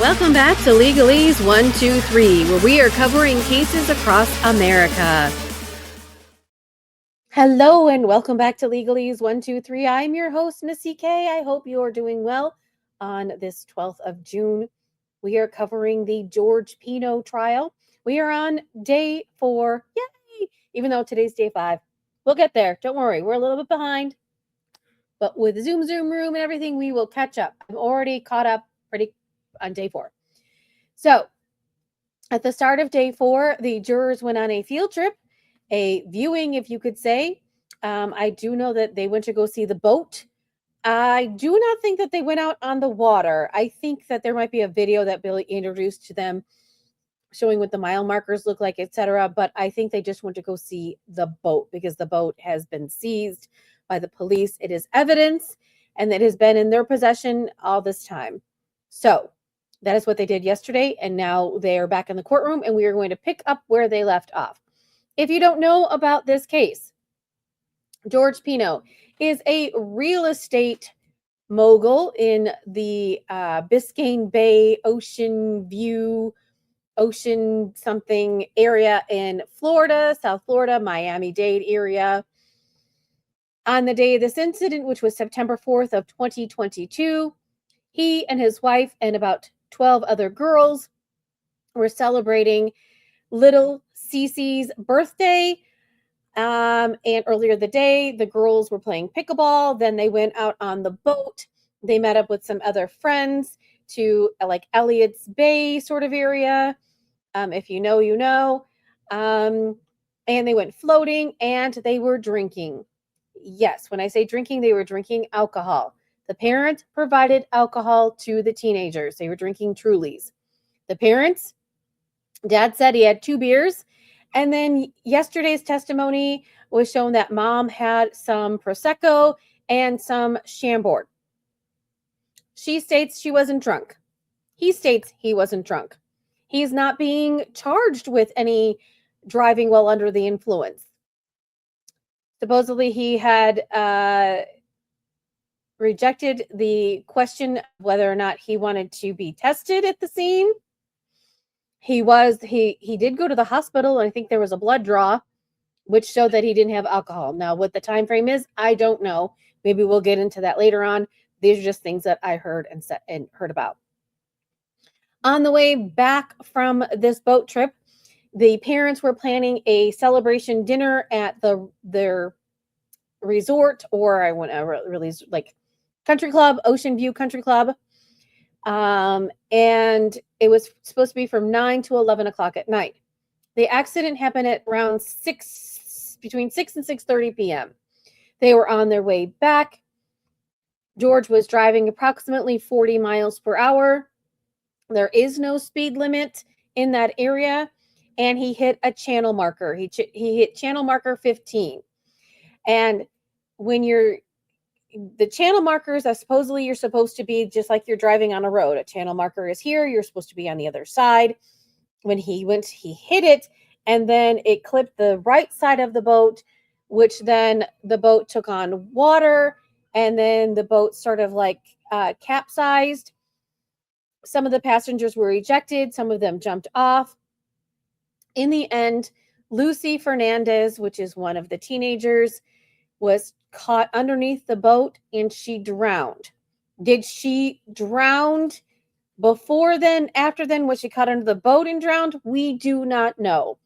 Welcome back to Legalese 123, where we are covering cases across America. Hello and welcome back to Legalese 123. I'm your host, Missy K. I hope you are doing well on this 12th of June. We are covering the George Pino trial. We are on day 4. Yay! Even though today's day 5. We'll get there. Don't worry. We're a little bit behind. But with Zoom Room and everything, we will catch up. I'm already caught up pretty on day 4. So, at the start of day 4, the jurors went on a field trip, a viewing, if you could say. I do know that they went to go see the boat. I do not think that they went out on the water. I think that there might be a video that Billy introduced to them showing what the mile markers look like, etc. But I think they just went to go see the boat because the boat has been seized by the police. It is evidence, and it has been in their possession all this time. So that is what they did yesterday, and now they are back in the courtroom, and we are going to pick up where they left off. If you don't know about this case, George Pino is a real estate mogul in the Biscayne Bay, Ocean View, Ocean something area in Florida, South Florida, Miami-Dade area. On the day of this incident, which was September 4th of 2022, he and his wife and about 12 other girls were celebrating little Cece's birthday. And earlier the day, the girls were playing pickleball. Then they went out on the boat. They met up with some other friends to like Elliott's Bay sort of area. If you know, you know. And they went floating and they were drinking. Yes, when I say drinking, they were drinking alcohol. The parent provided alcohol to the teenagers. They were drinking Trulies. The parents, Dad said he had 2 beers. And then yesterday's testimony was shown that mom had some Prosecco and some Chambord. She states she wasn't drunk. He states he wasn't drunk. He's not being charged with any driving while under the influence. Supposedly he had rejected the question of whether or not he wanted to be tested at the scene. He did go to the hospital, and I think there was a blood draw, which showed that he didn't have alcohol. Now, what the time frame is, I don't know. Maybe we'll get into that later on. These are just things that I heard and heard about. On the way back from this boat trip, the parents were planning a celebration dinner at their resort, or I want to really like country club, Ocean View Country Club. And it was supposed to be from 9 to 11 o'clock at night. The accident happened at around between 6 and 6:30 p.m. They were on their way back. George was driving approximately 40 miles per hour. There is no speed limit in that area, and he hit a channel marker. He hit channel marker 15. And when the channel markers are supposedly you're supposed to be just like you're driving on a road. A channel marker is here. You're supposed to be on the other side. When he hit it, and then it clipped the right side of the boat, which then the boat took on water, and then the boat sort of like capsized. Some of the passengers were ejected. Some of them jumped off. In the end, Lucy Fernandez, which is one of the teenagers, was caught underneath the boat, and she drowned. Did she drown before then, after then? Was she caught under the boat and drowned? We do not know.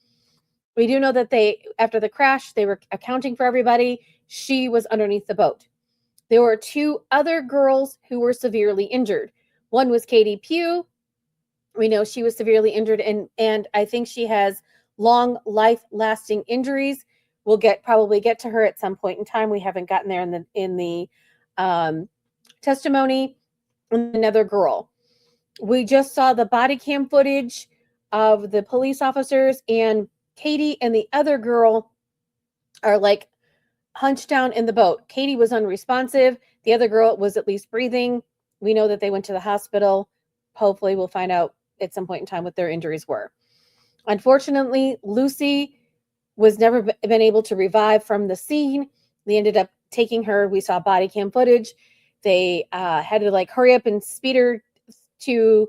We do know that after the crash, they were accounting for everybody. She was underneath the boat. There were 2 other girls who were severely injured. One was Katie Pugh. We know she was severely injured, and I think she has long life-lasting injuries. We'll probably get to her at some point in time. We haven't gotten there in the testimony. Another girl. We just saw the body cam footage of the police officers, and Katie and the other girl are like hunched down in the boat. Katie was unresponsive. The other girl was at least breathing. We know that they went to the hospital. Hopefully we'll find out at some point in time what their injuries were. Unfortunately, Lucy was never been able to revive from the scene. They ended up taking her. We saw body cam footage. They had to like hurry up and speed her to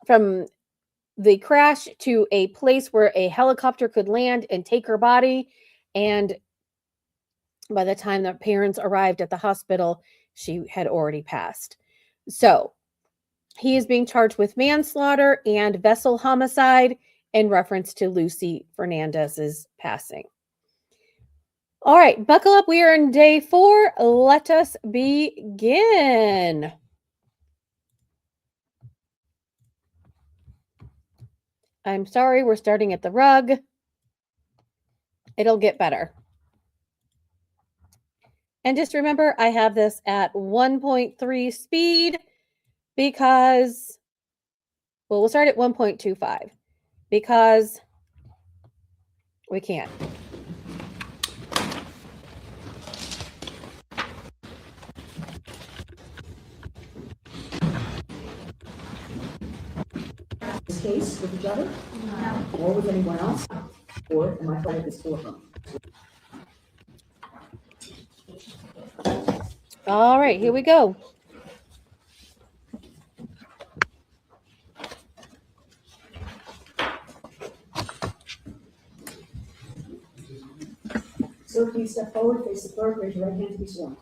from the crash to a place where a helicopter could land and take her body. And by the time the parents arrived at the hospital, she had already passed. So he is being charged with manslaughter and vessel homicide in reference to Lucy Fernandez's passing. All right, buckle up. We are in day 4. Let us begin. I'm sorry, we're starting at the rug. It'll get better. And just remember, I have this at 1.3 speed because, well, we'll start at 1.25 because we can't. This case with each other? No. Or with anyone else? Or am I part of this forefront? All right, here we go. Sir, please step forward, face the clerk, raise your right hand to be sworn.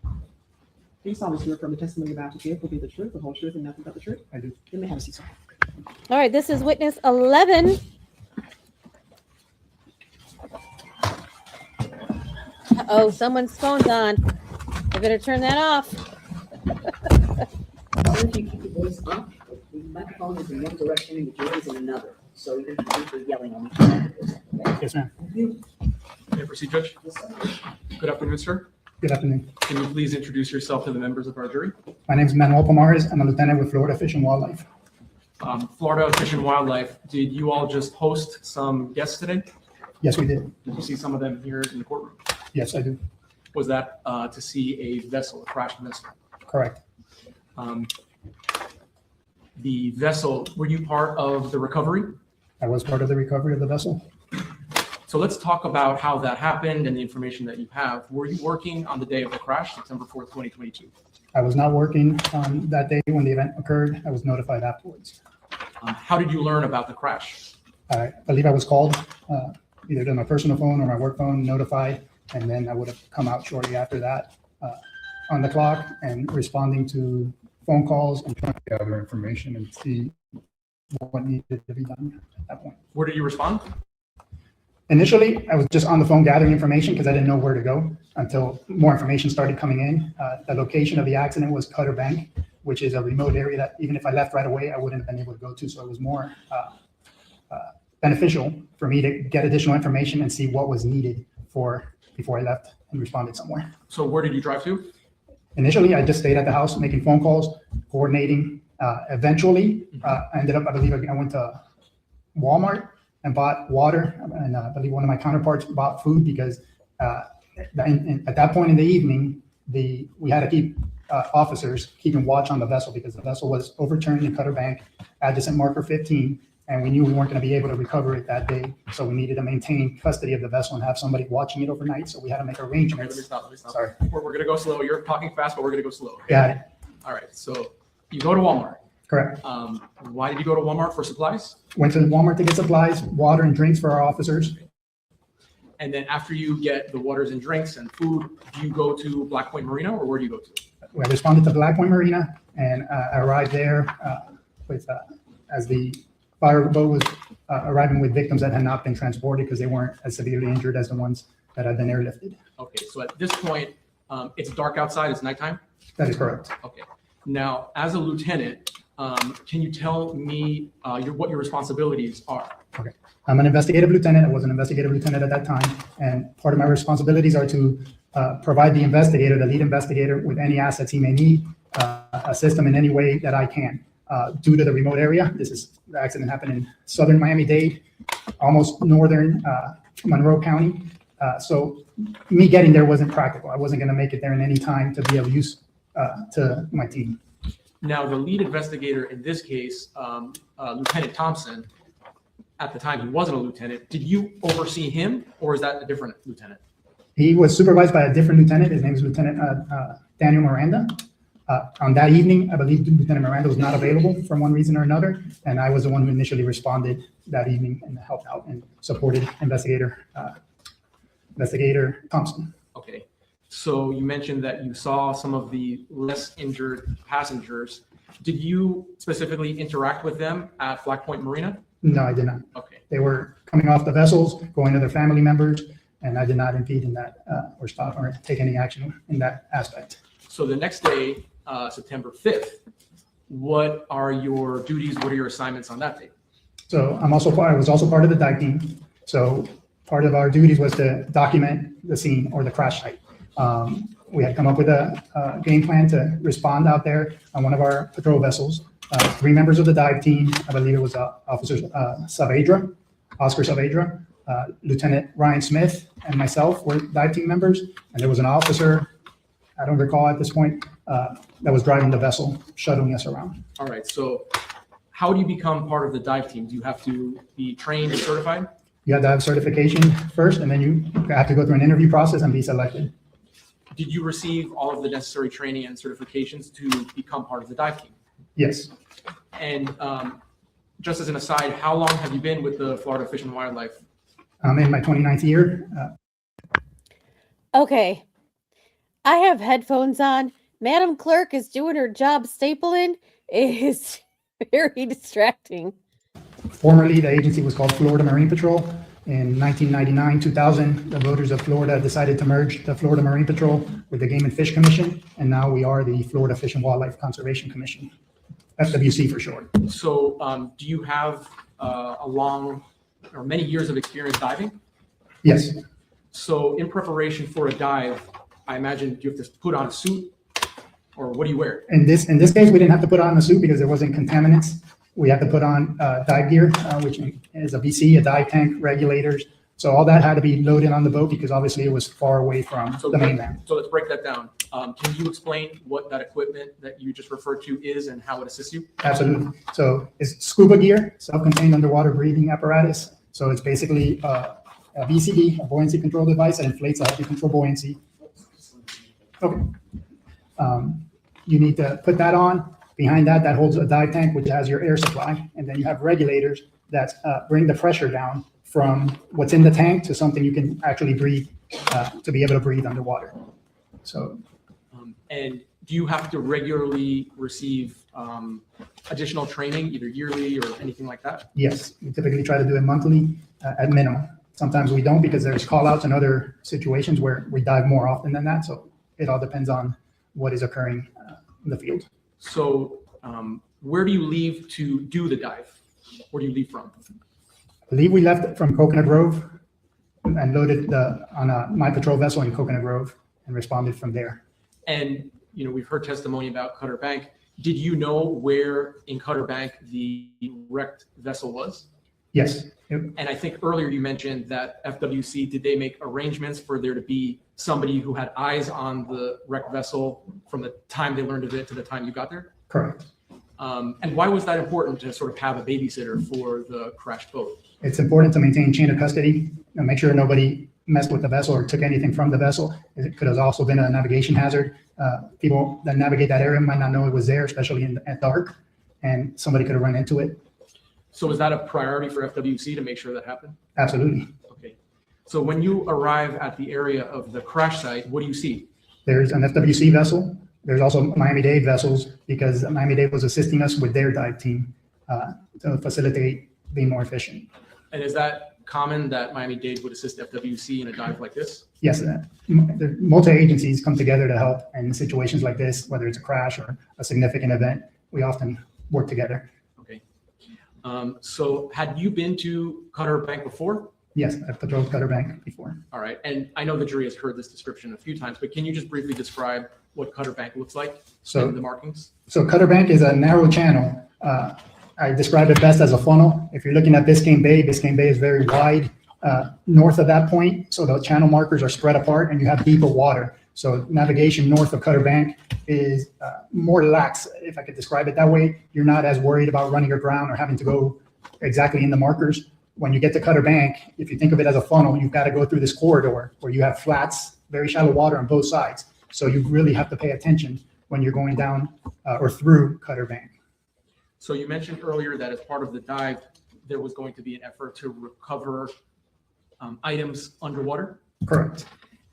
Do you solemnly swear from the testimony you're about to give will be the truth, the whole truth, and nothing but the truth? I do. You may have a seat, sir. All right, this is witness 11. Oh, someone's phone's on. I better turn that off. Sir, if you keep your voice up, the microphone is in one direction and the jury is in another. So you're going to be yelling on each other. Okay? Yes, ma'am. Thank you. May I proceed, Judge? Yes, sir. Good afternoon, sir. Good afternoon. Can you please introduce yourself to the members of our jury? My name is Manuel Pomares. I'm a lieutenant with Florida Fish and Wildlife. Florida Fish and Wildlife, did you all just host some guests today? Yes, we did. Did you see some of them here in the courtroom? Yes, I do. Was that to see a vessel, a crashed vessel? Correct. The vessel, were you part of the recovery? I was part of the recovery of the vessel. So let's talk about how that happened and the information that you have. Were you working on the day of the crash, September 4th, 2022? I was not working that day when the event occurred. I was notified afterwards. How did you learn about the crash? I believe I was called either to my personal phone or my work phone, notified, and then I would have come out shortly after that on the clock and responding to phone calls and trying to gather information and see what needed to be done at that point. Where did you respond? Initially, I was just on the phone gathering information because I didn't know where to go until more information started coming in. The location of the accident was Cutter Bank, which is a remote area that even if I left right away, I wouldn't have been able to go to. So it was more beneficial for me to get additional information and see what was needed before I left and responded somewhere. So where did you drive to? Initially, I just stayed at the house making phone calls, coordinating. Eventually, I ended up, I believe I went to Walmart and bought water, and I believe one of my counterparts bought food because at that point in the evening, we had to keep officers keeping watch on the vessel because the vessel was overturned in Cutter Bank at descent marker 15, and we knew we weren't going to be able to recover it that day, so we needed to maintain custody of the vessel and have somebody watching it overnight, so we had to make arrangements. Let me stop. Sorry. We're going to go slow. You're talking fast, but we're going to go slow. Okay? Got it. All right, so you go to Walmart. Correct. Why did you go to Walmart for supplies? Went to Walmart to get supplies, water and drinks for our officers. And then after you get the waters and drinks and food, do you go to Black Point Marina or where do you go to? I responded to Black Point Marina, and I arrived there as the fire boat was arriving with victims that had not been transported because they weren't as severely injured as the ones that had been airlifted. Okay, so at this point, it's dark outside, it's nighttime? That is correct. Okay. Now, as a lieutenant, can you tell me what your responsibilities are? Okay. I'm an investigative lieutenant. I was an investigative lieutenant at that time. And part of my responsibilities are to provide the investigator, the lead investigator, with any assets he may need, assist him in any way that I can. Due to the remote area, the accident happened in southern Miami-Dade, almost northern Monroe County. So me getting there wasn't practical. I wasn't going to make it there in any time to be of use to my team. Now, the lead investigator in this case, Lieutenant Thompson, at the time he wasn't a lieutenant, did you oversee him or is that a different lieutenant? He was supervised by a different lieutenant. His name is Lieutenant Daniel Miranda. On that evening, I believe Lieutenant Miranda was not available for one reason or another, and I was the one who initially responded that evening and helped out and supported Investigator Thompson. Okay. So you mentioned that you saw some of the less injured passengers. Did you specifically interact with them at Flag Point Marina? No, I did not. Okay. They were coming off the vessels, going to their family members, and I did not impede in that or stop or take any action in that aspect. So the next day, September 5th, what are your duties? What are your assignments on that day? So I was also part of the dive team. So part of our duties was to document the scene or the crash site. We had come up with a game plan to respond out there on one of our patrol vessels. 3 members of the dive team, I believe it was Officer Oscar Saavedra, Lieutenant Ryan Smith, and myself were dive team members. And there was an officer, I don't recall at this point, that was driving the vessel, shuttling us around. All right. So how do you become part of the dive team? Do you have to be trained and certified? You have to have certification first, and then you have to go through an interview process and be selected. Did you receive all of the necessary training and certifications to become part of the dive team? Yes. And just as an aside, how long have you been with the Florida Fish and Wildlife? I'm in my 29th year. Okay. I have headphones on. Madam Clerk is doing her job stapling. It is very distracting. Formerly, the agency was called Florida Marine Patrol. In 1999, 2000, the voters of Florida decided to merge the Florida Marine Patrol with the Game and Fish Commission, and now we are the Florida Fish and Wildlife Conservation Commission, FWC for short. So do you have a long or many years of experience diving? Yes. So in preparation for a dive, I imagine you have to put on a suit, or what do you wear? In this case, we didn't have to put on a suit because there wasn't contaminants. We had to put on dive gear, which is a VC, a dive tank, regulators. So all that had to be loaded on the boat because obviously it was far away from the mainland. So let's break that down. Can you explain what that equipment that you just referred to is and how it assists you? Absolutely. So it's scuba gear, self-contained underwater breathing apparatus. So it's basically a VCD, a buoyancy control device that inflates to help you control buoyancy. Okay. You need to put that on. Behind that, that holds a dive tank, which has your air supply. And then you have regulators that bring the pressure down from what's in the tank to something you can actually breathe, to be able to breathe underwater. So. And do you have to regularly receive additional training, either yearly or anything like that? Yes, we typically try to do it monthly at minimum. Sometimes we don't because there's call outs and other situations where we dive more often than that. So it all depends on what is occurring in the field. So where do you leave to do the dive? Where do you leave from? I believe we left from Coconut Grove and loaded on my patrol vessel in Coconut Grove and responded from there. And, you know, we've heard testimony about Cutter Bank. Did you know where in Cutter Bank the wrecked vessel was? Yes. And I think earlier you mentioned that FWC, did they make arrangements for there to be somebody who had eyes on the wrecked vessel from the time they learned of it to the time you got there? Correct. And why was that important to sort of have a babysitter for the crashed boat? It's important to maintain chain of custody and make sure nobody messed with the vessel or took anything from the vessel. It could have also been a navigation hazard. People that navigate that area might not know it was there, especially at dark, and somebody could have run into it. So is that a priority for FWC to make sure that happened? Absolutely. Okay. So when you arrive at the area of the crash site, what do you see? There's an FWC vessel. There's also Miami-Dade vessels because Miami-Dade was assisting us with their dive team to facilitate being more efficient. And is that common that Miami-Dade would assist FWC in a dive like this? Yes, the multi-agencies come together to help in situations like this, whether it's a crash or a significant event. We often work together. Okay. So had you been to Cutter Bank before? Yes, I've patrolled Cutter Bank before. All right. And I know the jury has heard this description a few times, but can you just briefly describe what Cutter Bank looks like and the markings? So Cutter Bank is a narrow channel. I describe it best as a funnel. If you're looking at Biscayne Bay is very wide north of that point. So the channel markers are spread apart and you have deeper water. So navigation north of Cutter Bank is more lax, if I could describe it that way. You're not as worried about running aground or having to go exactly in the markers. When you get to Cutter Bank, if you think of it as a funnel, you've got to go through this corridor where you have flats, very shallow water on both sides. So you really have to pay attention when you're going down or through Cutter Bank. So you mentioned earlier that as part of the dive, there was going to be an effort to recover items underwater. Correct.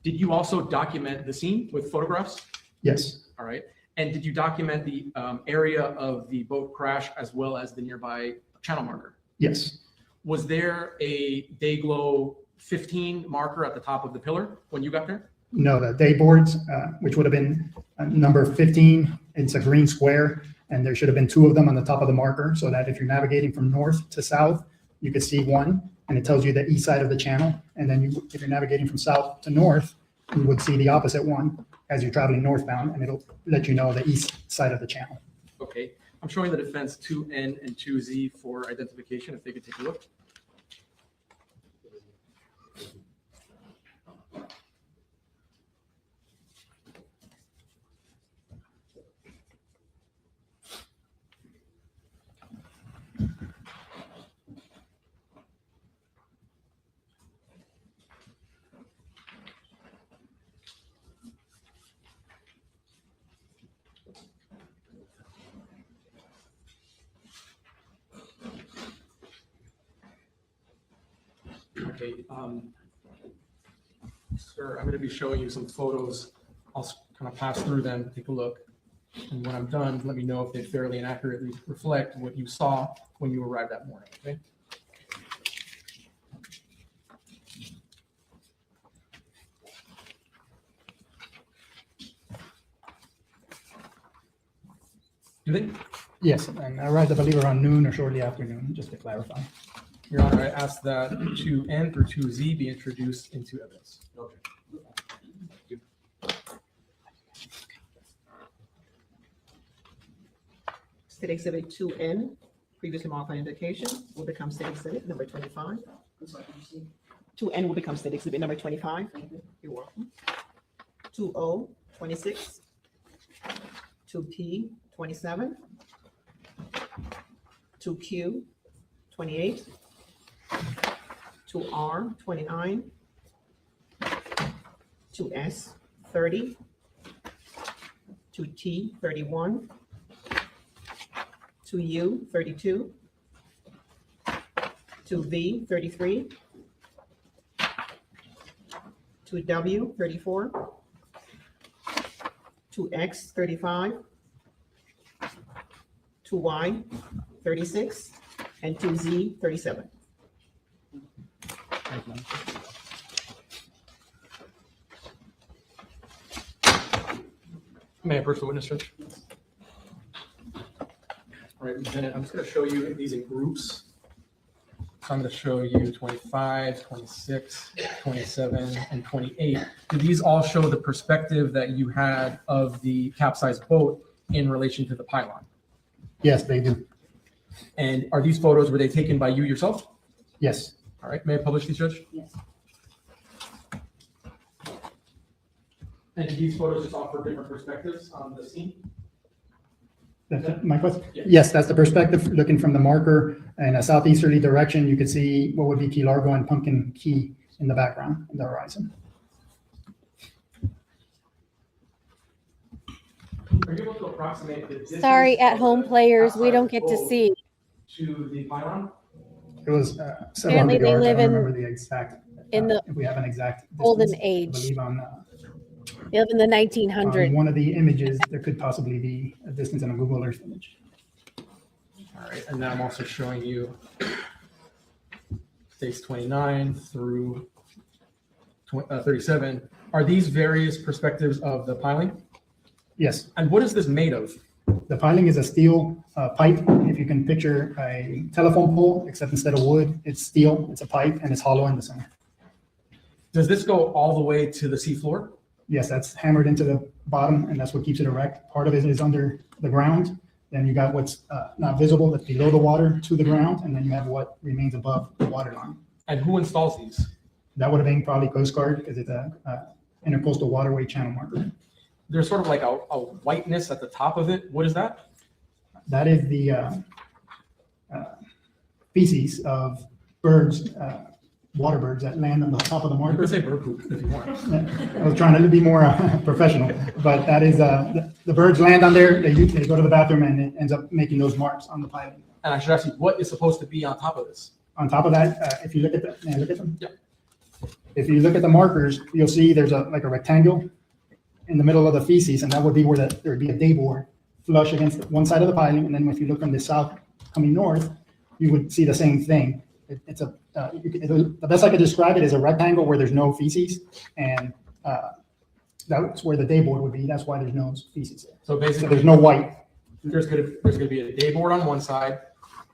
Did you also document the scene with photographs? Yes. All right. And did you document the area of the boat crash as well as the nearby channel marker? Yes. Was there a Dayglow 15 marker at the top of the pillar when you got there? No, the day boards, which would have been number 15, it's a green square, and there should have been 2 of them on the top of the marker, so that if you're navigating from north to south, you could see one, and it tells you the east side of the channel. And then if you're navigating from south to north, you would see the opposite one as you're traveling northbound, and it'll let you know the east side of the channel. Okay. I'm showing the defense 2N and 2Z for identification, if they could take a look. Okay, sir, I'm going to be showing you some photos. I'll kind of pass through them, take a look. And when I'm done, let me know if they fairly and accurately reflect what you saw when you arrived that morning, okay? Do they? Yes, and I arrived, I believe, around noon or shortly after noon, just to clarify. Your Honor, I asked that 2N through 2Z be introduced into evidence. Okay. State Exhibit 2N, previously modified indication, will become State Exhibit number 25. I'm sorry, can you see? 2N will become State Exhibit number 25. Thank you. You're welcome. 2O, 26. 2P, 27. 2Q, 28. 2R, 29. 2S, 30. 2T, 31. 2U, 32. 2V, 33. 2W, 34. 2X, 35. 2Y, 36. And 2Z, 37. Thank you. May I approach the witness, Judge? All right, Lieutenant, I'm just going to show you these in groups. So I'm going to show you 25, 26, 27, and 28. Do these all show the perspective that you had of the capsized boat in relation to the pylon? Yes, they do. And are these photos, were they taken by you yourself? Yes. All right, may I publish these, Judge? Yes. And do these photos just offer different perspectives on the scene? That's my question? Yeah. Yes, that's the perspective, looking from the marker in a southeasterly direction. You could see what would be Key Largo and Pumpkin Key in the background, in the horizon. Are you able to approximate the distance? Sorry, of at-home the players, we capsized don't get to boat see. to the pylon? It was several Apparently hundred they yards. I live don't in- remember the exact. in the if we have an exact golden distance, age. I believe on They live in the 1900s. one of the images, there could possibly be a distance in a Google Earth image. All right, and then I'm also showing you days 29 through 37. Are these various perspectives of the piling? Yes, And what is this made of? the piling is a steel pipe. If you can picture a telephone pole, except instead of wood, it's steel, it's a pipe, and it's hollow in the center. Does this go all the way to the seafloor? Yes, that's hammered into the bottom, and that's what keeps it erect. Part of it is under the ground. Then you got what's not visible, that's below the water to the ground, and then you have what remains above the water line. And who installs these? That would have been probably Coast Guard, because it's a intercoastal waterway channel marker. There's sort of like a whiteness at the top of it. What is that? That is the feces of birds water birds that land on the top of the You marker. could say bird poop if you want. I was trying to be more professional, but that is, the birds land on there, they go to the bathroom and it ends up making those marks on the piling. And I should ask you, what is supposed to be on top of this? On top of that, if you look at the, may I look at them? Yeah. If you look at the markers, you'll see there's like a rectangle in the middle of the feces, and that would be where there would be a day board flush against one side of the piling, and then if you look from the south coming north, you would see the same thing. The best I could describe it is a rectangle where there's no feces, and that's where the day board would be. That's why there's no feces there. So So basically, there's no white. there's gonna be a day board on one side,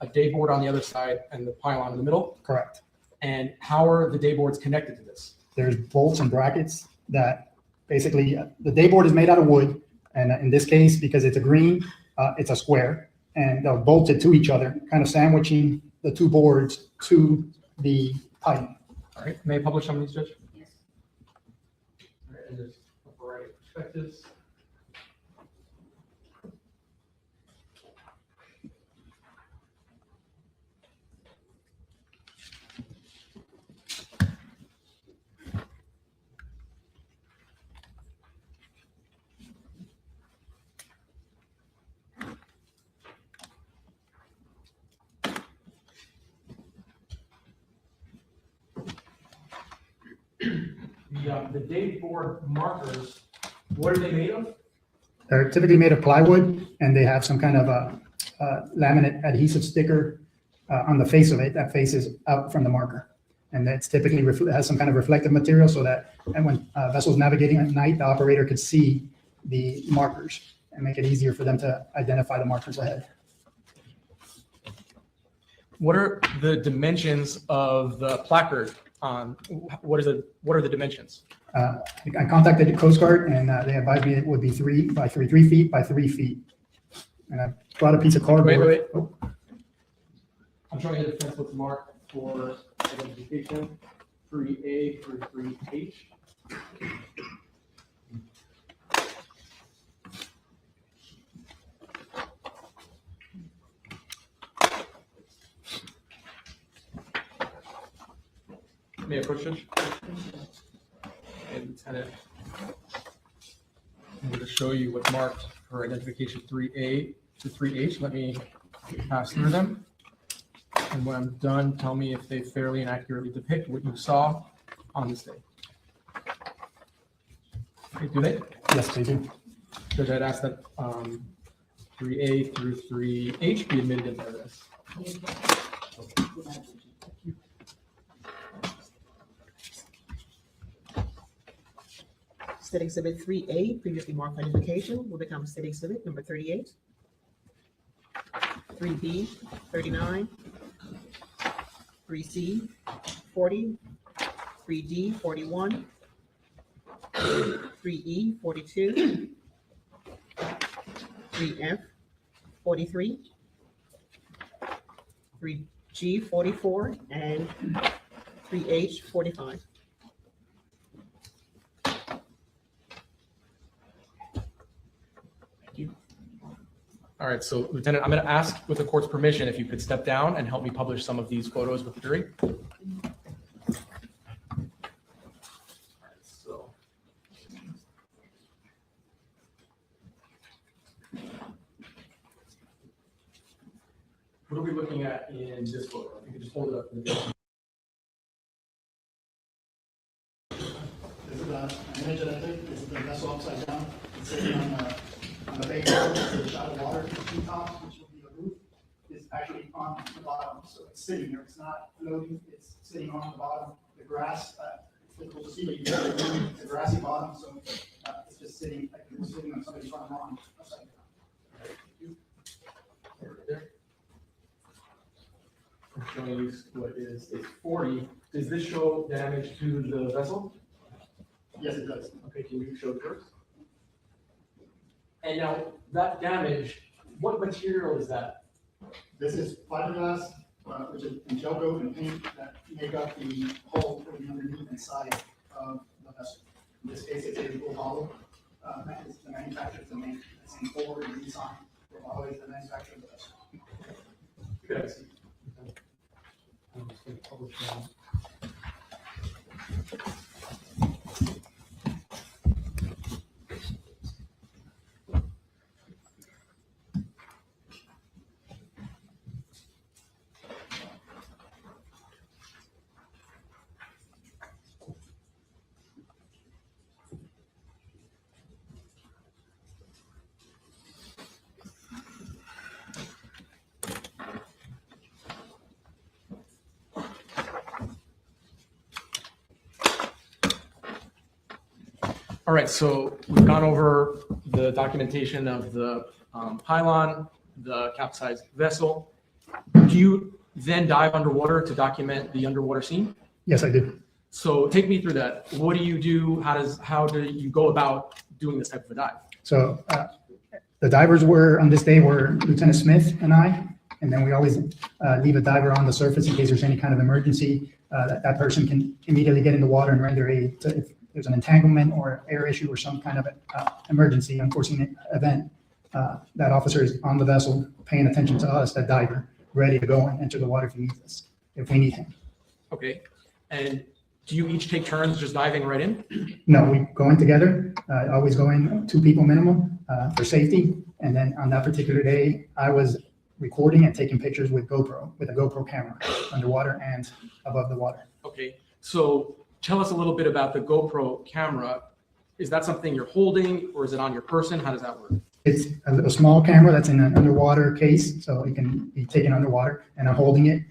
a day board on the other side, and the pylon in the middle. Correct. And how are the day boards connected to this? There's bolts and brackets that basically, the day board is made out of wood, and in this case, because it's a green, it's a square, and they're bolted to each other, kind of sandwiching the two boards to the piling. All right, may I publish some of these, Judge? Yes. All right, and there's a variety of perspectives. The day board markers, what are they made of? They're typically made of plywood, and they have some kind of a laminate adhesive sticker on the face of it that faces out from the marker. And that's typically has some kind of reflective material so that and when vessels navigating at night, the operator could see the markers and make it easier for them to identify the markers ahead. What are the dimensions of the placard on, what are the dimensions? I contacted the Coast Guard, and they advised me it would be 3 by 3 feet by 3 feet. And I brought a piece of cardboard. Wait. Oh, I'm showing you the defense what's marked for identification, 3A through 3H. May I approach this? And Lieutenant, I'm going to show you what's marked for identification 3A to 3H. Let me pass through them. And when I'm done, tell me if they fairly and accurately depict what you saw on this day. Okay, do they? yes, they do. Judge, I'd ask that 3A through 3H be admitted into evidence. State Exhibit 3A, previously marked identification, will become State Exhibit number 38. 3B, 39. 3C, 40. 3D, 41. 3E, 42. 3F, 43. 3G, 44, and 3H, 45. All right, so Lieutenant, I'm going to ask with the court's permission if you could step down and help me publish some of these photos with the jury. All right, so. What are we looking at in this photo? If you could just hold it up. This is an image that I took. This is the vessel upside down. It's sitting on the bay. There's a shot of water at the top, which will be the roof. It's actually on the bottom, so it's sitting there. It's not floating. It's sitting on the bottom. The grass, it's difficult to see, but you can see the grassy bottom, so it's just sitting like it's sitting on somebody's front lawn upside down. There. I'm showing you what is 40. Does this show damage to the vessel? Yes, it does. Okay, can you show first? And now that damage, what material is that? This is fiberglass, which is and gel coat and paint that make up the hull for the underneath and side of the vessel. In this case, it's a full hollow. It's the manufacturer, the same Ford and Nissan. Hollow is the manufacturer of the vessel. Good. I'm just going to publish now. All right, so we've gone over the documentation of the pylon, the capsized vessel. Do you then dive underwater to document the underwater scene? Yes, I do. So take me through that. What do you do? How do you go about doing this type of a dive? So the divers on this day were Lieutenant Smith and I, and then we always leave a diver on the surface in case there's any kind of emergency. That person can immediately get in the water and render aid if there's an entanglement or air issue or some kind of emergency, unforeseen event. That officer is on the vessel paying attention to us, that diver, ready to go and enter the water if we need him. Okay. And do you each take turns just diving right in? No, we go in together, always go in 2 people minimum for safety. And then on that particular day, I was recording and taking pictures with a GoPro camera underwater and above the water. Okay. So tell us a little bit about the GoPro camera. Is that something you're holding or is it on your person? How does that work? It's a small camera that's in an underwater case, so it can be taken underwater, and I'm holding it.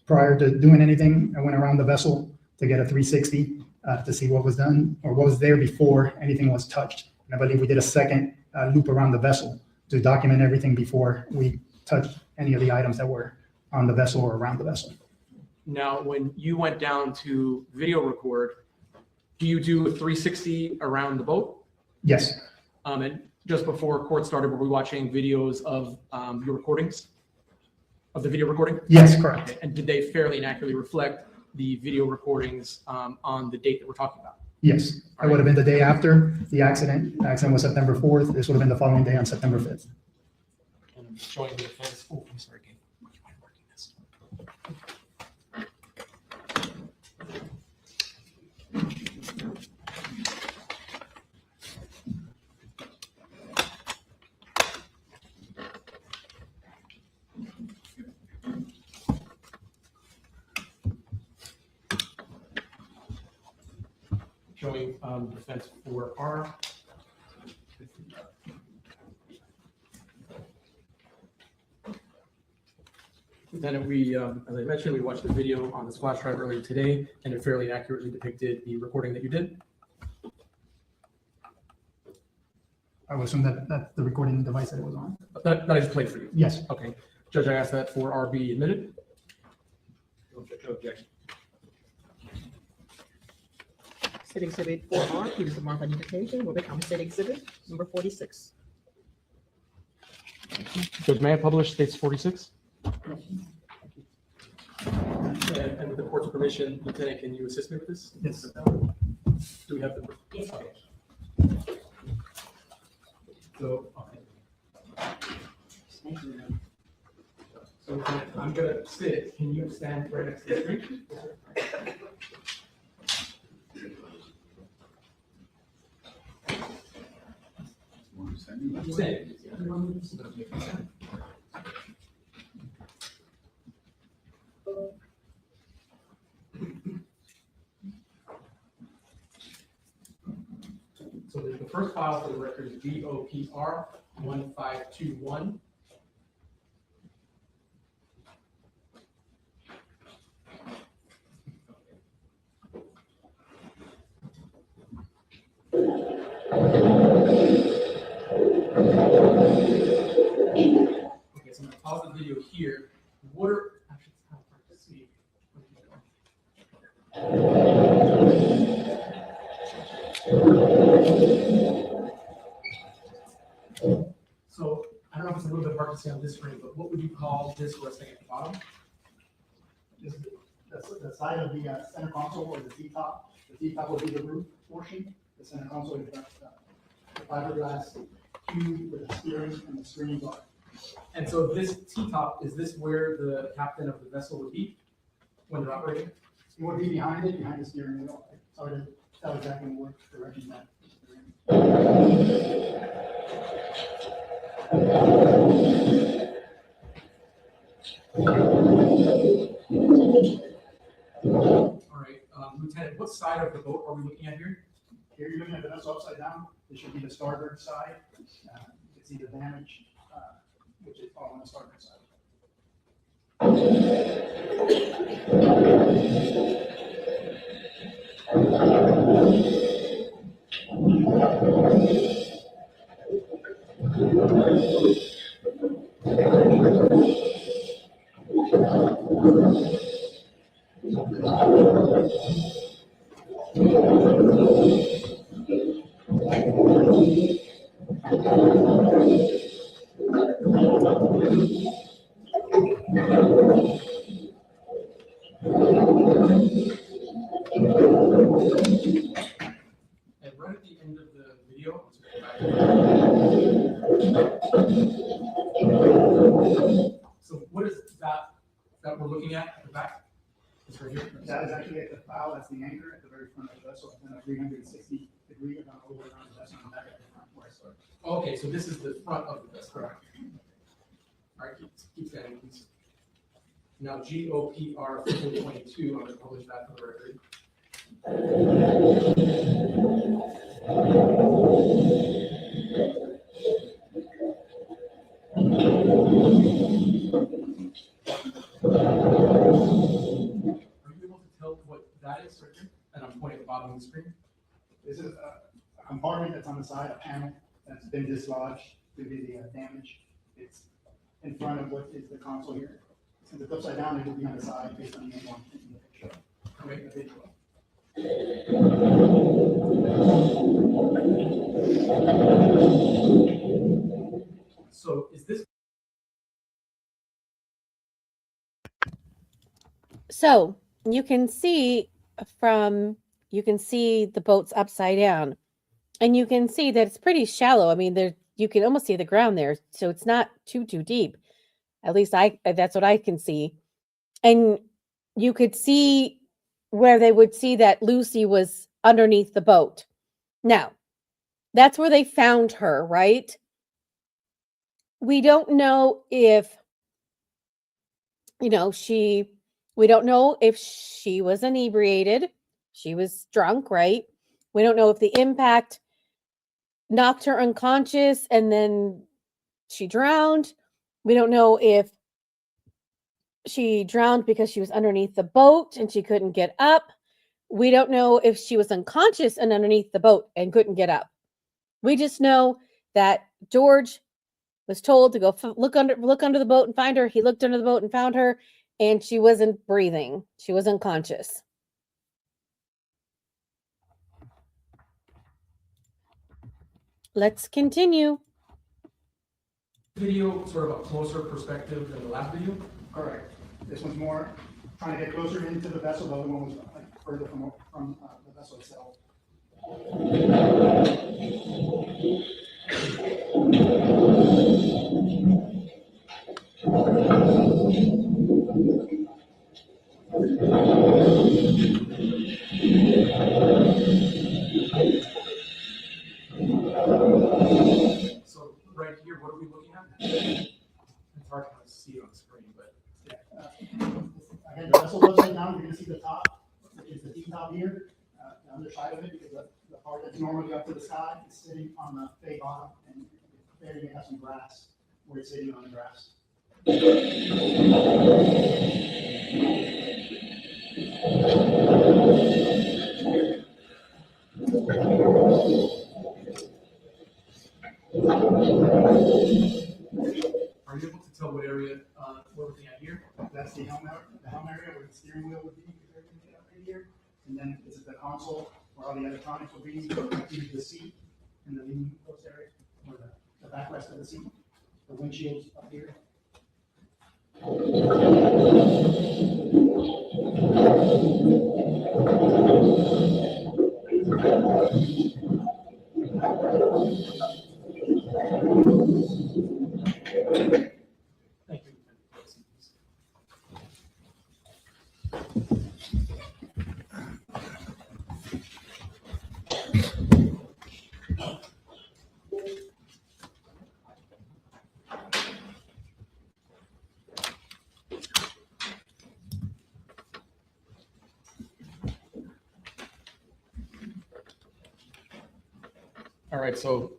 Prior to doing anything, I went around the vessel to get a 360 to see what was done or what was there before anything was touched. And I believe we did a second loop around the vessel to document everything before we touched any of the items that were on the vessel or around the vessel. Now, when you went down to video record, do you do a 360 around the boat? Yes, And just before court started, were we watching videos of your recordings? Of the video recording? yes, correct. Okay. And did they fairly and accurately reflect the video recordings on the date that we're talking about? Yes, it would have been the day after the accident. The accident was September 4th. This would have been the following day on September 5th. And I'm showing the defense. Oh, I'm sorry, Gabe. Would you mind working this? Showing defense for R. Then we, as I mentioned, we watched the video on this flash drive earlier today, and it fairly accurately depicted the recording that you did. I would assume that that's the recording device that it was on. That I just played for you. Yes. Okay. Judge, I asked that for RB admitted. No objection. State Exhibit 4R, previous marked identification, will become State Exhibit number 46. Judge, may I publish states 46? And with the court's permission, Lieutenant, can you assist me with this? Yes. Do we have the? Yes. Okay. So, okay. Thank you. So Lieutenant, I'm gonna sit. Can you stand right next to the screen? Stand. So the first file for the record is BOPR 1521. Okay, so I'm gonna pause the video here. What are, actually, it's kind of hard to see. So I don't know if it's a little bit hard to see on this screen, but what would you call this resting at the bottom? The side of the center console or the T-top. The T-top will be the roof portion. The center console is the fiberglass cube with the steering and the screen bar. And so this T-top, is this where the captain of the vessel would be when they're operating? It would be behind the steering wheel. It's hard to tell exactly what direction that. All right, Lieutenant, what side of the boat are we looking at here? Here you're looking at the vessel upside down. This should be the starboard side. You can see the damage, which is all on the starboard side. And right at the end of the video, so what is that we're looking at the back? It's right here. That is actually at the bow, that's the anchor at the very front of the vessel, and then a 360-degree over around the vessel on the back at the front where I started. Okay, so this is the front of the vessel. Correct. All right, keep standing, please. Now, GOPR 1522, I'm going to publish that for the record. Are you able to tell what that is, sir? And I'm pointing at the bottom of the screen. This is a compartment that's on the side, a panel that's been dislodged due to the damage. It's in front of what is the console here. Since it's upside down, it will be on the side based on the angle in the picture. Okay. The visual. So is this? So you can see the boat's upside down, and you can see that it's pretty shallow. I mean, you can almost see the ground there, so it's not too deep. At least that's what I can see. And you could see where they would see that Lucy was underneath the boat. Now, that's where they found her, right? We don't know if, we don't know if she was inebriated. She was drunk, right? We don't know if the impact knocked her unconscious and then she drowned. We don't know if she drowned because she was underneath the boat and she couldn't get up. We don't know if she was unconscious and underneath the boat and couldn't get up. We just know that George was told to go look under the boat and find her. He looked under the boat and found her, and she wasn't breathing. She was unconscious. Let's continue. Video sort of a closer perspective than the last video. Correct. This one's more trying to get closer into the vessel. The other one was like further from the vessel itself. So right here, what are we looking at? It's hard to see it on the screen, but Again, the vessel upside down. You're going to see the top, which is the T-top here, the underside of it, because the part that's normally up to the sky is sitting on the bay bottom, and there you have some grass where it's sitting on the grass. are you able to tell what area we're looking at here? That's the helm area where the steering wheel would be right here. And then this is the console where all the electronics will be, the seat and the leaning post area, or the backrest of the seat, the windshields up here. Thank you. All right, so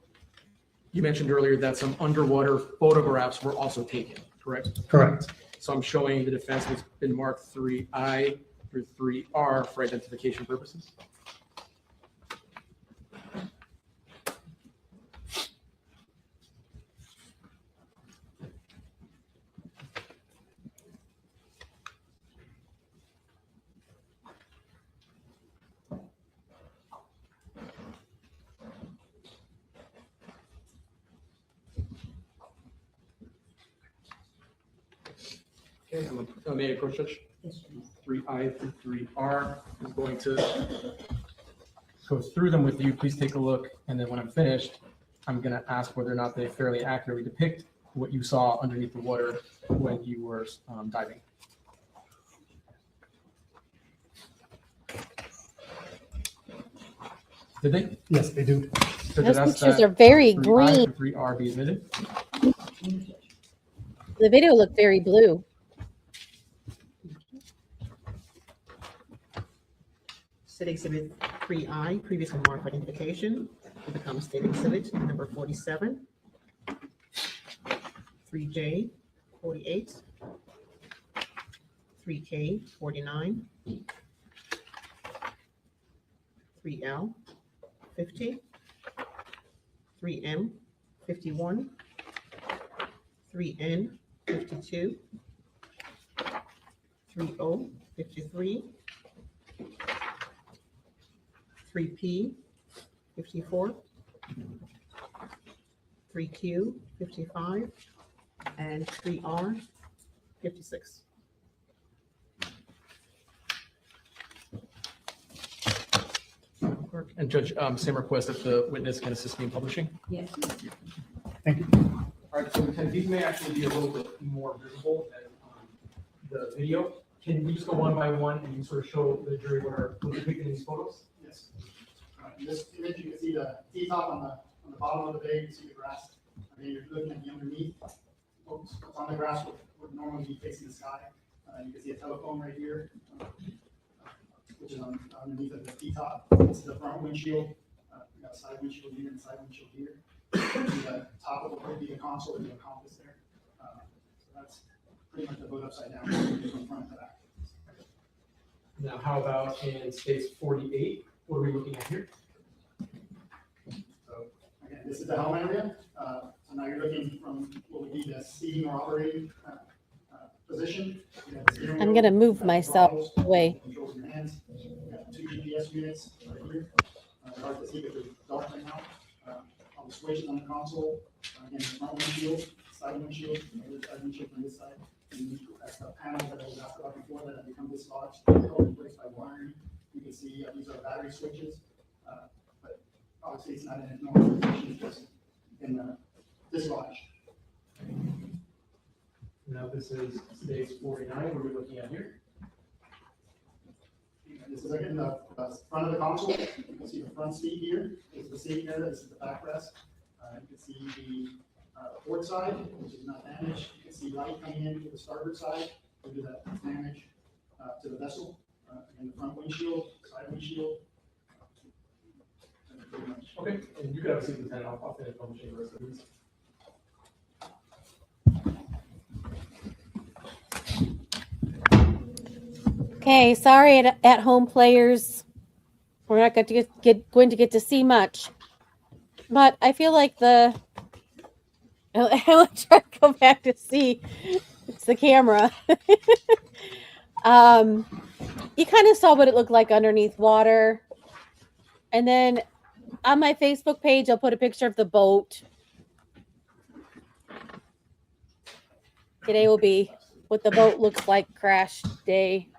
you mentioned earlier that some underwater photographs were also taken, correct? Correct. So I'm showing the defense has been marked 3I through 3R for identification purposes. Okay, may I approach Judge? Yes, 3I through 3R. I'm going to go through them with you. Please take a look. And then when I'm finished, I'm going to ask whether or not they fairly accurately depict what you saw underneath the water when you were diving. Did they? Yes, they do. So Those that's pictures that are very 3I green. through 3R be admitted. The video looked very blue. State Exhibit 3I, previously marked for identification, will become State Exhibit number 47. 3J, 48. 3K, 49. 3L, 50. 3M, 51. 3N, 52. 3O, 53. 3P, 54. 3Q, 55. And 3R, 56. And Judge, same request if the witness can assist me in publishing. yes. Thank you. All right, so Lieutenant, these may actually be a little bit more visible than the video. Can you just go one by one and you sort of show the jury what are depicted in these photos? Yes. In this image, you can see the T-top on the bottom of the bay, you see the grass. And then you're looking at the underneath. What's on the grass would normally be facing the sky. You can see a telephone right here, which is underneath of the T-top. This is the front windshield. We got a side windshield here and a side windshield here. The top of it would be the console and the compass there. So that's pretty much the boat upside down from front to back. Now, how about in space 48? What are we looking at here? So again, this is the helm area. So now you're looking from what would be the seating or operating position. You have the steering I'm wheel, gonna move you have the myself throttles, away. controls in your hands. You have 2 GPS units right here. It's hard to see because it's dark right now. All the switches on the console. Again, the front windshield, side windshield, side windshield from this side. And that's the panel that I was asked about before that have become dislodged. They're all replaced by wiring. You can see these are battery switches. But obviously it's not in its normal position, it's just in dislodged. Now, this is space 49. What are we looking at here? This is again the front of the console. You can see the front seat here. This is the seat area. This is the backrest. You can see the port side, which is not damaged. You can see light coming in to the starboard side due to that damage to the vessel. And the front windshield, side windshield. Pretty much. Okay, and you could have a seat, Lieutenant. I'll finish publishing the rest of these. Okay, sorry at home players. We're not going to get to see much. But I feel like I will try to go back to see. It's the camera. You kind of saw what it looked like underneath water. And then on my Facebook page, I'll put a picture of the boat. Today will be what the boat looks like crash day.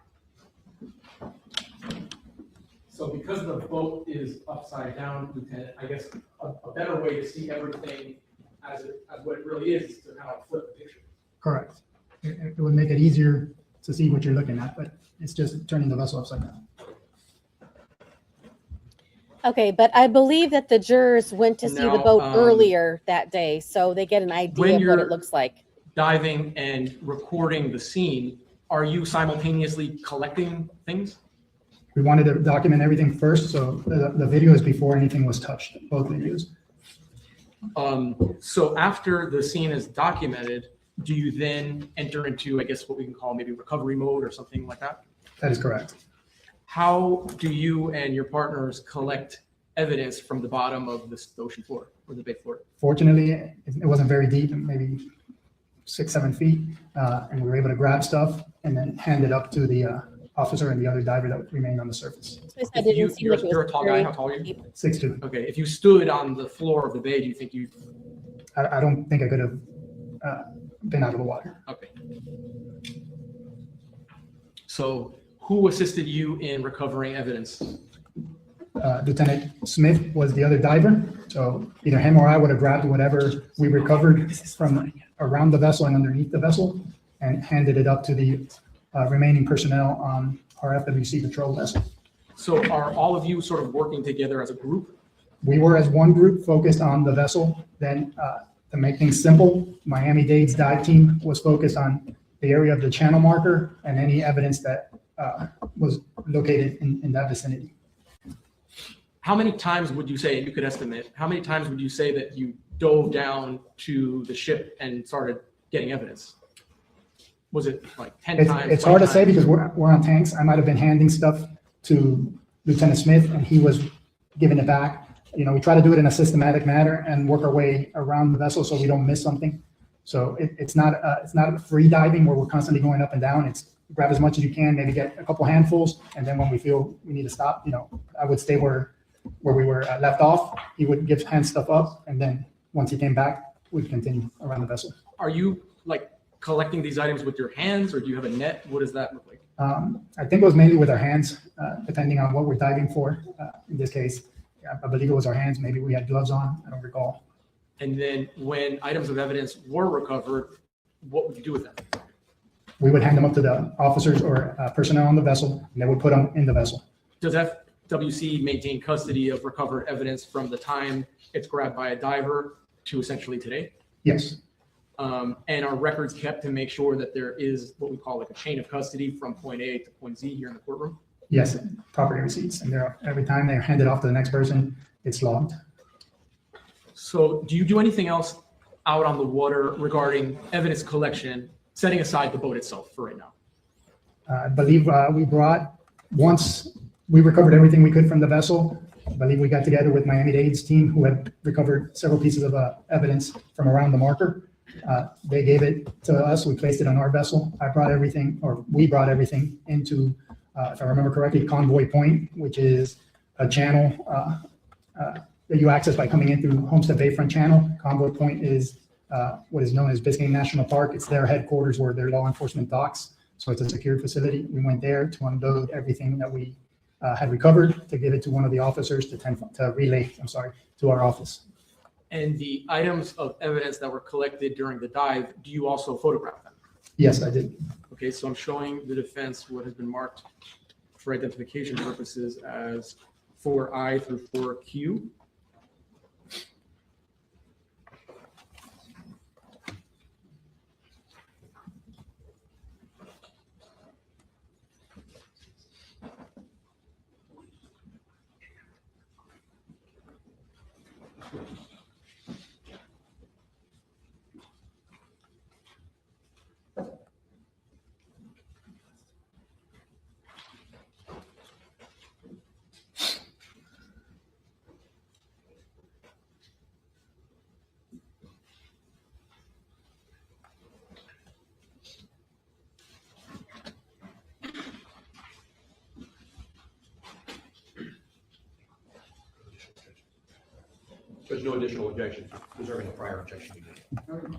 So because the boat is upside down, Lieutenant, I guess a better way to see everything as what it really is to kind of flip the picture. Correct. It would make it easier to see what you're looking at, but it's just turning the vessel upside down. Okay, but I believe that the jurors went to see the Now, boat earlier that day, so they get an idea when of what you're- it looks like. Diving and recording the scene, are you simultaneously collecting things? We wanted to document everything first, so the video is before anything was touched, both videos. So after the scene is documented, do you then enter into, I guess, what we can call maybe recovery mode or something like that? That is correct. How do you and your partners collect evidence from the bottom of the ocean floor or the bay floor? Fortunately, it wasn't very deep, maybe 6-7 feet, and we were able to grab stuff and then hand it up to the officer and the other diver that remained on the surface. I didn't seem like it You're a was tall guy. very How tall are you? deep. 6'2". Okay. If you stood on the floor of the bay, do you think you? I don't think I could have been out of the water. Okay. So who assisted you in recovering evidence? Lieutenant Smith was the other diver. So either him or I would have grabbed whatever we recovered from around the vessel and underneath the vessel and handed it up to the remaining personnel on our FWC patrol vessel. So are all of you sort of working together as a group? We were as one group focused on the vessel. Then to make things simple, Miami-Dade's dive team was focused on the area of the channel marker and any evidence that was located in that vicinity. How many times would you say, you could estimate, how many times would you say that you dove down to the ship and started getting evidence? Was it like 10 times? It's hard to 20 say times? because we're on tanks. I might have been handing stuff to Lieutenant Smith and he was giving it back. You know, we try to do it in a systematic manner and work our way around the vessel so we don't miss something. So it's not free diving where we're constantly going up and down. It's grab as much as you can, maybe get a couple handfuls, and then when we feel we need to stop, you know, I would stay where we were left off. He would give hand stuff up, and then once he came back, we'd continue around the vessel. Are you like collecting these items with your hands, or do you have a net? What does that look like? I think it was mainly with our hands, depending on what we're diving for. In this case, I believe it was our hands. Maybe we had gloves on. I don't recall. And then when items of evidence were recovered, what would you do with them? We would hand them up to the officers or personnel on the vessel, and they would put them in the vessel. Does FWC maintain custody of recovered evidence from the time it's grabbed by a diver to essentially today? Yes, And are records kept to make sure that there is what we call like a chain of custody from point A to point Z here in the courtroom? yes, property receipts, and every time they're handed off to the next person, it's logged. So do you do anything else out on the water regarding evidence collection, setting aside the boat itself for right now? I believe once we recovered everything we could from the vessel, I believe we got together with Miami-Dade's team who had recovered several pieces of evidence from around the marker. They gave it to us. We placed it on our vessel. We brought everything into, if I remember correctly, Convoy Point, which is a channel that you access by coming in through Homestead Bayfront Channel. Convoy Point is what is known as Biscayne National Park. It's their headquarters where their law enforcement docks. So it's a secured facility. We went there to unload everything that we had recovered, to give it to one of the officers to relay to our office. And the items of evidence that were collected during the dive, do you also photograph them? Yes, I did. Okay, so I'm showing the defense what has been marked for identification purposes as 4I through 4Q. There's no additional objection, preserving a prior objection you made.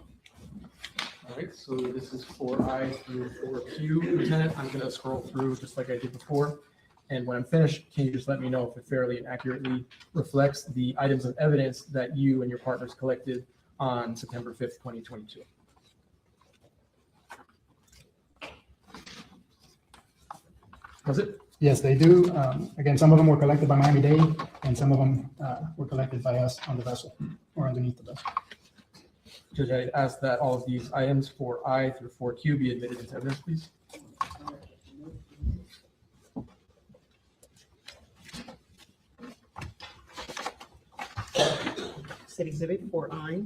All right, so this is 4I through 4Q, Lieutenant. I'm going to scroll through just like I did before. And when I'm finished, can you just let me know if it fairly and accurately reflects the items of evidence that you and your partners collected on September 5th, 2022? Was it? Yes, they do. Again, some of them were collected by Miami-Dade, and some of them were collected by us on the vessel or underneath the vessel. Judge, I ask that all of these items 4I through 4Q be admitted into evidence, please. State Exhibit 4I,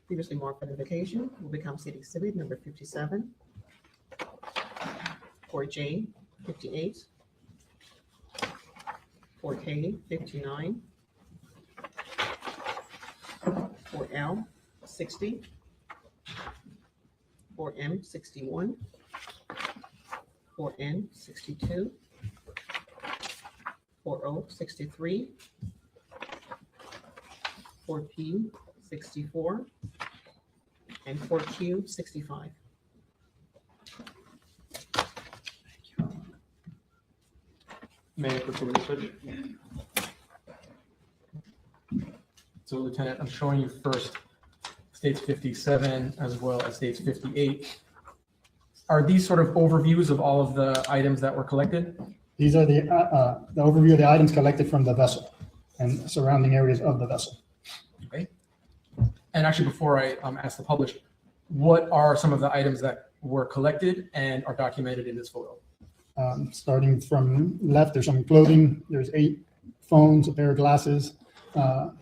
previously marked for identification, will become State Exhibit number 57. 4J, 58. 4K, 59. 4L, 60. 4M, 61. 4N, 62. 4O, 63. 4P, 64. And 4Q, 65. May I proceed, Judge? So Lieutenant, I'm showing you first states 57 as well as states 58. Are these sort of overviews of all of the items that were collected? These are the overview of the items collected from the vessel and surrounding areas of the vessel. Okay. And actually, before I ask the public, what are some of the items that were collected and are documented in this photo? Starting from left, there's some clothing, there's 8 phones, a pair of glasses,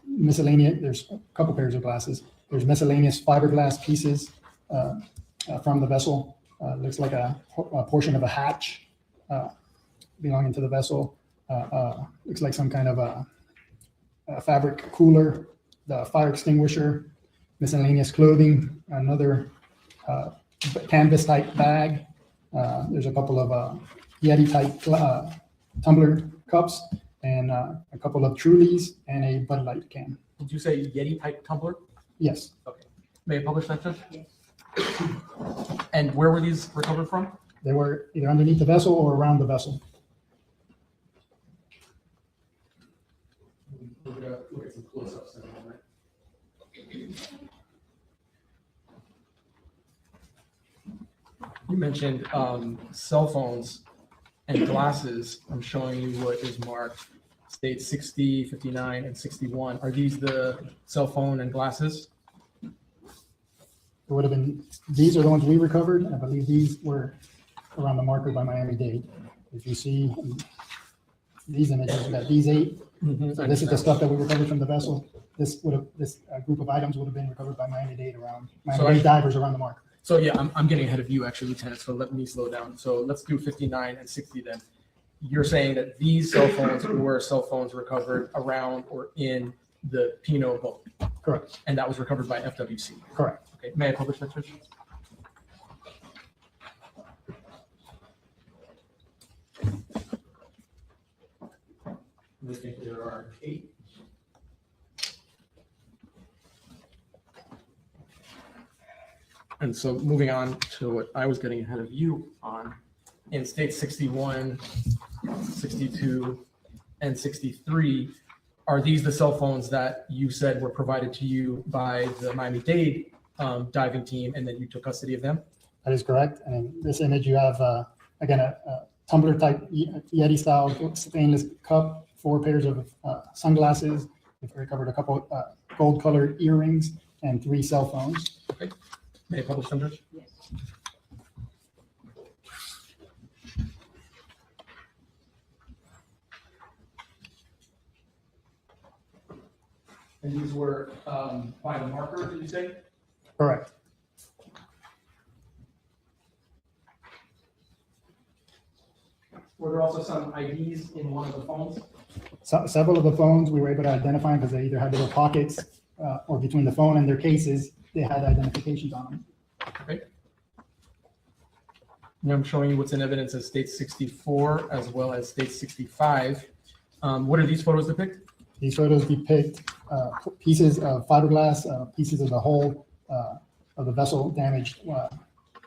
miscellaneous, there's a couple pairs of glasses. There's miscellaneous fiberglass pieces from the vessel. Looks like a portion of a hatch belonging to the vessel. Looks like some kind of a fabric cooler, the fire extinguisher, miscellaneous clothing, another canvas type bag. There's a couple of Yeti type tumbler cups and a couple of Trulies and a Bud Light can. Did you say Yeti type tumbler? Yes, Okay. May I publish that, Judge? Yes. And where were these recovered from? they were either underneath the vessel or around the vessel. We're gonna look at some close-ups in a moment. You mentioned cell phones and glasses. I'm showing you what is marked states 60, 59, and 61. Are these the cell phone and glasses? It would have been, these are the ones we recovered. I believe these were around the marker by Miami-Dade. If you see these images, we got these 8. So this is the stuff that we recovered from the vessel. This group of items would have been recovered by Miami-Dade Miami-Dade divers around the marker. So yeah, I'm getting ahead of you actually, Lieutenant, so let me slow down. So let's do 59 and 60 then. You're saying that these cell phones were cell phones recovered around or in the Pino boat, Correct, and that was recovered by FWC. correct. Okay, may I publish that, Judge? I think there are 8. And so moving on to what I was getting ahead of you on, in states 61, 62, and 63, are these the cell phones that you said were provided to you by the Miami-Dade diving team, and then you took custody of them? That is correct. And in this image, you have, again, a tumbler type Yeti style stainless cup, 4 pairs of sunglasses. We've recovered a couple gold colored earrings and 3 cell phones. Okay. May I publish them, Judge? Yes. And these were by the marker, did you say? Correct. Were there also some IDs in one of the phones? So, several of the phones we were able to identify because they either had little pockets or between the phone and their cases, they had identifications on them. Okay. Now I'm showing you what's in evidence as state 64 as well as state 65. What do these photos depict? These photos depict pieces of fiberglass, pieces of the hull of the vessel damaged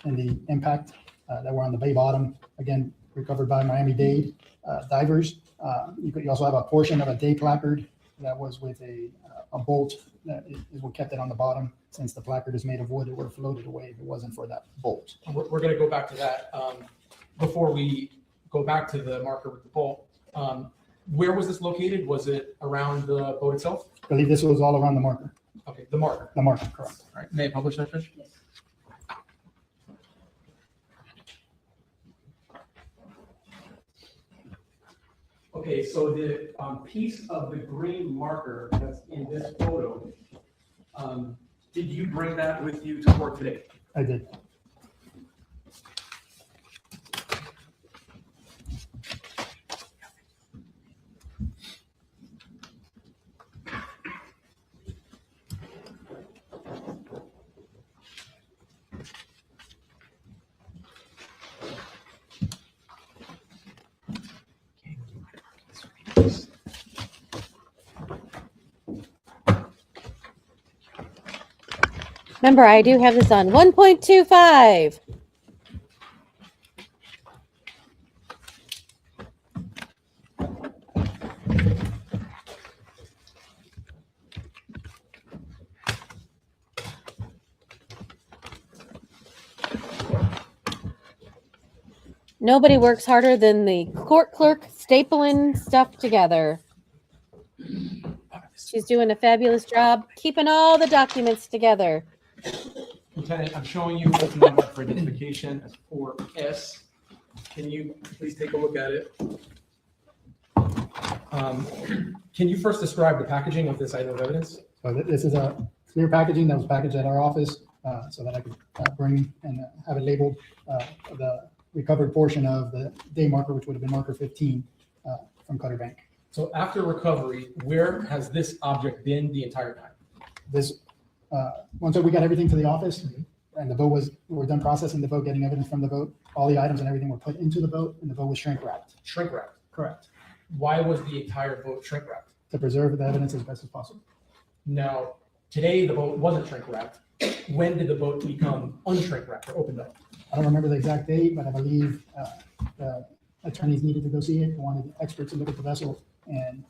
in the impact that were on the bay bottom. Again, recovered by Miami-Dade divers. You also have a portion of a day placard that was with a bolt that is what kept it on the bottom. Since the placard is made of wood, it would have floated away if it wasn't for that bolt. We're going to go back to that. Before we go back to the marker with the bolt, where was this located? Was it around the boat itself? I believe this was all around the marker. Okay, the marker. The marker, correct. All right, may I publish that, Judge? Yes. Okay, so the piece of the green marker that's in this photo, did you bring that with you to court today? I did. Remember, I do have this on 1.25. Nobody works harder than the court clerk stapling stuff together. She's doing a fabulous job keeping all the documents together. Lieutenant, I'm showing you open number for identification as 4S. Can you please take a look at it? Can you first describe the packaging of this item of evidence? So this is a clear packaging that was packaged at our office so that I could bring and have it labeled the recovered portion of the day marker, which would have been marker 15 from Cutter Bank. So after recovery, where has this object been the entire time? This, once we got everything to the office and the boat we were done processing the boat, getting evidence from the boat, all the items and everything were put into the boat and the boat was shrink wrapped. Shrink wrapped. Correct. Why was the entire boat shrink wrapped? To preserve the evidence as best as possible. Now, today the boat wasn't shrink wrapped. When did the boat become unshrink wrapped or opened up? I don't remember the exact date, but I believe the attorneys needed to go see it. They wanted experts to look at the vessel, and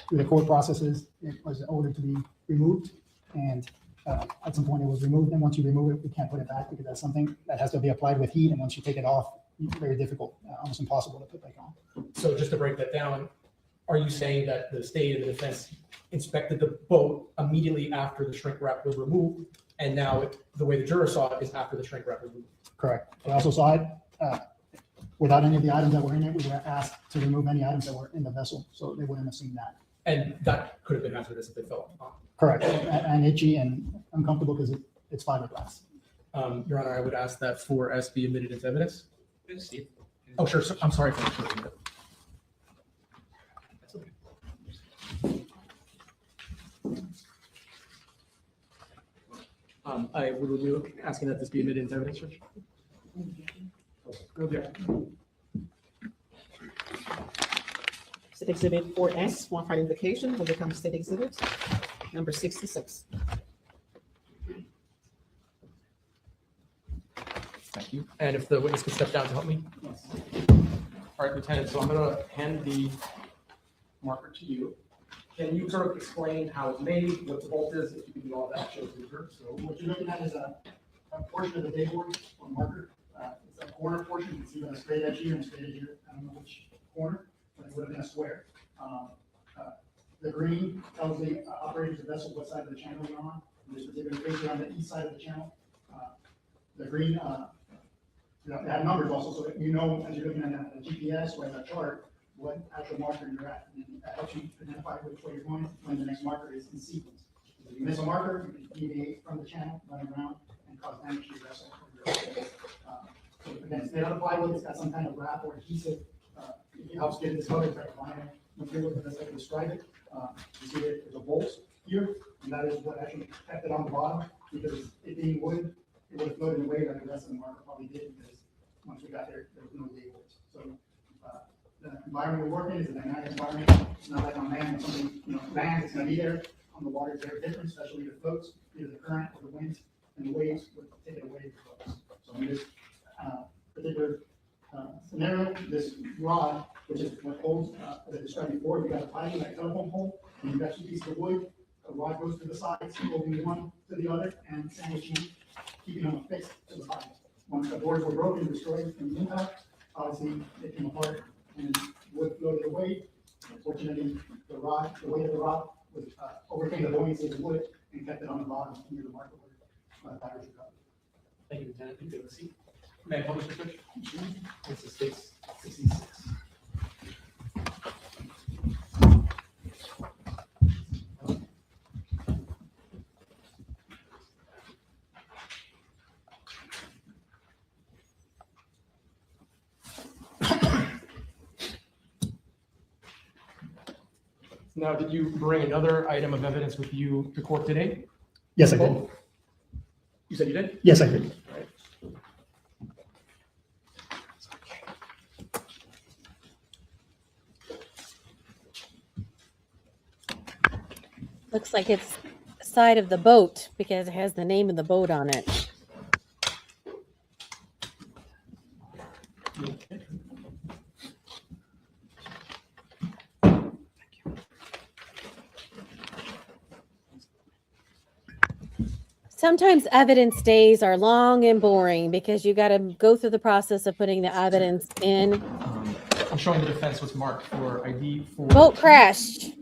through the court processes, it was ordered to be removed. And at some point, it was removed. And once you remove it, we can't put it back because that's something that has to be applied with heat. And once you take it off, it's very difficult, almost impossible to put back on. So just to break that down, are you saying that the state and the defense inspected the boat immediately after the shrink wrap was removed, and now the way the juror saw it is after the shrink wrap was removed? Correct. They also saw it without any of the items that were in it. We were asked to remove any items that were in the vessel, so they wouldn't have seen that. And that could have been hazardous if it fell off. Correct. And itchy and uncomfortable because it's fiberglass. Your Honor, I would ask that 4S be admitted into evidence. Oh, sure. So, I'm sorry for interrupting you. That's okay. I would be asking that this be admitted into evidence, Judge. Okay. State Exhibit 4S, one part indication, will become State Exhibit number 66. Thank you. And if the witness could step down to help me. All right, Lieutenant, so I'm going to hand the marker to you. Can you sort of explain how it's made, what the bolt is, if you can do all that, show the group. So what you're looking at is a portion of the dayboard or marker. It's a corner portion. You can see that a straight edge here and a straight edge here. I don't know which corner, but it would have been a square. The green tells the operators of the vessel what side of the channel you're on. In this particular case, you're on the east side of the channel. The green, they have numbers also, so that you know as you're looking at a GPS or at a chart, what actual marker you're at. And that helps you identify which way you're going when the next marker is in sequence. If you miss a marker, you can deviate from the channel, run around, and cause damage to your vessel. So again, it's made out of plywood. It's got some kind of wrap or adhesive. It helps get this covered by vinyl material, the best I can describe it. You see that there's a bolt here, and that is what actually kept it on the bottom, because it being wood, it would have floated away like the rest of the marker probably did, because once we got there, there was no labels. So the environment we work in is a dynamic environment. It's not like on land, when something, lands, it's gonna be there. On the water, it's very different, especially if it floats, either the current or the wind and the waves would take it away from floats. So in this particular scenario, this rod, which is what holds, as I described before, you got a pipe like a telephone pole, and you got two pieces of wood. A rod goes to the sides, holding one to the other, and sandwiching, keeping them fixed to the pipe. Once the boards were broken, destroyed from the impact, obviously they came apart and wood floated away. Fortunately, the weight of the rod was overcame the buoyancy of the wood and kept it on the bottom near the marker where the batteries were covered. Thank you, Lieutenant. You can have a seat. May I publish the picture? This is States 66. Now, did you bring another item of evidence with you to court today? Yes, I did. You said you did? Yes, I did. Looks like it's the side of the boat because it has the name of the boat on it. Sometimes evidence days are long and boring because you got to go through the process of putting the evidence in. I'm showing the defense was marked for ID for. Boat crashed.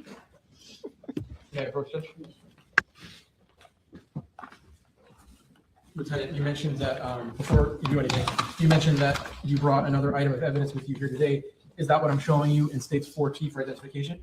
Yeah, approach Judge. Lieutenant, you mentioned that before you do anything, you mentioned that you brought another item of evidence with you here today. Is that what I'm showing you in states 4T for identification?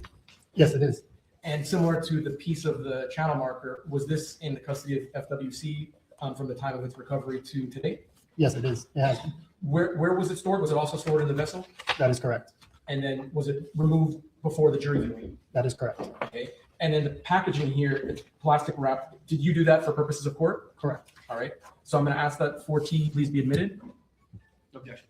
Yes, it is. And similar to the piece of the channel marker, was this in the custody of FWC from the time of its recovery to today? Yes, it is. It has been. Where was it stored? Was it also stored in the vessel? That is correct. And then was it removed before the jury viewing? That is correct. Okay. And then the packaging here, it's plastic wrap. Did you do that for purposes of court? Correct. All right. So I'm going to ask that 4T please be admitted. Objection.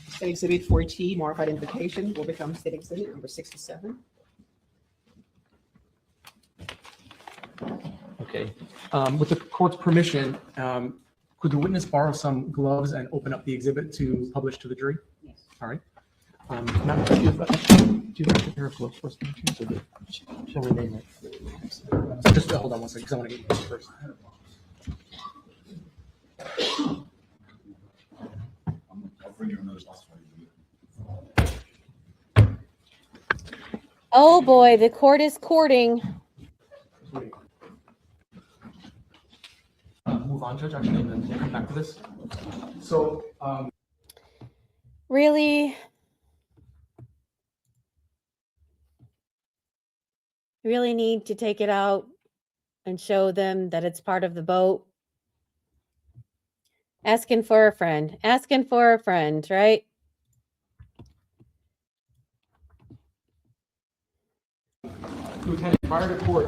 State Exhibit 4T, modified identification, will become State Exhibit number 67. Okay. With the court's permission, could the witness borrow some gloves and open up the exhibit to publish to the jury? Yes. All right. Madam, do you have a pair of gloves for us? Just hold on one second, because I want to get you first. I'll bring you another last one. Oh boy, the court is courting. Move on, Judge, actually, and then we'll come back to this. So, Really? Really need to take it out and show them that it's part of the boat? Asking for a friend. Asking for a friend, right? Lieutenant, prior to court,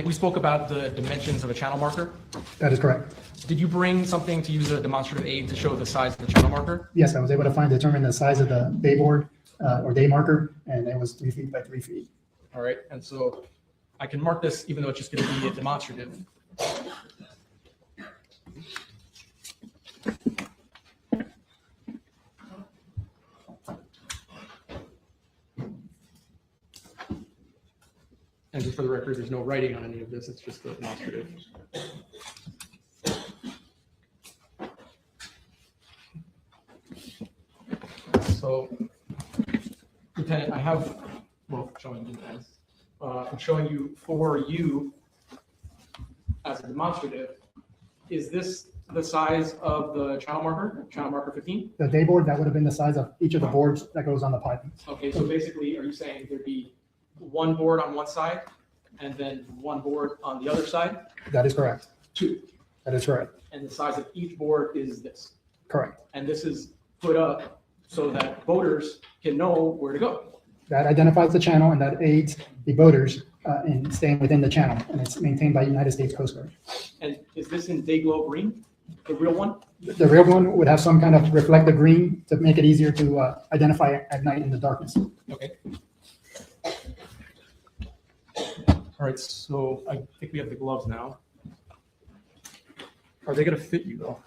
we spoke about the dimensions of a channel marker. That is correct. Did you bring something to use a demonstrative aid to show the size of the channel marker? Yes, I was able to determine the size of the day board or day marker, and it was 3 feet by 3 feet. All right, and so I can mark this even though it's just going to be a demonstrative. And just for the record, there's no writing on any of this, it's just a demonstrative. So, Lieutenant, I have, well, showing you guys. I'm showing you for you as a demonstrative. Is this the size of the channel marker 15? The day board, that would have been the size of each of the boards that goes on the piping. Okay, so basically, are you saying there'd be one board on one side and then one board on the other side? That is correct. Two. That is correct. And the size of each board is this. Correct. And this is put up so that boaters can know where to go. That identifies the channel and that aids the boaters in staying within the channel, and it's maintained by United States Coast Guard. And is this in day glow green, the real one? The real one would have some kind of reflective green to make it easier to identify at night in the darkness. Okay. All right, so I think we have the gloves now. Are they gonna fit you though?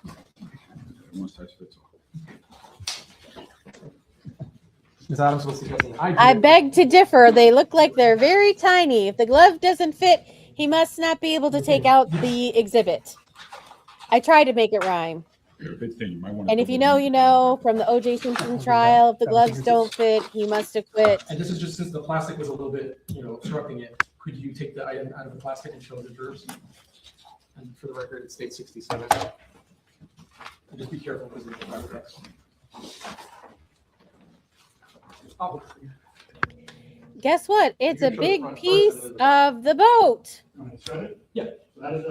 One size fits all. Ms. Adams was suggesting I beg to differ. They look like they're very tiny. If the glove doesn't fit, he must not be able to take out the exhibit. I try to make it rhyme. They're a bit thin. You might want to. And if you know, you know, from the O.J. Simpson trial, if the gloves don't fit, he must have quit. And this is just since the plastic was a little bit, obstructing it. Could you take the item out of the plastic and show the jurors? And for the record, it states 67. And just be careful because there's a paragraph. Oh. Guess what? It's You a can show the big front first piece and then of the boat. Yeah. So that is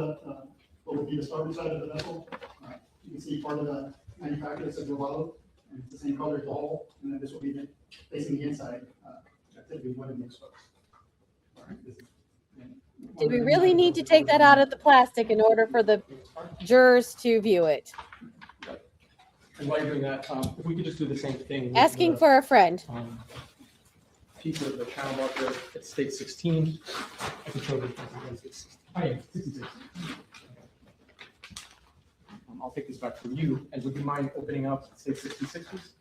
what would be the starboard side of the vessel. You can see part of the manufacturer that says Rovallo, and it's the same color as the hull, and then this will be facing the inside. That's typically what it makes up. Did we really need to take that out of the plastic in order for the jurors to view it? And while you're doing that, if we could just do the same thing. with Asking the, for a friend. piece of the channel marker at state 16. I can show the oh, yeah, 66. I'll take this back from you. And would you mind opening up state 66, please?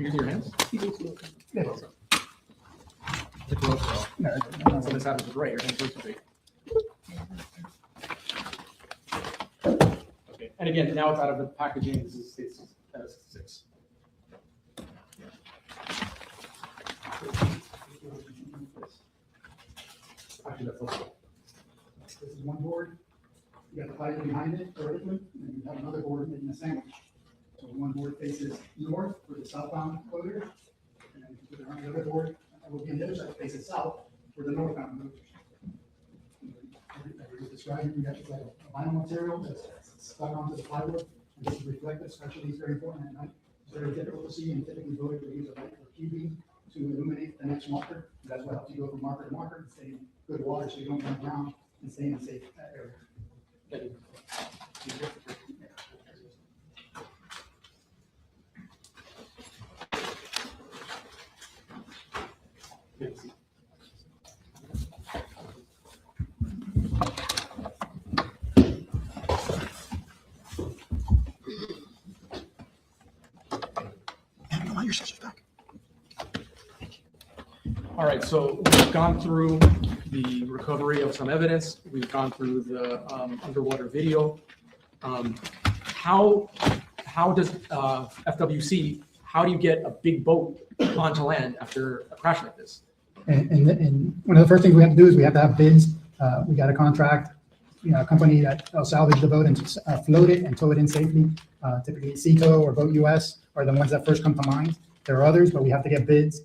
You using your hands? Yeah. The gloves, though. No, So this happens with right, your hands are too big. Okay, and again, now it's out of the packaging, this is 6. Actually, that's also. This is one board. You got the pipe behind it vertically, and then you have another board making a sandwich. So one board faces north for the southbound loader, and then you put it on the other board, that will be on the other side, faces south for the northbound loaders. As described, you got like a vinyl material that's stuck onto the plywood, and this is reflective, especially it's very important at night. It's very difficult to see, and typically voters will use a light or QB to illuminate the next marker. That's what helps you go from marker to marker and stay in good water, so you don't run around and stay in a safe area. Thank you. All right, so we've gone through the recovery of some evidence. We've gone through the underwater video. How does FWC, how do you get a big boat onto land after a crash like this? And one of the first things we have to do is we have to have bids. We got a contract, a company that will salvage the boat and float it and tow it in safely. Typically Seaco or Boat US are the ones that first come to mind. There are others, but we have to get bids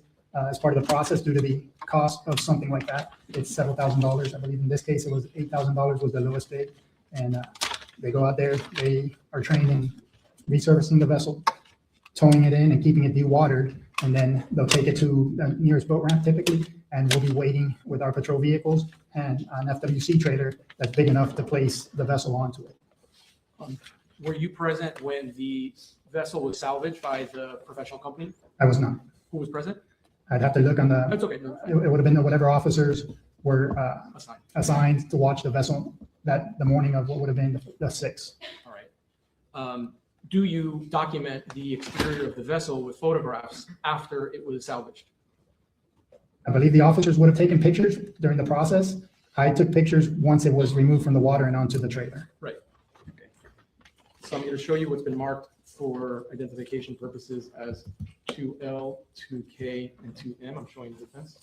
as part of the process due to the cost of something like that. It's several $1,000s. I believe in this case, it was $8,000 was the lowest bid. And they go out there, they are trained in resurfacing the vessel, towing it in and keeping it dewatered. And then they'll take it to the nearest boat ramp typically, and we'll be waiting with our patrol vehicles and an FWC trailer that's big enough to place the vessel onto it. Were you present when the vessel was salvaged by the professional company? I was not. Who was present? I'd have to look on the, That's okay. it would have been whatever officers were Assigned. assigned to watch the vessel that the morning of what would have been the 6th. All right. Do you document the exterior of the vessel with photographs after it was salvaged? I believe the officers would have taken pictures during the process. I took pictures once it was removed from the water and onto the trailer. Right. Okay. So I'm going to show you what's been marked for identification purposes as 2L, 2K, and 2M. I'm showing you the fence.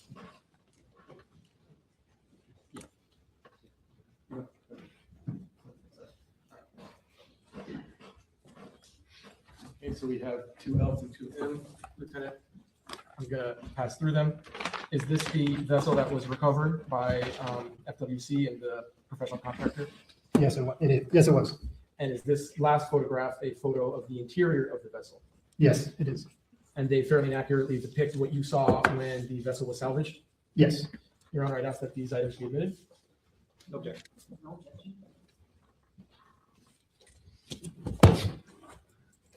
Okay, so we have 2L and 2M, Lieutenant. I'm gonna pass through them. Is this the vessel that was recovered by FWC and the professional contractor? Yes, it is. Yes, it was. And is this last photograph a photo of the interior of the vessel? Yes, it is. And they fairly accurately depict what you saw when the vessel was salvaged? Yes. Your Honor, I'd ask that these items be admitted. Okay.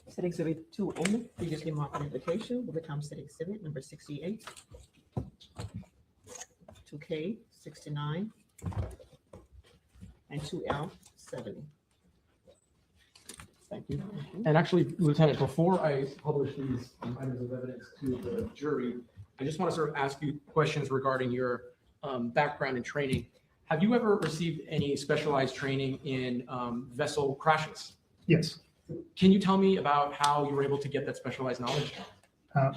City Exhibit 2N, previously marked identification, will become City Exhibit number 68. 2K, 69. And 2L, 70. Thank you. And actually, Lieutenant, before I publish these items of evidence to the jury, I just want to sort of ask you questions regarding your background and training. Have you ever received any specialized training in vessel crashes? Yes. Can you tell me about how you were able to get that specialized knowledge?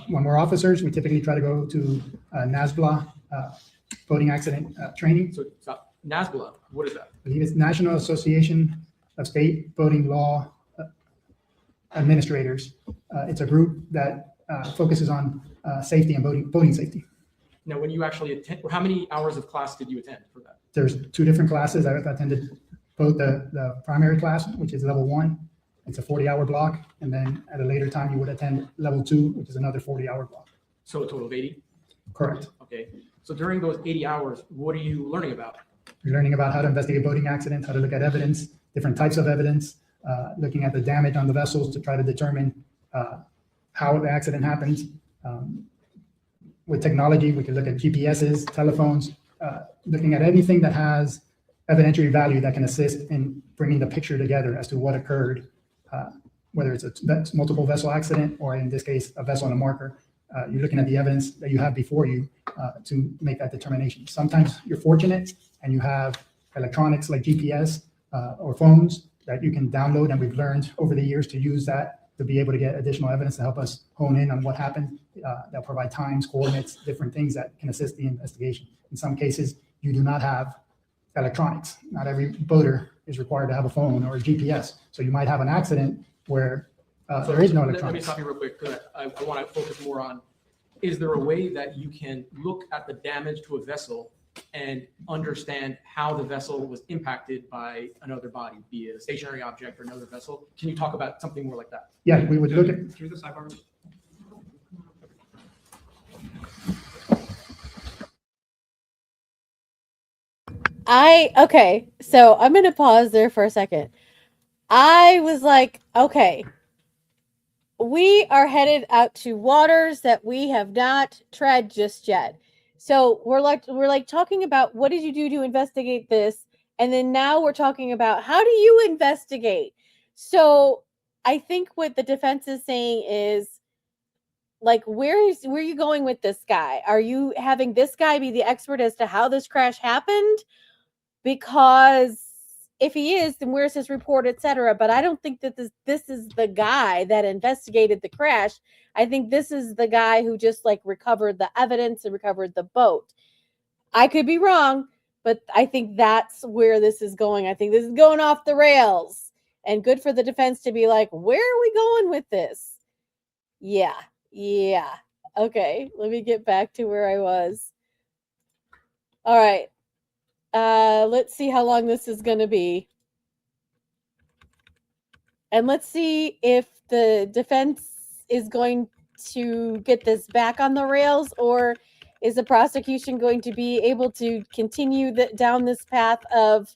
When we're officers, we typically try to go to NASBLA boating accident training. So NASBLA, what is that? I believe it's National Association of State Boating Law Administrators. It's a group that focuses on safety and boating safety. Now, when you actually attend, how many hours of class did you attend for that? There's 2 different classes. I attended both the primary class, which is level 1. It's a 40-hour block. And then at a later time, you would attend level 2, which is another 40-hour block. So a total of 80? Correct. Okay. So during those 80 hours, what are you learning about? You're learning about how to investigate boating accidents, how to look at evidence, different types of evidence, looking at the damage on the vessels to try to determine how the accident happens. With technology, we can look at GPSs, telephones, looking at anything that has evidentiary value that can assist in bringing the picture together as to what occurred whether it's that's multiple vessel accident, or in this case, a vessel and a marker, you're looking at the evidence that you have before you to make that determination. Sometimes you're fortunate and you have electronics like GPS or phones that you can download, and we've learned over the years to use that to be able to get additional evidence to help us hone in on what happened. They'll provide times, coordinates, different things that can assist the investigation. In some cases, you do not have electronics. Not every boater is required to have a phone or a GPS. So you might have an accident where there is no Let me electronics. stop you real quick, because I want to focus more on, is there a way that you can look at the damage to a vessel and understand how the vessel was impacted by another body, be it a stationary object or another vessel? Can you talk about something more like that? Yeah, we would look at, Through the sidebar. Okay, so I'm going to pause there for a second. I was like, okay, we are headed out to waters that we have not tread just yet. So we're like talking about what did you do to investigate this? And then now we're talking about how do you investigate? So I think what the defense is saying is, like, where are you going with this guy? Are you having this guy be the expert as to how this crash happened? Because if he is, then where's his report, etc. But I don't think that this is the guy that investigated the crash. I think this is the guy who just like recovered the evidence and recovered the boat. I could be wrong, but I think that's where this is going. I think this is going off the rails. And good for the defense to be like, where are we going with this? Yeah. Okay, let me get back to where I was. All right. Let's see how long this is going to be. And let's see if the defense is going to get this back on the rails, or is the prosecution going to be able to continue down this path of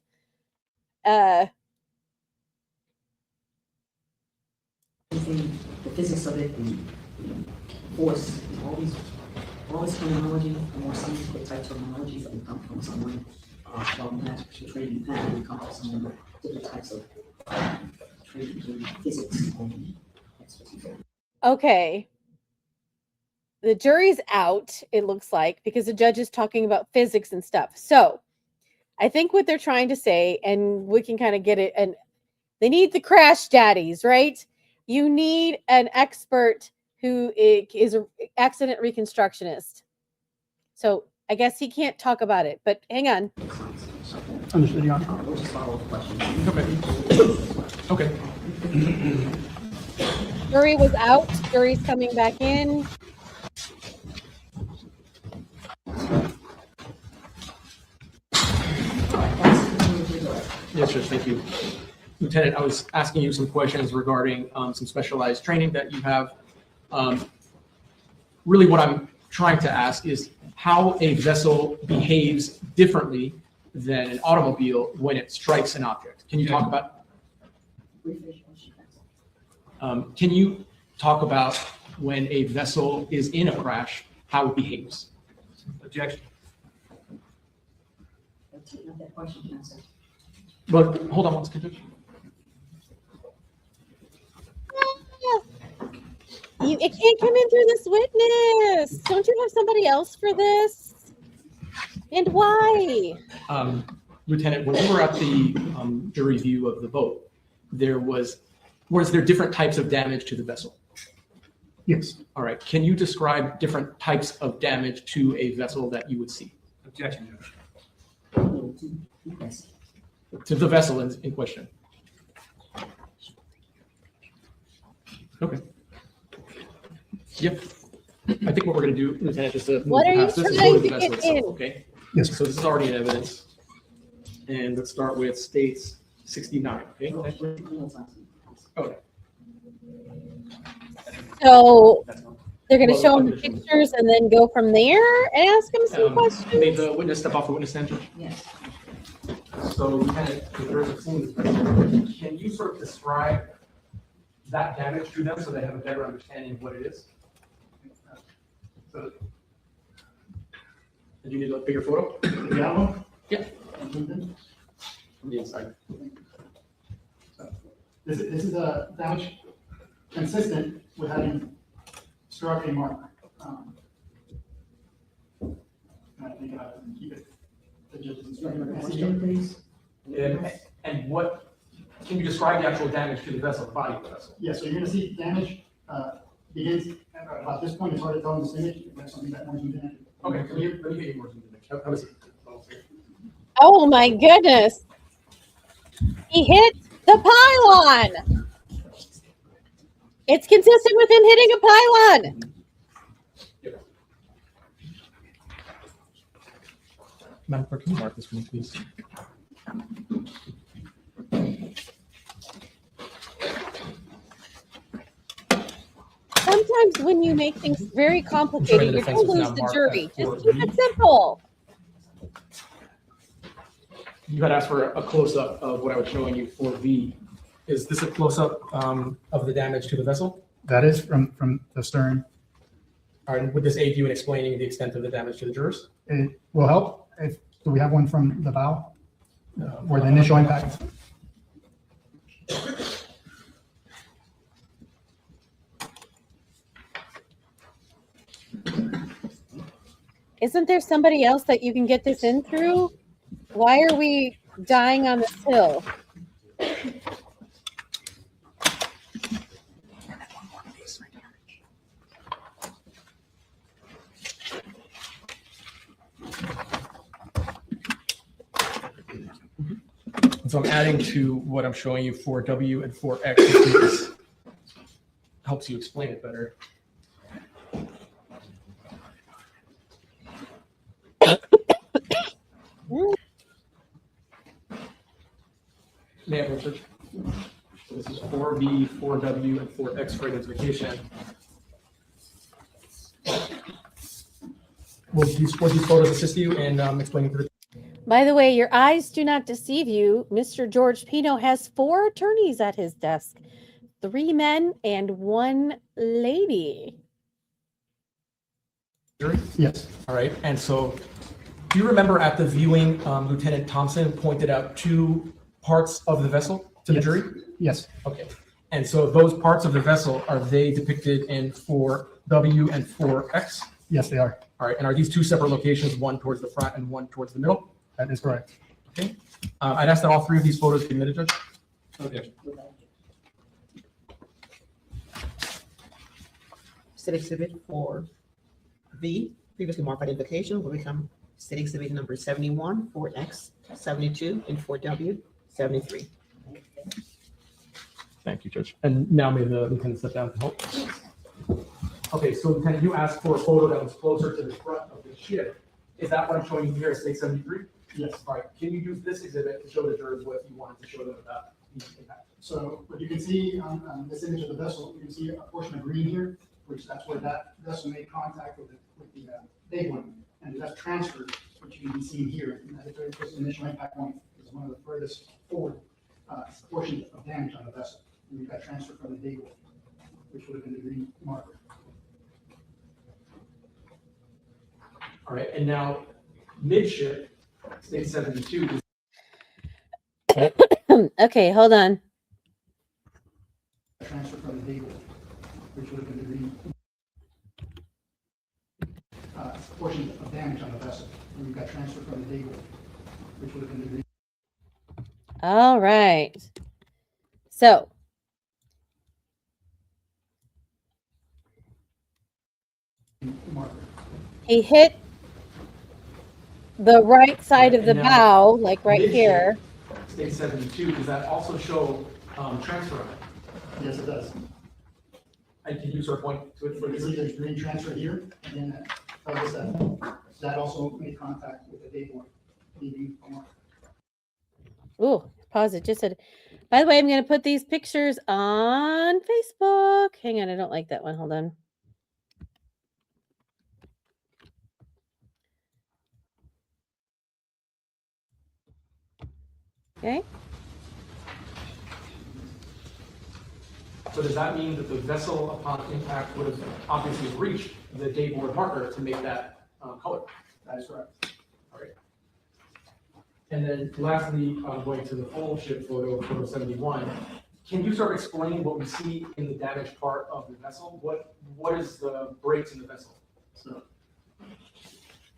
The physics of it, the force, all this terminology, the more scientific type terminologies that will come from someone from that training path, will come from someone with different types of training in physics and expertise. okay. The jury's out, it looks like, because the judge is talking about physics and stuff. So I think what they're trying to say, and we can kind of get it, and they need the crash daddies, right? You need an expert who is an accident reconstructionist. So I guess he can't talk about it, but hang on. understood, Your Honor. We'll just follow the question. Okay. Jury was out. Jury's coming back in. Yes, sir. Thank you. Lieutenant, I was asking you some questions regarding some specialized training that you have. Really what I'm trying to ask is how a vessel behaves differently than an automobile when it strikes an object. Can you talk about, can you talk about when a vessel is in a crash, how it behaves? Objection. Not that question, counsel. But hold on one second. It can't come in through this witness. Don't you have somebody else for this? And why? Lieutenant, when we were at the jury view of the boat, was there different types of damage to the vessel? Yes. All right. Can you describe different types of damage to a vessel that you would see? Objection, Judge. Yes. To the vessel in question? Okay. Yep. I think what we're going to do, Lieutenant, is to move What are you past this and trying go to the to vessel get itself, in? okay? Yes, sir. So this is already in evidence. And let's start with states 69, okay? Okay. So That's fine. they're going to Well, show him the pictures and then go from there and ask him some May questions. the witness step off the witness stand, Judge? Yes. So, Lieutenant, if there's a scene, can you sort of describe that damage to them so they have a better understanding of what it is? So, do you need a bigger photo? Yeah, one? Yeah. From the inside. This is a damage consistent with having struck a mark. I think I can keep it to just instruction. Please. And what, can you describe the actual damage to the vessel, the body of the vessel? Yeah, so you're gonna see damage, begins at about this point. It's hard to tell in this image, if that's something that more zoomed in. Okay, let me get you more. How is it? Oh my goodness. He hit the pylon. It's consistent with him hitting a pylon. Madam Clerk, can you mark this for me, please? Sometimes when you make things very complicated, you're going to lose the jury. Just keep it simple. You had asked for a close-up of what I was showing you for V. Is this a close-up of the damage to the vessel? That is from the stern. All right, would this aid you in explaining the extent of the damage to the jurors? It will help. Do we have one from the bow? Where the initial impact? Isn't there somebody else that you can get this in through? Why are we dying on this hill? So I'm adding to what I'm showing you for W and for X. This helps you explain it better. May I have research? So this is 4B, 4W, and 4X for identification. Will these photos assist you in explaining to the By the way, your eyes do not deceive you. Mr. George Pino has 4 attorneys at his desk, 3 men and 1 lady. jury? Yes. All right, and so do you remember at the viewing, Lieutenant Thompson pointed out 2 parts of the vessel to the Yes. jury? Yes. Okay, and so those parts of the vessel, are they depicted in 4W and 4X? Yes, they are. All right, and are these 2 separate locations, one towards the front and one towards the middle? That is correct. Okay, I'd ask that all 3 of these photos be admitted, Judge. Okay. State Exhibit 4V, previously marked by identification, will become State Exhibit number 71, 4X, 72, and 4W, 73. Thank you, Judge. And now may the lieutenant step down to help. Okay, so Lieutenant, you asked for a photo that was closer to the front of the ship. Is that what I'm showing you here at State 73? Yes. All right, can you use this exhibit to show the jurors what you wanted to show them about the impact? So what you can see on this image of the vessel, you can see a portion of green here, which that's where that vessel made contact with the big one. And that's transferred, which you can be seen here. And that very first initial impact point is one of the furthest forward portions of damage on the vessel. And we got transferred from the big one, which would have been the green marker. All right, and now midship, State 72. Okay, hold on. Transfer from the big one, which would have been the green portion of damage on the vessel. And we got transferred from the big one, which would have been the green All right. So marker. he hit the right side of the And now bow, like right midship, here. State 72, does that also show transfer of it? Yes, it does. And can you sort of point to it for You the can see there's green transfer here, and then that also made contact with the big one, leaving a mark. Ooh, pause it. Just said, by the way, I'm going to put these pictures on Facebook. Hang on, I don't like that one. Hold on. Okay. So does that mean that the vessel upon impact would have obviously reached the dayboard marker to make that color? That is correct. All right. And then lastly, going to the full ship photo, photo 71, Can you sort of explain what we see in the damaged part of the vessel? What is the breaks in the vessel? So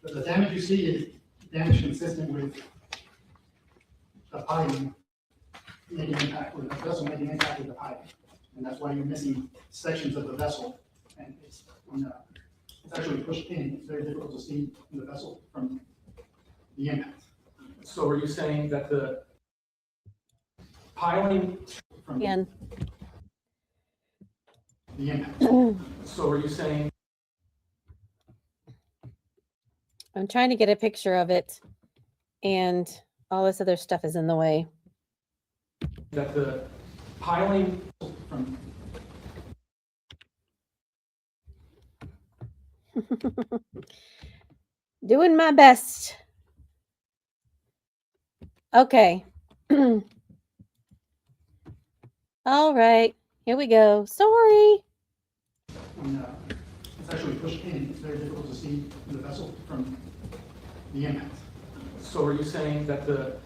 the damage you see is damage consistent with the piping making impact with the vessel making impact with the piping. And that's why you're missing sections of the vessel. And it's actually pushed in. It's very difficult to see in the vessel from the impact. So are you saying that the piling From Again. the impact. So are you saying I'm trying to get a picture of it, and all this other stuff is in the way. that the piling From Doing my best. Okay. All right, here we go. Sorry. when it's actually pushed in, it's very difficult to see in the vessel from the impact. So are you saying that the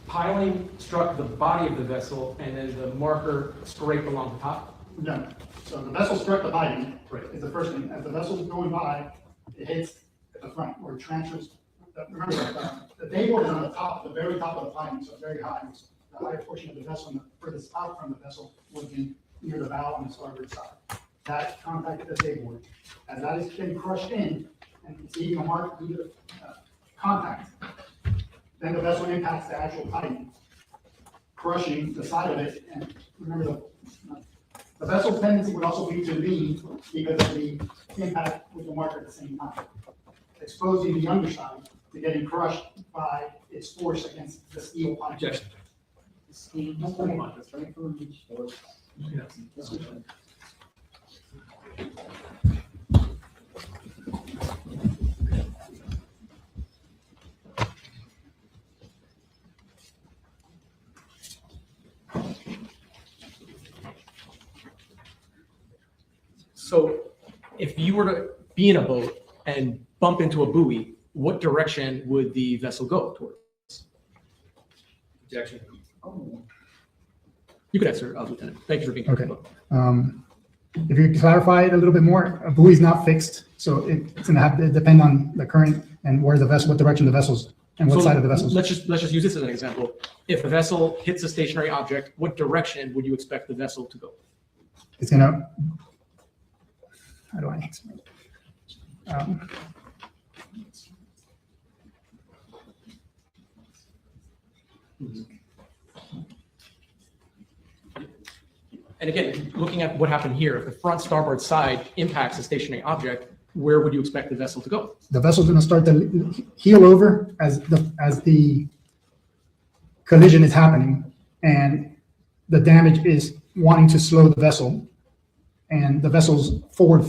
piling struck the body of the vessel and then the marker scraped along the top? No. So the vessel struck the piping. Right. Is the first thing. As the vessel's going by, it hits at the front where it transfers. Remember, the dayboard is on the top, the very top of the piping, so it's very high. The higher portion of the vessel, and the furthest out from the vessel would be near the bow on the starboard side. That contacted the dayboard. As that is getting crushed in, and you see a mark due to contact, then the vessel impacts the actual piping, crushing the side of it. And remember, the vessel's tendency would also be to lean because of the impact with the marker at the same time, exposing the underside to getting crushed by its force against the steel pipe. Yes. So if you were to be in a boat and bump into a buoy, what direction would the vessel go towards? Objection. You could answer, Lieutenant. Thank you for being here. Okay. If you clarify it a little bit more, a buoy is not fixed, so it's going to have to depend on the current and where the vessel, what direction the vessel's, and what So side of the vessel's. Let's just use this as an example. If a vessel hits a stationary object, what direction would you expect the vessel to go? It's going to, how do I explain it? And again, looking at what happened here, if the front starboard side impacts a stationary object, where would you expect the vessel to go? The vessel's going to start to heel over as the collision is happening, and the damage is wanting to slow the vessel, and the vessel's forward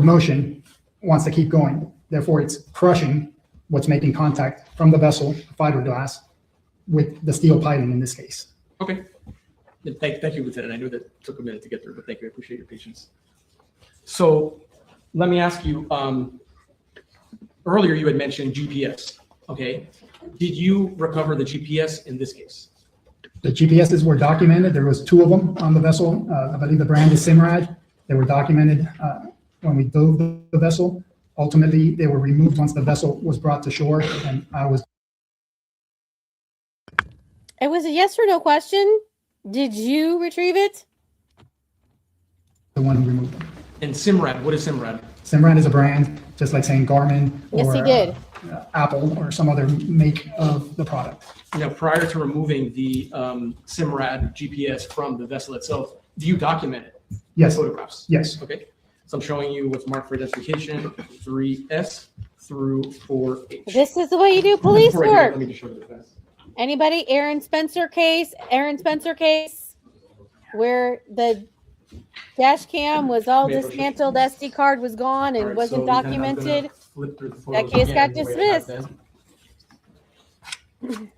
motion wants to keep going. Therefore, it's crushing what's making contact from the vessel, fiberglass, with the steel piping in this case. Okay. Thank you, Lieutenant. I knew that took a minute to get through, but thank you. I appreciate your patience. So let me ask you, earlier you had mentioned GPS, okay? Did you recover the GPS in this case? The GPSs were documented. There was 2 of them on the vessel. I believe the brand is Simrad. They were documented when we dove the vessel. Ultimately, they were removed once the vessel was brought to shore, and I was. It was a yes or no question. Did you retrieve it? The one who removed them. And Simrad, what is Simrad? Simrad is a brand, just like saying Garmin Yes, or he did. Apple or some other make of the product. Now, prior to removing the Simrad GPS from the vessel itself, do you document it? Yes, Photographs? yes. Okay. So I'm showing you what's marked for identification, 3S through 4H. This is the way you do police Before I do that, work. Let me just show you the fence. Anybody? Aaron Spencer case, where the dash cam was all May I proceed? dismantled, SD card was gone All and right, wasn't so, Lieutenant, I'm gonna documented. flip through the That photos case got again, the way I have dismissed. them.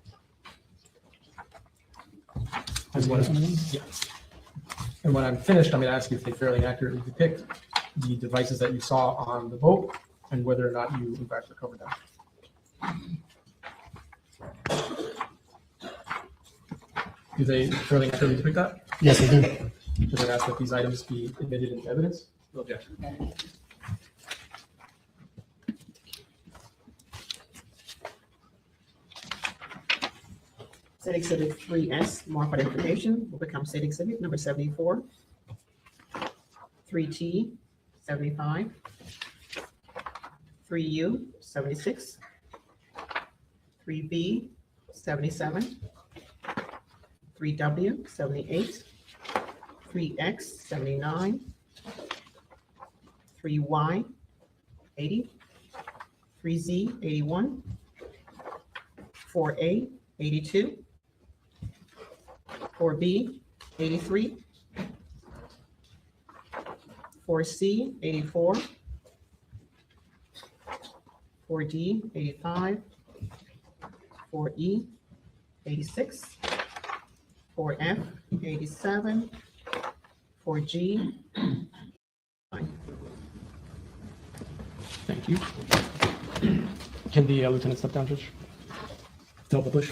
And when I'm finished, I'm going to ask you if they fairly accurately depict the devices that you saw on the boat and whether or not you in fact recovered them. Do they actually depict that? Yes, they do. Does it ask that these items be admitted into evidence? No objection. State Exhibit 3S, marked identification, will become State Exhibit number 74. 3T, 75. 3U, 76. 3B, 77. 3W, 78. 3X, 79. 3Y, 80. 3Z, 81. 4A, 82. 4B, 83. 4C, 84. 4D, 85. 4E, 86. 4F, 87. 4G. Thank you. Can the lieutenant step down, Judge? To help the push.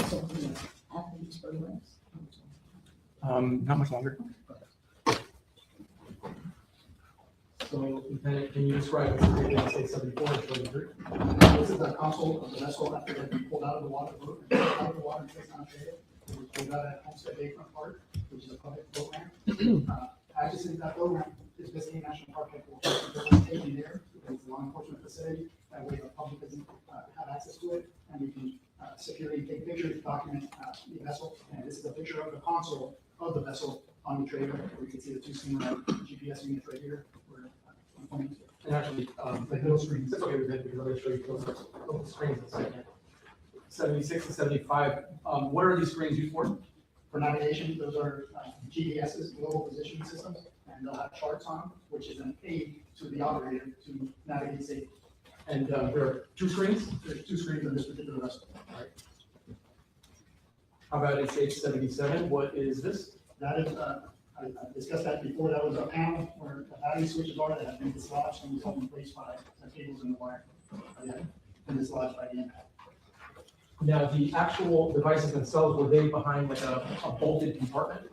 So, after these programs. Not much longer. So, Lieutenant, can you describe what's the date state 74 and 73? This is the console of the vessel after it been pulled out of the water, out of the water and placed on a trailer. It was pulled out at Homestead Bayfront Park, which is a public program. Actually, that program is Biscayne National Park headquarters. It's taken there, it's a law enforcement facility, that way the public doesn't have access to it, and we can securely take pictures, document the vessel. And this is a picture of the console of the vessel on the trailer. We can see the two similar GPS units right here. Where I'm pointing to. And actually, The little screens. that's okay with it because I'm going to show you those screens in a second. 76 and 75. What are these screens used for? For navigation, those are GPSs, global positioning systems, and they'll have charts on them, which is an aid to the operator to navigate safely. And there are two screens. There's two screens on this particular vessel. How about in stage 77? What is this? That is, I discussed that before, that was a panel where the battery switches are that have been dislodged and was held in place by the cables and the wire. That have been dislodged by the impact. Now, the actual devices themselves, were they behind like a bolted compartment?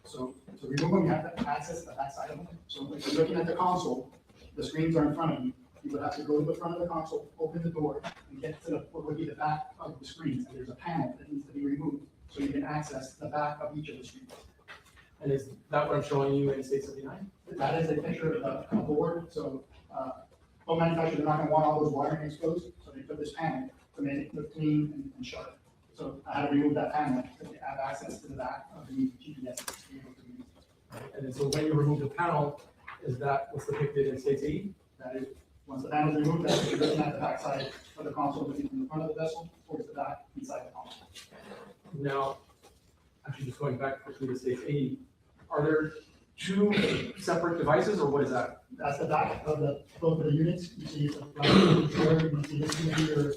So to remove them, you have to access the backside of them. So if you're looking at the console, the screens are in front of you. You would have to go to the front of the console, open the door, and get to what would be the back of the screens. And there's a panel that needs to be removed, so you can access the back of each of the screens. And is that what I'm showing you in state 79? That is a picture of a board, so, boat manufacturers are not gonna want all those wiring exposed, so they put this panel to make it look clean and sharp. So I had to remove that panel to have access to the back of the GPS to be able to use. And then so when you remove the panel, is that what's depicted in state 80? That is, once the panel is removed, that's what you're looking at the backside of the console, looking from the front of the vessel towards the back inside the console. Now, actually just going back quickly to stage 80, are there two separate devices or what is that? That's the back of both of the units. You see it's a you can see this is gonna be your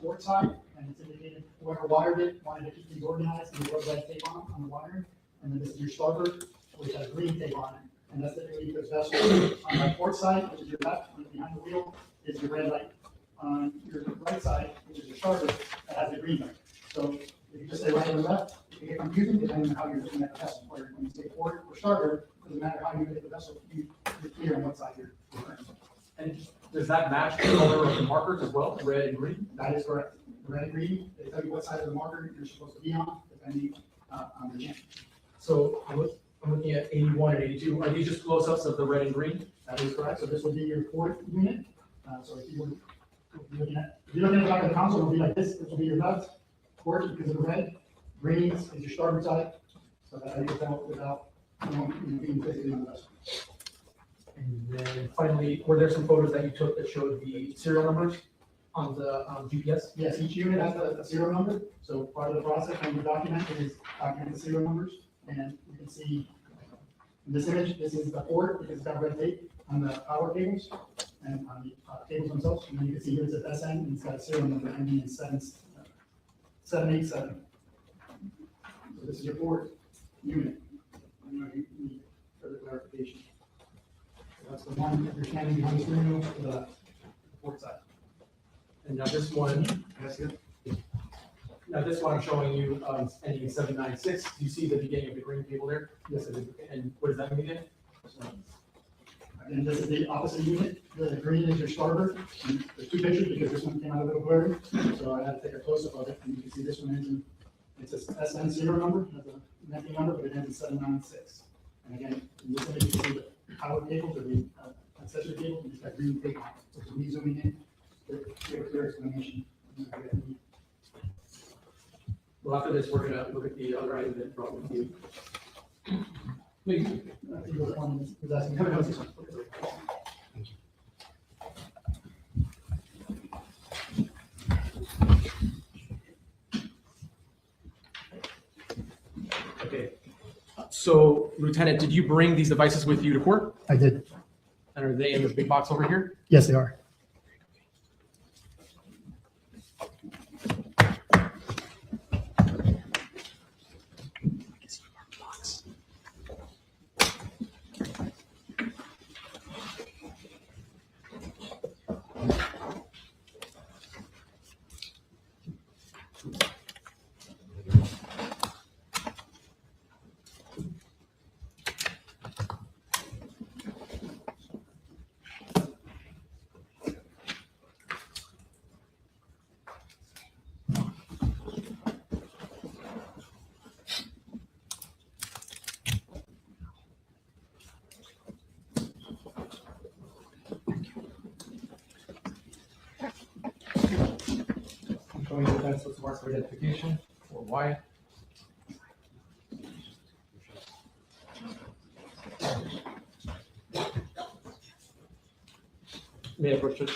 port side, and it's indicated whoever wired it wanted to keep these organized, and you wrote red tape on the wiring. And then this is your starboard, which has green tape on it. And that's typically because vessel on the port side, which is your left, behind the wheel, is your red light. On your right side, which is your starboard, that has the green light. So if you just say right or left, it can get confusing depending on how you're looking at the vessel. Whether when you say port or starboard, doesn't matter how you look at the vessel, you're clear on what side you're referring to. And does that match the color of the markers as well, red and green? That is correct. The red and green, they tell you what side of the marker you're supposed to be on, depending on the channel. So I'm looking at 81 and 82. Are these just close-ups of the red and green? That is correct. So this would be your port unit. So if you're looking at the back of the console, it'll be like this. This will be your left port because of the red. Green is your starboard side. So that you can tell without being physically on the vessel. And then finally, were there some photos that you took that showed the serial numbers on the GPS? Yes, each unit has a serial number. So part of the process when you document is document the serial numbers. And you can see in this image, this is the port because it's got red tape on the power cables and on the cables themselves. And then you can see here it says SN and it's got a serial number ending in 787. So this is your port unit. You need further clarification. So that's the one if you're standing behind the steering wheel for the port side. And now this one, That's good. Now, this one I'm showing you, ending in 796. Do you see the beginning of the green cable there? Yes, it is. And what does that mean again? Again, this is the opposite unit. The green is your starter. And there's two pictures because this one came out a little blurry. So I had to take a close-up of it. And you can see this one ends in, it's a SN serial number, has a connecting number, but it ends in 796. And again, in this image, you can see the power cables or the accessory cable, and it's got green tape on it. So me zooming in, give a clear explanation. Well, after this, we're gonna look at the other item that brought with you. Please. He was asking, how about this one? Okay. So, Lieutenant, did you bring these devices with you to court? I did. And are they in this big box over here? Yes, they are. I'm showing you the defense with marks for identification for Wyatt. May I approach it?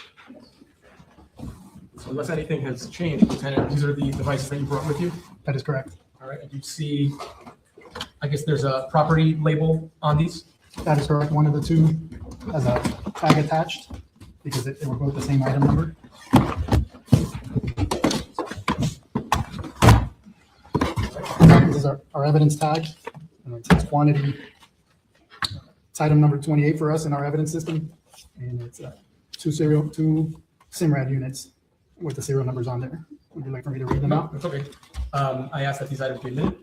So unless anything has changed, Lieutenant, these are the devices that you brought with you? That is correct. All right, and you see, I guess there's a property label on these? That is correct. One of the two has a tag attached because they were both the same item number. This is our evidence tag, and it says quantity. It's item number 28 for us in our evidence system, and it's two SIMRAD units with the serial numbers on there. Would you like for me to read them No, out? that's okay. I asked that these items be admitted.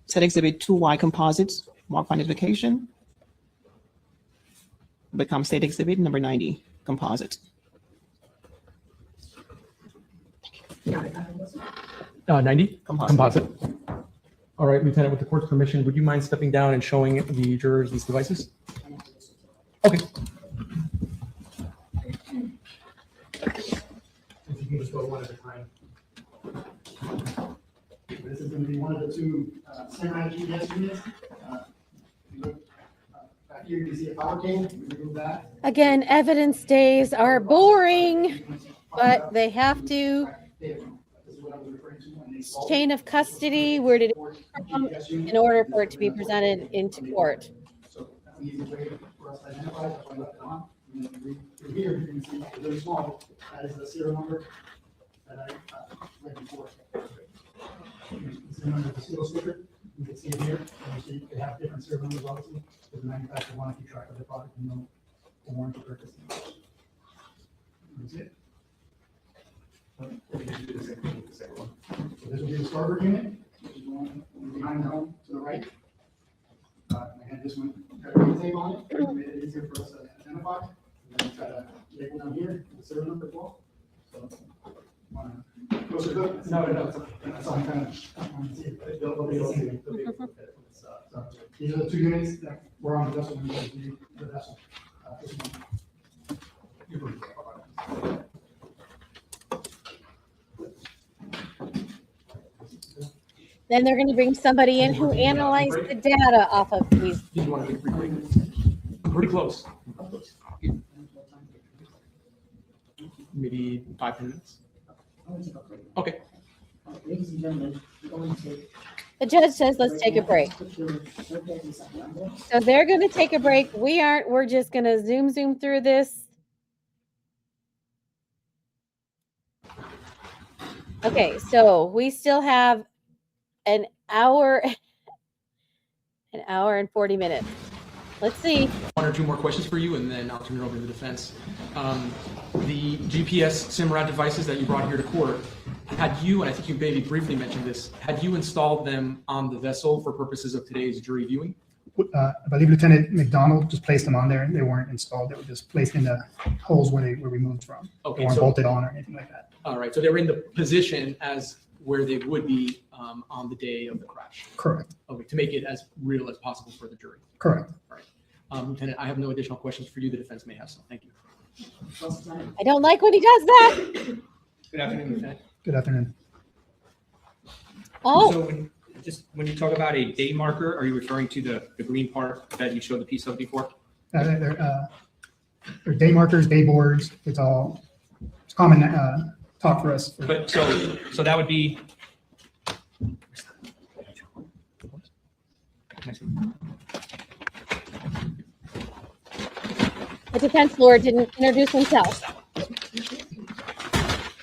Set Exhibit 2Y composites, marked for identification. Become State Exhibit number 90 composite. 90? Composite. All right, Lieutenant, with the court's permission, would you mind stepping down and showing the jurors these devices? Okay. If you can just go one at a time. This is going to be one of the two SIMRAD GPS units. You look back here, you can see a power cable. We remove that. Again, evidence days are boring, but they have to. This is what I was referring to when they sold Chain of custody, where did it come in order for it to be presented into court? So that's an easy way for us to identify. That's why I left it on. And then through here, you can see it's really small. That is the serial number that I read before. It's the number of the seal sticker. You can see it here. And you see they have different serial numbers, obviously, because the manufacturer want to keep track of the product and know for warranty purposes. That's it. So this will be the starter unit, which is the one behind the home to the right. Again, this one got a green tape on it, to make it easier for us to identify. And then try to label down here, the serial number as well. So, those are good. No, that's all I'm kind of, want to see. So these are the two units that were on the vessel when we reviewed the vessel. This one. Then they're going to bring somebody in who analyzed the data off of these. Do you want to take a brief break? Pretty close. Maybe 5 minutes. Okay. Ladies and gentlemen, we're going to. The judge says, let's take a break. So they're going to take a break. We aren't. We're just going to zoom through this. Okay, so we still have an hour, an hour and 40 minutes. Let's see. One or two more questions for you, and then I'll turn it over to the defense. The GPS SIMRAD devices that you brought here to court, had you, and I think you maybe briefly mentioned this, had you installed them on the vessel for purposes of today's jury viewing? I believe Lieutenant McDonald just placed them on there. They weren't installed. They were just placed in the holes where they were removed from. Okay, They weren't so- bolted on or anything like that. All right, so they were in the position as where they would be on the day of the crash. Correct. Okay, to make it as real as possible for the jury. Correct. Lieutenant, I have no additional questions for you. The defense may have some. Thank you. I don't like when he does that. Good afternoon, Lieutenant. Good afternoon. Oh, So when you talk about a day marker, are you referring to the green part that you showed the piece of before? They're day markers, day boards. It's common talk for us. But so that would be. the defense lawyer didn't introduce himself.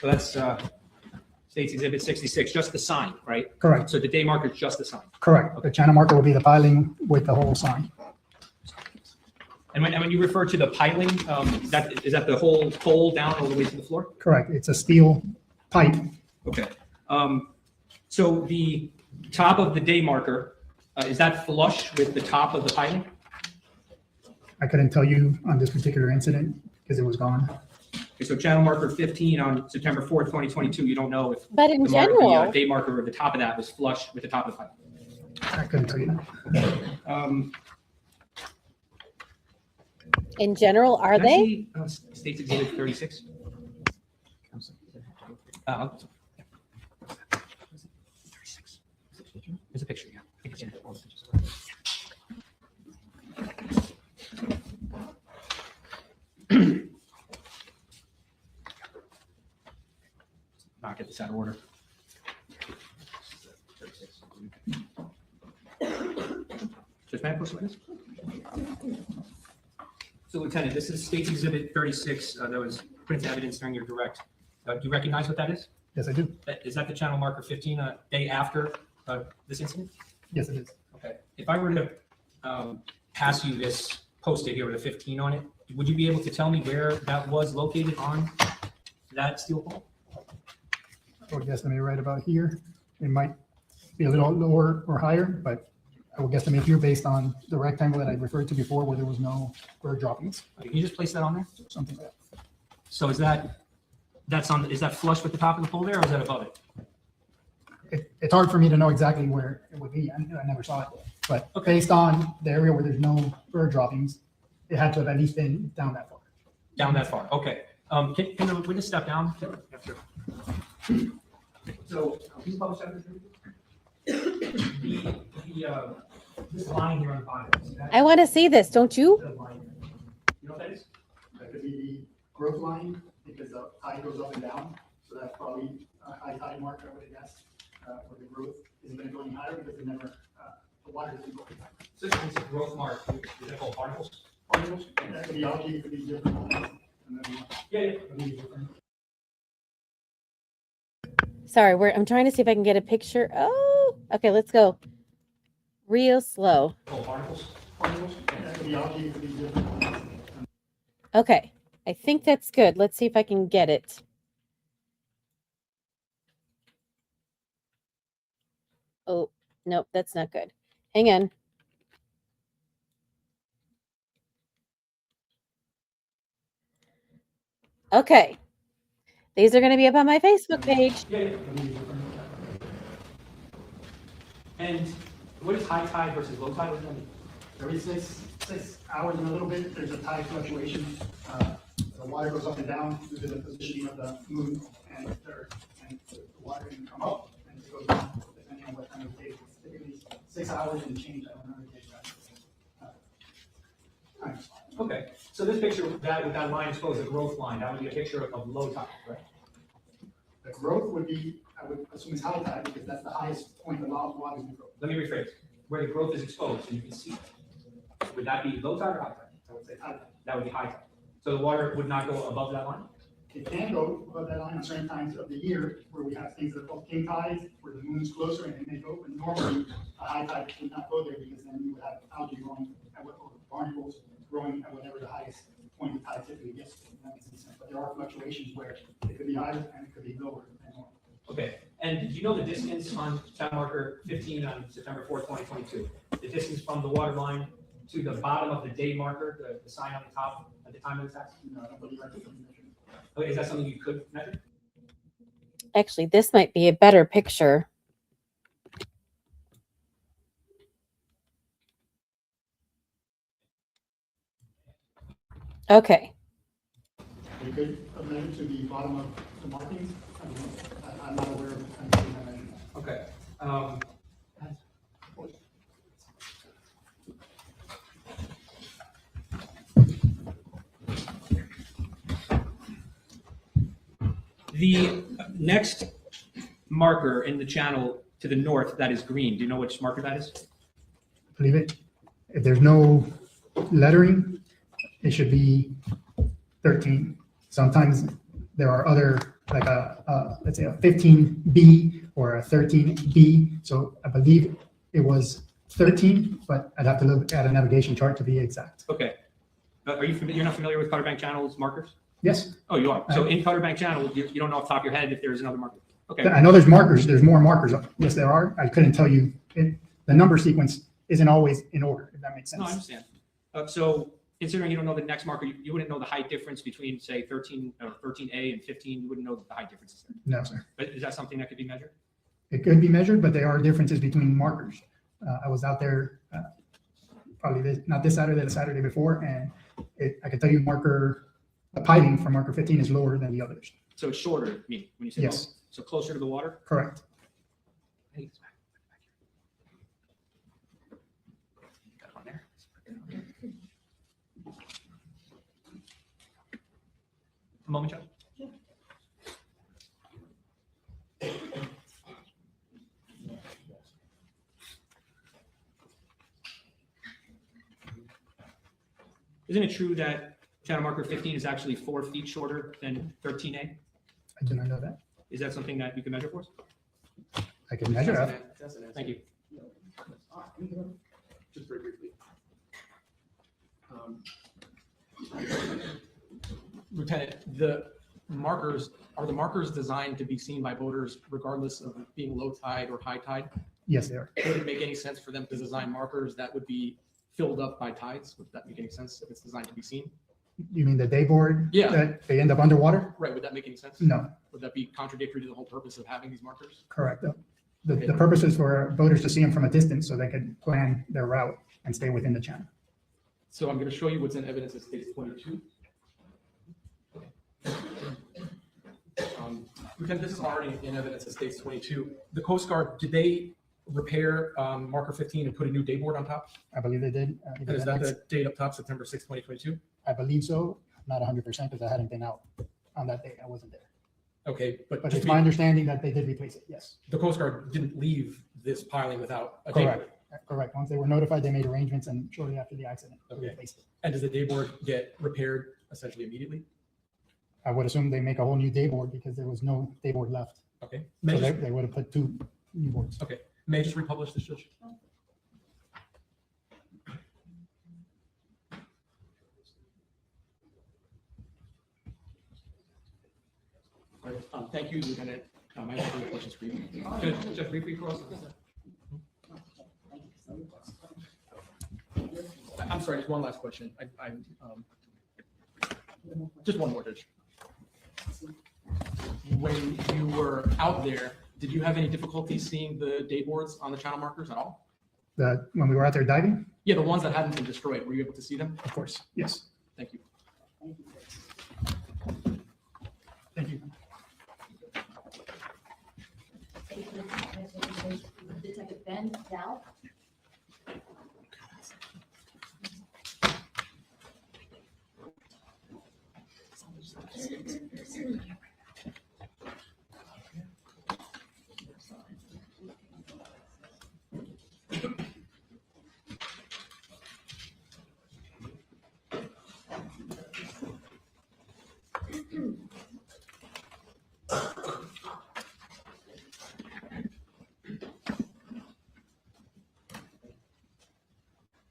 So that's States Exhibit 66, just the sign, right? Correct. So the day marker is just the sign. Correct. The channel marker will be the piling with the whole sign. And when you refer to the piling, is that the whole pole down all the way to the floor? Correct. It's a steel pipe. Okay. So the top of the day marker, is that flush with the top of the piling? I couldn't tell you on this particular incident because it was gone. Okay, so channel marker 15 on September 4th, 2022, you don't know if But in the general, day marker or the top of that was flush with the top of the pipe. I couldn't tell you that. in general, are Can I they? see, States Exhibit 36? There's a picture, yeah. I think it's in all the pictures. Not get this out of order. Judge Manicos, witness? So Lieutenant, this is States Exhibit 36 that was put into evidence during your direct. Do you recognize what that is? Yes, I do. Is that the channel marker 15, a day after this incident? Yes, it is. Okay. If I were to pass you this Post-it here with a 15 on it, would you be able to tell me where that was located on that steel pole? I would guesstimate right about here. It might be a little lower or higher, but I would guesstimate here based on the rectangle that I referred to before where there was no bird droppings, Can you just place that on there? something like that. So is that flush with the top of the pole there, or is that above it? It's hard for me to know exactly where it would be. I never saw it. But based on the area where there's no bird droppings, it had to have at least been down that far. Down that far, okay. Can the witness step down? Yeah, sure. So, can you publish that? This line here on the bottom. see that? I want to see this, don't you? The line here. You know what that is? That could be the growth line because the tide goes up and down. So that's probably a high tide mark, I would guess, where the growth isn't going to go any higher because it never, the water doesn't go. So it's a growth mark, is that called particles? Particles, that could be algae, it could be different. And then, Yeah, yeah. it could be different. Sorry, I'm trying to see if I can get a picture. Oh, okay, let's go. Real slow. Called particles? Particles, that could be algae, it could be different. Okay, I think that's good. Let's see if I can get it. Oh, nope, that's not good. Hang on. Okay. These are going to be up on my Facebook page. Yeah, yeah. And what is high tide versus low tide? What does that mean? Every 6 hours and a little bit, there's a tide fluctuation. The water goes up and down due to the positioning of the moon and the earth. And the water can come up and it goes down depending on what time of day. It's typically 6 hours and change. I don't know the day that. Nice. Okay, so this picture with that line exposed, the growth line, that would be a picture of low tide, right? The growth would be, I would assume it's high tide because that's the highest point the water can grow. Let me rephrase, where the growth is exposed and you can see it. Would that be low tide or high tide? I would say high tide. That would be high tide. So the water would not go above that line? It can go above that line on certain times of the year where we have things that are called king tides, where the moon's closer and it may go, but normally a high tide would not go there because then you would have algae growing or barnacles growing at whatever the highest point of tide typically gets to. That makes any sense. But there are fluctuations where it could be higher and it could be lower than normal. Okay, and did you know the distance on channel marker 15 on September 4th, 2022? The distance from the water line to the bottom of the day marker, the sign on the top at the time of the tax? No, I don't believe I could measure. Okay, is that something you could measure? Actually, this might be a better picture. Okay. We could measure to the bottom of the markings. I don't know. I'm not aware of any measurement. Okay. The next marker in the channel to the north that is green, do you know which marker that is? Believe it. If there's no lettering, it should be 13. Sometimes there are other, like let's say a 15B or a 13B. So I believe it was 13, but I'd have to look at a navigation chart to be exact. Okay. You're not familiar with Cutter Bank Channel's markers? Yes, Oh, you are. So in Cutter Bank Channel, you don't know off the top of your head if there's another marker. Okay. I know there's markers. There's more markers. Yes, there are. I couldn't tell you. The number sequence isn't always in order, if that makes sense. No, I understand. So considering you don't know the next marker, you wouldn't know the height difference between, say, 13 or 13A and 15. You wouldn't know the height differences there. No, sir. But is that something that could be measured? It could be measured, but there are differences between markers. I was out there probably not this Saturday, the Saturday before, and I can tell you the piping for marker 15 is lower than the others. So it's shorter, when you say Yes. low. So closer to the water? Correct. I think it's back here. Got it on there. A moment, Chuck. Isn't it true that channel marker 15 is actually 4 feet shorter than 13A? I do not know that. Is that something that you can measure for us? I can measure it. Thank you. Just very briefly. Lieutenant, are the markers designed to be seen by voters regardless of being low tide or high tide? Yes, they are. Would it make any sense for them to design markers that would be filled up by tides? Would that make any sense if it's designed to be seen? You mean the day board? Yeah. That they end up underwater? Right, would that make any sense? No, Would that be contradictory to the whole purpose of having these markers? correct. The purpose is for voters to see them from a distance so they could plan their route and stay within the channel. So I'm going to show you what's in evidence at stage 22. Lieutenant, this is already in evidence at stage 22. The Coast Guard, did they repair marker 15 and put a new day board on top? I believe they did. And is that the date up top, September 6, 2022? I believe so. Not 100% because I hadn't been out on that day. I wasn't there. Okay, but But it's my understanding that they did replace it. Yes. the Coast Guard didn't leave this piling without a day board. Correct. Correct. Once they were notified, they made arrangements and shortly after the accident, they Okay. replaced it. And does the day board get repaired essentially immediately? I would assume they make a whole new day board because there was no day board left. Okay. So May I they, just, they would have put 2 new boards. okay. May I just republish this, Judge? All right, thank you, Lieutenant. I have any questions for you. Just briefly cross. I'm sorry, just one last question. Just one more, Judge. When you were out there, did you have any difficulty seeing the day boards on the channel markers at all? When we were out there diving, Yeah, the ones that hadn't been destroyed, were you able to see them? of course. Yes. Thank you. Thank you. Detective Ben Dow.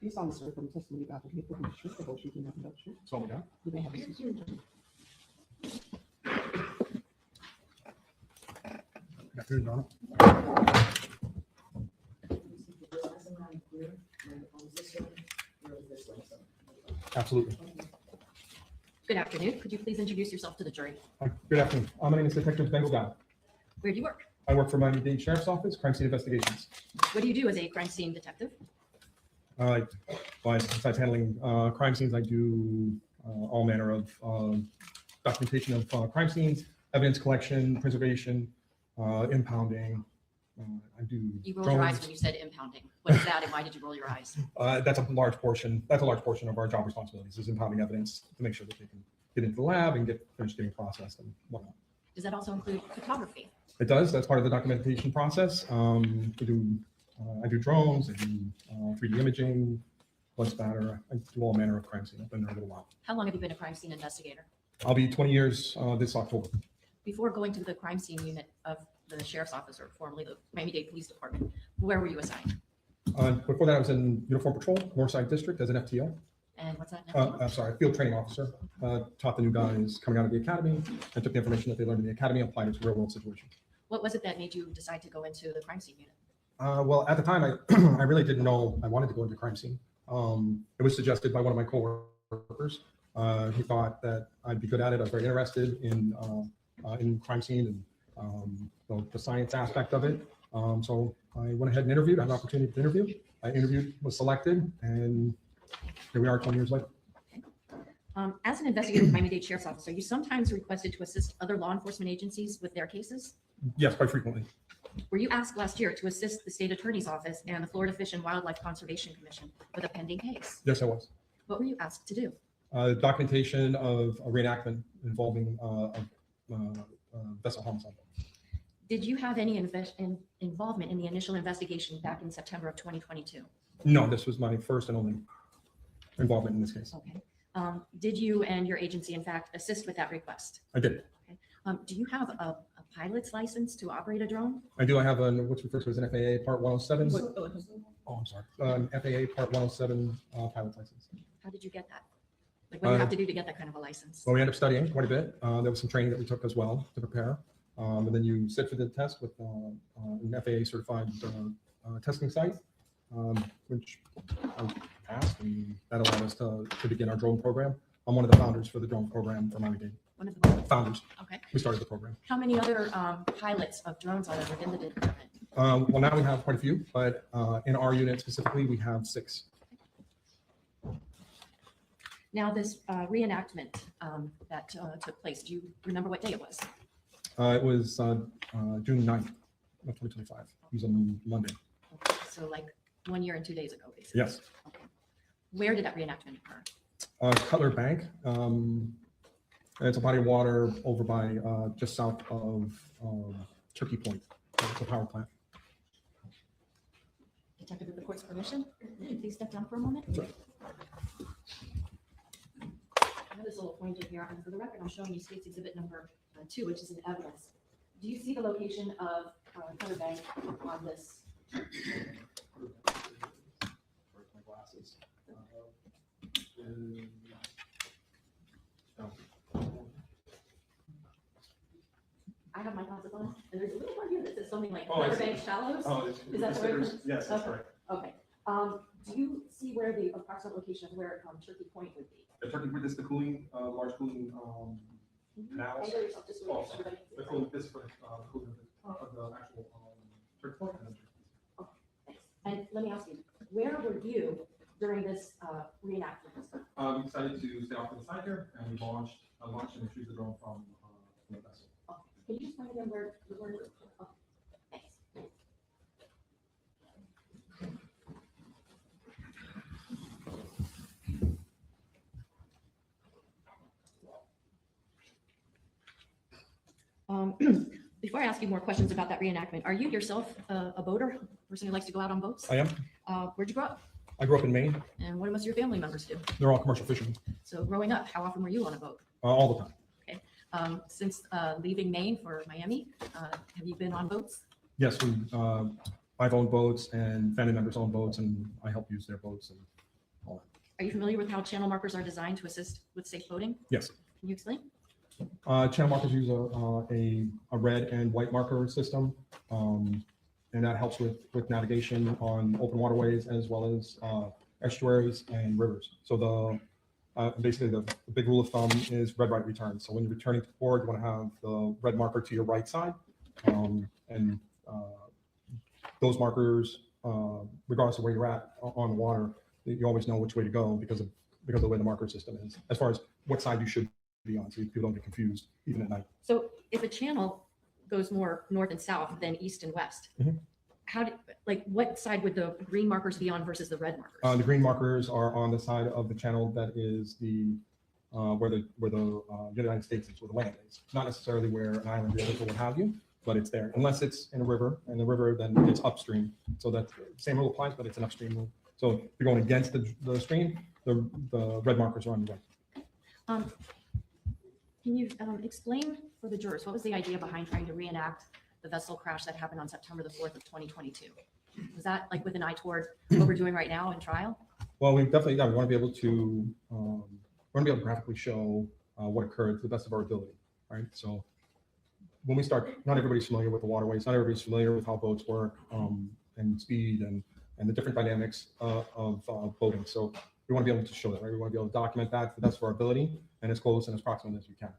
Please answer from testimony about the people who should the motion in introduction. That's all we got. You may have a seat. Good afternoon, Donna. Absolutely. Good afternoon. Could you please introduce yourself to the jury? Good afternoon. My name is Detective Bengal Guy. Where do you work? I work for Miami-Dade Sheriff's Office, Crime Scene Investigations. What do you do as a crime scene detective? Besides handling crime scenes, I do all manner of documentation of crime scenes, evidence collection, preservation, impounding. I do You rolled your eyes drones. when you said impounding. What is that and why did you roll your eyes? That's a large portion. That's a large portion of our job responsibilities is impounding evidence to make sure that they can get into the lab and finish getting processed and whatnot. Does that also include photography? It does. That's part of the documentation process. I do drones. I do 3D imaging, blood spatter. I do all manner of crime scene. I've been there a little while. How long have you been a crime scene investigator? I'll be 20 years this October. Before going to the crime scene unit of the sheriff's office, or formerly the Miami-Dade Police Department, where were you assigned? Before that, I was in Uniform Patrol, Northside District as an FTO. And what's that now? I'm sorry, field training officer. Taught the new guys coming out of the academy. I took the information that they learned in the academy and applied it to real world situations. What was it that made you decide to go into the crime scene unit? Well, at the time, I really didn't know I wanted to go into crime scene. It was suggested by one of my coworkers. He thought that I'd be good at it. I was very interested in crime scene and the science aspect of it. So I went ahead and interviewed. I had an opportunity to interview. I interviewed, was selected, and here we are 20 years later. As an investigator with Miami-Dade Sheriff's Office, are you sometimes requested to assist other law enforcement agencies with their cases? Yes, quite frequently. Were you asked last year to assist the state attorney's office and the Florida Fish and Wildlife Conservation Commission with a pending case? Yes, I was. What were you asked to do? Documentation of a reenactment involving vessel homicide. Did you have any involvement in the initial investigation back in September of 2022? No, this was my first and only involvement in this case. Okay. Did you and your agency, in fact, assist with that request? I did. Do you have a pilot's license to operate a drone? I do. I have what's referred to as an FAA Part 107. Oh, I'm sorry. FAA Part 107 pilot license. How did you get that? Like, what do you have to do to get that kind of a license? Well, we ended up studying quite a bit. There was some training that we took as well to prepare. And then you sit for the test with an FAA certified testing site, which I passed, and that allowed us to begin our drone program. I'm one of the founders for the drone program for Miami-Dade. One of the Founders. Okay. We started the program. How many other pilots of drones are there within the department? Well, now we have quite a few, but in our unit specifically, we have 6. Now, this reenactment that took place, do you remember what day it was? It was June 9th of 2025. It was on Monday. Okay, so like 1 year and 2 days ago, basically. Yes. Okay. Where did that reenactment occur? Cutler Bank. It's a body of water over by just south of Turkey Point. It's a power plant. Detective, with the court's permission, would you please step down for a moment? Sure. I have this little pointer here, and for the record, I'm showing you state's exhibit number 2, which is an evidence. Do you see the location of Cutler Bank on this? My glasses. I have my glasses on, and there's a little one here that says something like Oh, I Cutler see. Bank Shallows. Oh, Is that the right? yes, that's correct. Okay. Do you see where the approximate location of where Turkey Point would be? The Turkey Point is the cooling, large cooling canals. Angle yourself just so Oh, everybody can see The that. cooling, this is for the cooling of the actual Turkey Point. Thanks. And let me ask you, where were you during this reenactment? We decided to stay off to the side here, and we launched and retrieved the drone from the vessel. Can you just find again where? Oh, thanks. Before I ask you more questions about that reenactment, are you yourself a boater, a person who likes to go out on boats? I am. Where'd you grow up? I grew up in Maine. And what do most of your family members do? They're all commercial fishermen, So growing up, how often were you on a boat? all the time. Since leaving Maine for Miami, have you been on boats? Yes, I've owned boats and family members own boats, and I help use their boats. And all that. Are you familiar with how channel markers are designed to assist with safe boating? Yes. Can you explain? Channel markers use a red and white marker system, and that helps with navigation on open waterways as well as estuaries and rivers. So basically the big rule of thumb is red, right, return. So when you're returning to port, you want to have the red marker to your right side, and those markers, regardless of where you're at on the water, you always know which way to go because of the way the marker system is, as far as what side you should be on, so people don't get confused even at night. So if a channel goes more north and south than east and west, Mhm. what side would the green markers be on versus the red markers? The green markers are on the side of the channel that is where the United States is, where the land is. Not necessarily where an island is or what have you, but it's there. Unless it's in a river, and the river then it's upstream. So that same rule applies, but it's an upstream rule. So if you're going against the stream, the red markers are on the right. Can you explain for the jurors, what was the idea behind trying to reenact the vessel crash that happened on September the 4th of 2022? Was that like with an eye toward what we're doing right now in trial? Well, we definitely, we want to be able to graphically show what occurred to the best of our ability, right? So when we start, not everybody's familiar with the waterways, not everybody's familiar with how boats work, and speed and the different dynamics of boating. So we want to be able to show that, right? We want to be able to document that to the best of our ability and as close and as proximate as we can.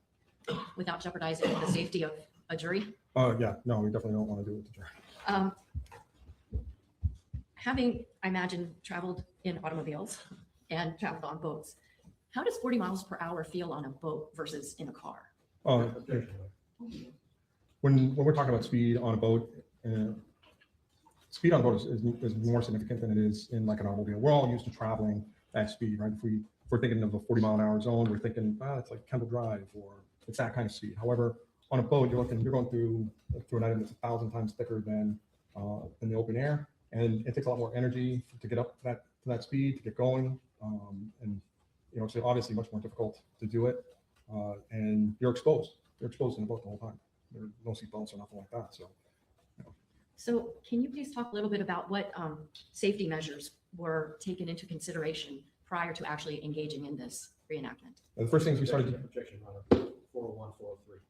Without jeopardizing the safety of a jury? Yeah, no, we definitely don't want to do it with the jury. Having, I imagine, traveled in automobiles and traveled on boats, how does 40 miles per hour feel on a boat versus in a car? When we're talking about speed on a boat, speed on a boat is more significant than it is in like an automobile. We're all used to traveling at speed, right? If we're thinking of a 40-mile-an-hour zone, we're thinking, it's like Kendall Drive, or it's that kind of speed. However, on a boat, you're going through an item that's 1,000 times thicker than in the open air, and it takes a lot more energy to get up to that speed, to get going, and it's obviously much more difficult to do it, and you're exposed. You're exposed in the boat the whole time. There are no seat belts or nothing like that. So can you please talk a little bit about what safety measures were taken into consideration prior to actually engaging in this reenactment? The first things we started to Objection, 401, 403.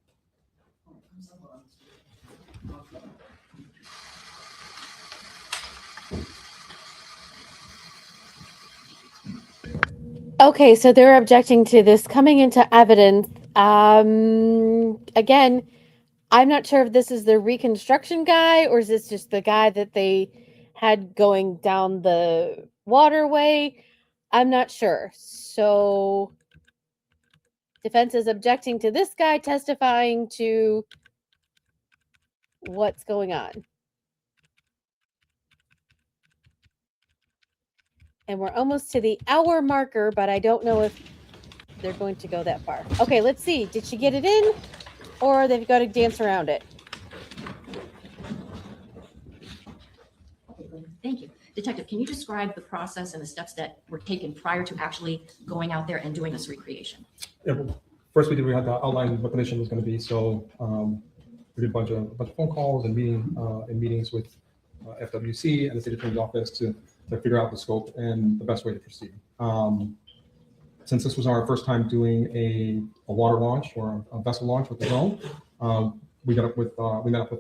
Okay, so they're objecting to this coming into evidence. Again, I'm not sure if this is the reconstruction guy or is this just the guy that they had going down the waterway. I'm not sure. So defense is objecting to this guy testifying to what's going on. And we're almost to the hour marker, but I don't know if they're going to go that far. Okay, let's see. Did she get it in? Or they've got to dance around it? Thank you. Detective, can you describe the process and the steps that were taken prior to actually going out there and doing this recreation? Yeah, well, first we had to outline what the mission was going to be. So we did a bunch of phone calls and meetings with FWC and the state attorney's office to figure out the scope and the best way to proceed. Since this was our first time doing a water launch or a vessel launch with the drone, we met up with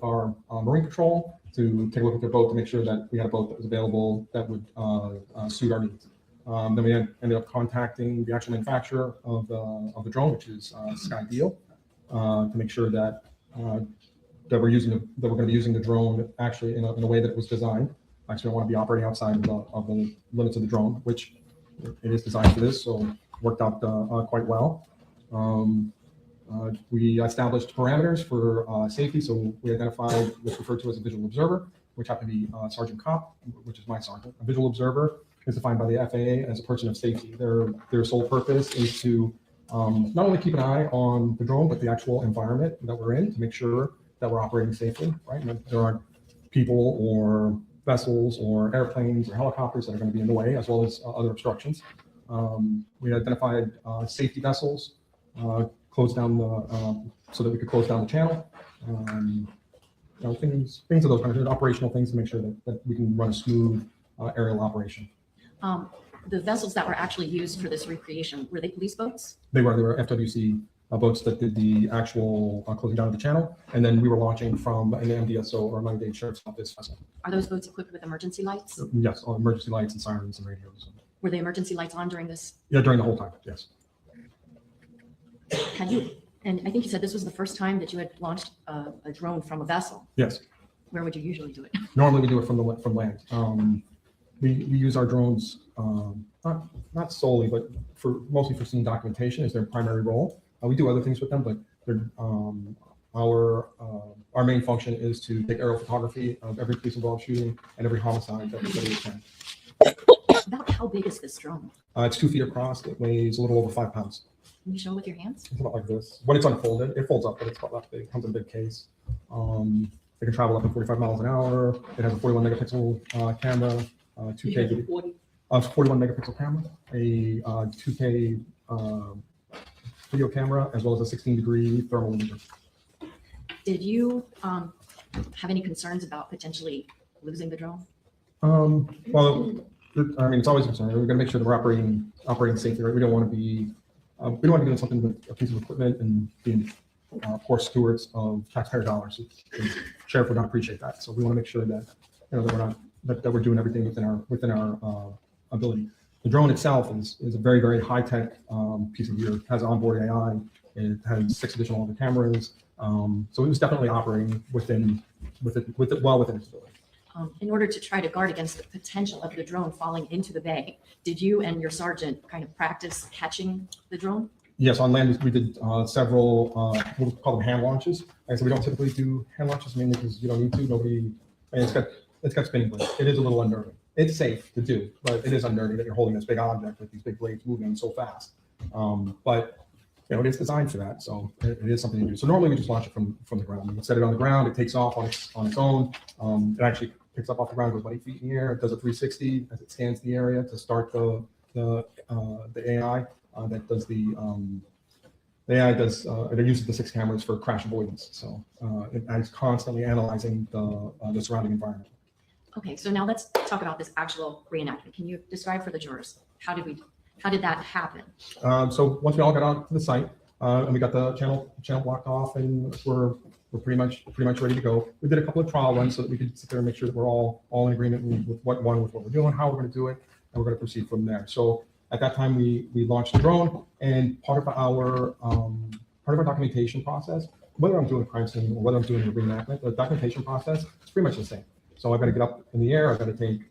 our Marine Patrol to take a look at their boat to make sure that we had a boat that was available that would suit our needs. Then we ended up contacting the actual manufacturer of the drone, which is Skydeal, to make sure that we're going to be using the drone actually in a way that it was designed. Actually, I want to be operating outside of the limits of the drone, which it is designed for this, so it worked out quite well. We established parameters for safety, so we identified what's referred to as a visual observer, which happened to be Sergeant Kopp, which is my sergeant. A visual observer is defined by the FAA as a person of safety. Their sole purpose is to not only keep an eye on the drone, but the actual environment that we're in to make sure that we're operating safely, right? And that there aren't people or vessels or airplanes or helicopters that are going to be in the way, as well as other obstructions. We identified safety vessels, closed down so that we could close down the channel. Things of those kinds of operational things to make sure that we can run a smooth aerial operation. the vessels that were actually used for this recreation, were they police boats? They were FWC boats that did the actual closing down of the channel. And then we were launching from an MDSO or a Miami-Dade Sheriff's Office vessel. Are those boats equipped with emergency lights? Yes, all emergency lights and sirens and radios. Were the emergency lights on during this? Yeah, during the whole time, yes. Had you, and I think you said this was the first time that you had launched a drone from a vessel. Yes. Where would you usually do it? Normally we do it from land. We use our drones, not solely, but mostly for scene documentation is their primary role. We do other things with them, but our main function is to take aerial photography of every police involved shooting and every homicide that we can. About how big is this drone? It's 2 feet across. It weighs a little over 5 pounds. Can you show it with your hands? It's about like this. When it's unfolded, it folds up, but it's about that big. It comes in a big case. It can travel up to 45 miles an hour. It has a 41 megapixel camera, 2K video, 41 megapixel camera, a 2K video camera, as well as a 16-degree thermal imager. Did you have any concerns about potentially losing the drone? Well, I mean, it's always a concern. We're going to make sure that we're operating safely. Right? We don't want to be doing something with a piece of equipment and being poor stewards of taxpayer dollars. The sheriff would not appreciate that. So we want to make sure that that we're doing everything within our ability. The drone itself is a very, very high tech piece of gear. It has onboard AI. It has 6 additional other cameras. So it was definitely operating within its ability. In order to try to guard against the potential of the drone falling into the bay, did you and your sergeant kind of practice catching the drone? Yes, on land we did several, we'll call them hand launches. Like I said, we don't typically do hand launches mainly because you don't need to. Nobody, and it's got spinning blades. It is a little unnerving. It's safe to do, but it is unnerving that you're holding this big object with these big blades moving so fast. But it is designed for that, so it is something to do. So normally we just launch it from the ground. You set it on the ground, it takes off on its own. It actually picks up off the ground, goes about 8 feet in the air. It does a 360 as it scans the area to start the AI that does the AI does it uses the 6 cameras for crash avoidance. So it is constantly analyzing the surrounding environment. Okay, so now let's talk about this actual reenactment. Can you describe for the jurors how did that happen? So once we all got out to the site and we got the channel blocked off and we're pretty much ready to go. We did a couple of trial runs so that we could sit there and make sure that we're all in agreement with what we're doing, how we're going to do it, and we're going to proceed from there. So at that time we launched the drone, and part of our documentation process, whether I'm doing a crime scene or whether I'm doing a reenactment, the documentation process is pretty much the same. So I've got to get up in the air. I've got to take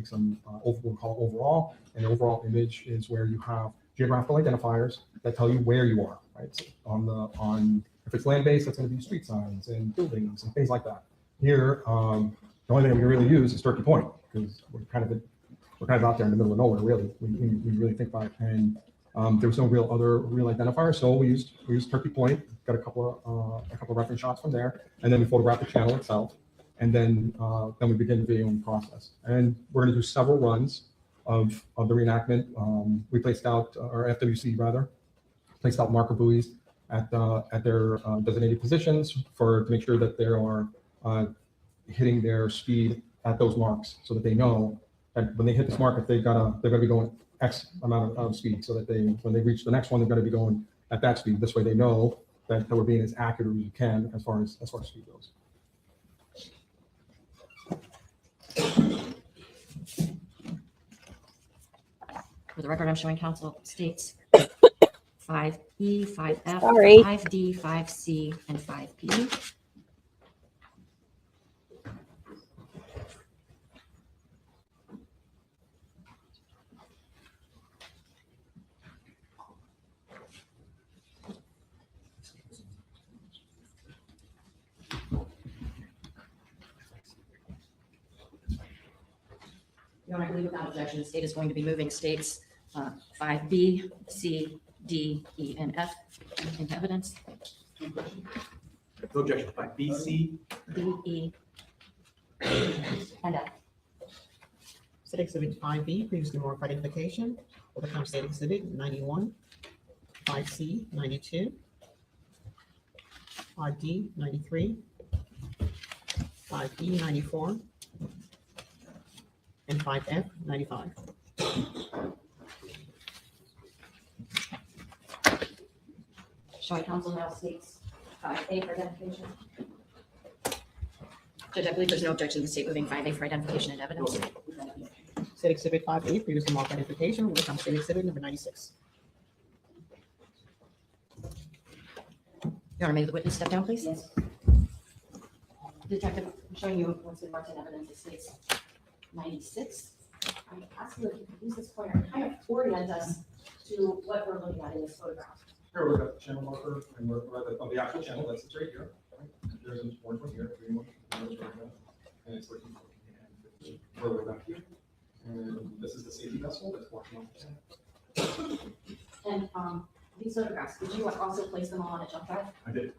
some overall, and the overall image is where you have geographical identifiers that tell you where you are. Right. So if it's land-based, that's going to be street signs and buildings and things like that. Here, the only thing we really use is Turkey Point because we're kind of out there in the middle of nowhere. Really, we really think about it. And there was no real identifier, so we used Turkey Point. Got a couple of reference shots from there, and then we photographed the channel itself. And then we begin the videoing process. And we're going to do several runs of the reenactment. We placed out, or FWC rather, placed out marker buoys at their designated positions to make sure that they are hitting their speed at those marks, so that they know that when they hit this mark, they're going to be going X amount of speed, so that when they reach the next one, they're going to be going at that speed. This way, they know that we're being as accurate as you can as far as speed goes. For the record, I'm showing council states 5E, 5F, Sorry. 5D, 5C, and 5P. Your Honor, I believe without objection, the state is going to be moving states 5B, C, D, E, and F into evidence. No objection. 5B, C. D, E, and F. State Exhibit 5B, previously marked identification, overcome State Exhibit 91, 5C 92, 5D 93, 5E 94, and 5F 95. Showing counsel now states 5A for identification. Judge, I believe there's no objection to the state moving 5A for identification and evidence. State Exhibit 5A, previously marked identification, will become State Exhibit number 96. Your Honor, may the witness step down, please? Yes. Detective, I'm showing you what's been marked in evidence. It states 96. I'm asking if you could use this pointer and kind of orient us to what we're looking at in this photograph. Here, we've got the channel marker, and we're on the actual channel, that's right here. Right? There's an orange one here, green one, and there's right there. And it's working, and where we're back here. And this is the safety vessel that's walking off the channel. And these photographs, did you also place them all on a jump drive? I did.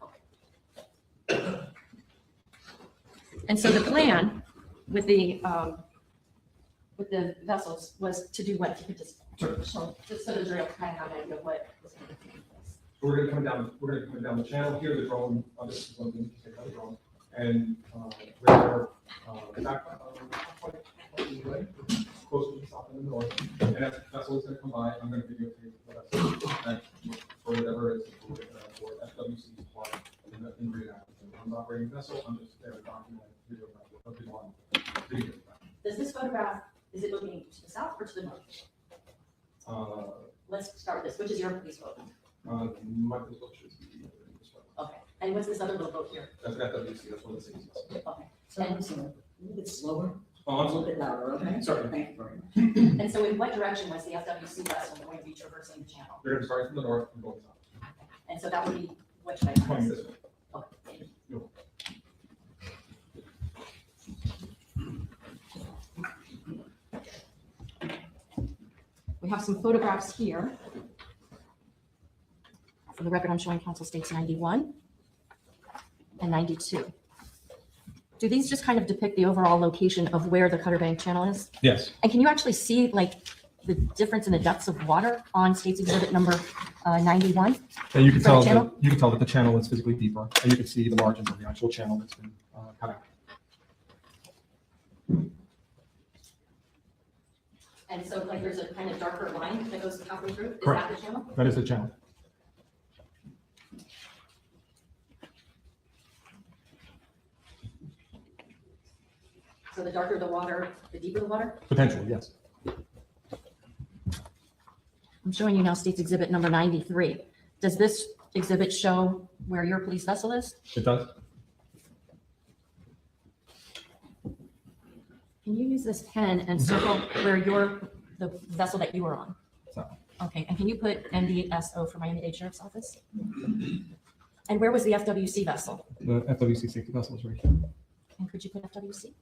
And so the plan with the vessels was to do what? If you could just show, just so the jury will kind of have an idea of what was going to take place. We're gonna come down the channel here, the drone, this is one thing to take out the drone. And we're back, close to the south and the north. And as the vessel is gonna come by, I'm gonna videotape the vessel and for whatever is for FWC's part in reenactment. I'm not operating the vessel, I'm just there to document video of the one. Does this photograph, is it looking to the south or to the north? Let's start with this. Which is your police boat? My boat should be this one. Okay. And what's this other little boat here? That's FWC, that's one of the cities. Okay. So I'm sorry, a little bit slower, Oh, a I'm little sorry. bit louder, okay? Sorry. Thank you very much. And so in what direction was the FWC vessel going to be traversing the channel? They're gonna start from the north and going south. And so that would be what should I Coming press? this way. Okay. Thank you. We have some photographs here. For the record, I'm showing council states 91 and 92. Do these just kind of depict the overall location of where the Cutter Bank channel is? Yes. And can you actually see like the difference in the depths of water on states exhibit number 91? And you can For the tell channel? that, you can tell that the channel is physically deeper, and you can see the margins of the actual channel that's been cut out. And so like there's a kind of darker line that goes halfway through? Is Correct. that the channel? That is the channel. So the darker the water, the deeper the water? Potentially, yes. I'm showing you now states exhibit number 93. Does this exhibit show where your police vessel is? It does. Can you use this pen and circle where the vessel that you were on? So, Okay, and can you put MDSO for Miami-Dade Sheriff's Office? And where was the FWC vessel? the FWC safety vessel is right here. And could you put FWC?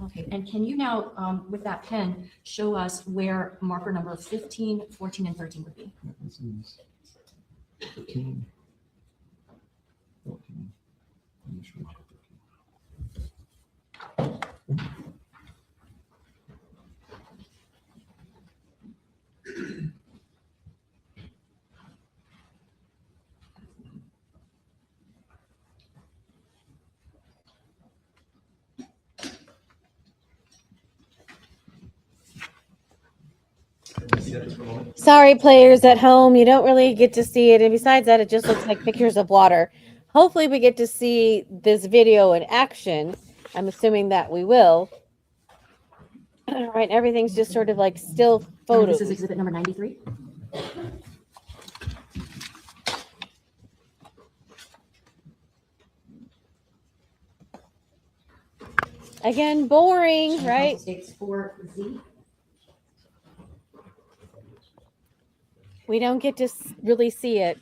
Okay, and can you now, with that pen, show us where marker number 15, 14, and 13 would be? Yeah, this is 15, 14, and this one. Sorry, players at home, you don't really get to see it. And besides that, it just looks like pictures of water. Hopefully we get to see this video in action. I'm assuming that we will. All right, everything's just sort of like still This photos. is exhibit number 93. Again, boring, Council right? States 4Z. We don't get to really see it.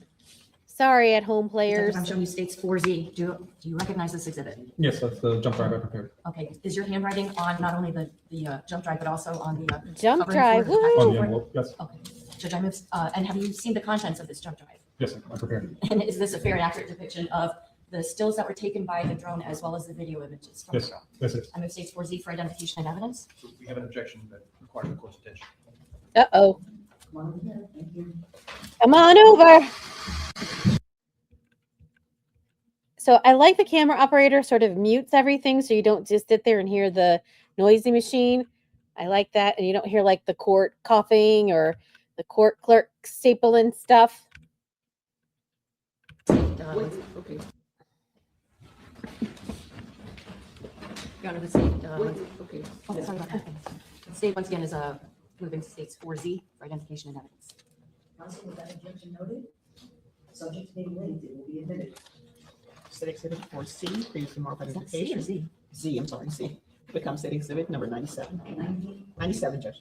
Sorry, at home players. I'm showing you states 4Z. Do you recognize this exhibit? Yes, that's the jump drive I prepared. Okay, is your handwriting on not only the jump drive, but also on the Jump covering drive, for the woohoo! On the package? envelope, yes, Okay, Judge, and have you seen the contents of this jump drive? yes, I prepared it. And is this a fair and accurate depiction of the stills that were taken by the drone as well as the video images from the Yes. drone? Yes, yes. I move states 4Z for identification and evidence. So we have an objection that requires the court's attention. Uh-oh. Come on over here, thank you. Come on over. So I like the camera operator sort of mutes everything so you don't just sit there and hear the noisy machine. I like that. And you don't hear like the court coughing or the court clerk stapling stuff. Okay. Your Honor, the state, Okay. oh, sorry about that. The state once again is moving to states 4Z for identification and evidence. Counsel, with that objection noted, subject to being waived, it will be admitted. State exhibit 4C, previously marked by Is that C or identification. Z? Z, I'm sorry, C. Becomes state exhibit number 97. 97, Judge.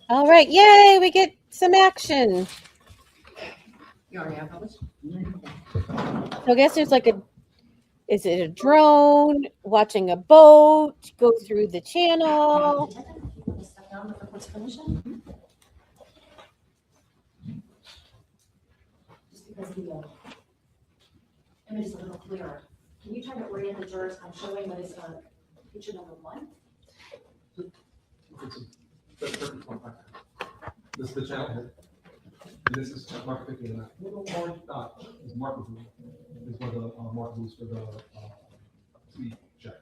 All right. Yay. We get some action. You already have published? So I guess there's like is it a drone watching a boat go through the channel? Step down with the court's permission. Just because the image is a little clearer. Can you try to orient the jurors on showing what is picture number 1? This is the channel here. And this is marker 15. That little orange dot is marker blue. Is one of the marker blues for the speed check.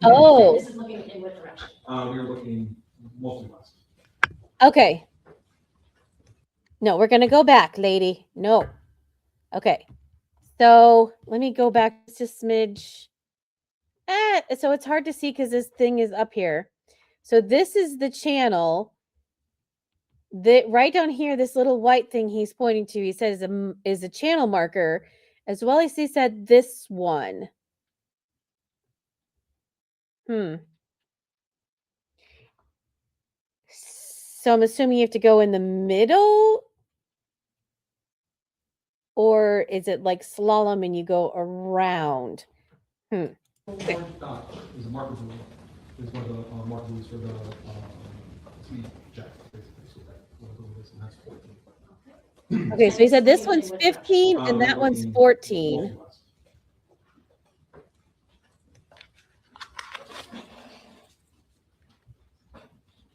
Oh, This is looking in what direction? We are looking mostly west. okay. No, we're going to go back, lady. No. Okay. So let me go back just a smidge. So it's hard to see because this thing is up here. So this is the channel. Right down here, this little white thing he's pointing to, he says is a channel marker, as well as he said this one. So I'm assuming you have to go in the middle, or is it like slalom and you go around? Orange dot is a marker blue. Is one of the marker blues for the speed check. Okay, so he said this one's 15 and that one's 14.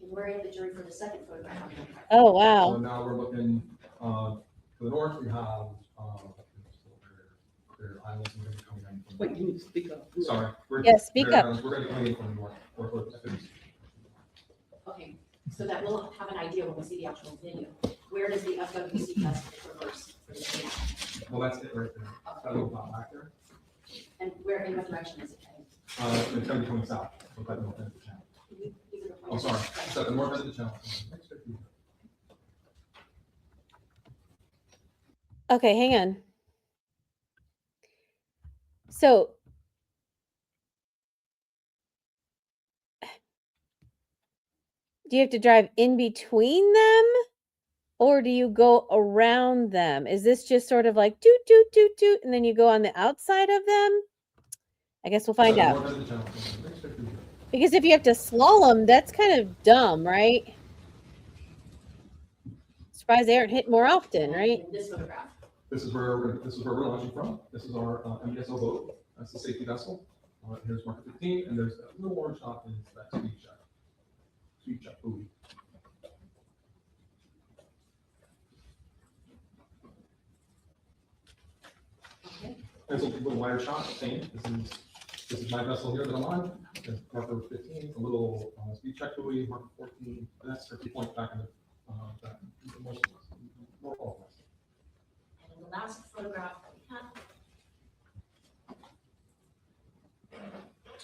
Where are the jury for the second photograph? Oh, So wow. now we're looking to the north. We have their islands. And we're gonna be coming in from- Wait, you need to speak up. Sorry. Yes, speak their up. islands, We're going to be coming in from the north. Or Okay, so that we'll have an idea when we see the actual video. Where does the FWC test reverse for the channel? well, that's it right there. That little dot back there. And where, in what direction is it heading? It's going to be coming south. So that north end of the channel. These are the Oh, pointers. sorry. It's at the north end of the channel. Okay, hang on. So do you have to drive in between them, or do you go around them? Is this just sort of like toot, toot, toot, toot, and then you go on the outside of them? I guess we'll find out. Because if you have to slalom, that's kind of dumb, right? Surprised they aren't hit more often, right? In this photograph. This is where we're launching from. This is our MDSO boat. That's the safety vessel. Here's marker 15, and there's a little orange dot in that speed check. Speed check buoy. Okay. There's a little wider shot. Same. This is my vessel here that I'm on. There's marker 15, a little speed check buoy. Marker 14. And that's 50 points back in the most more all west. And in the last photograph that we had,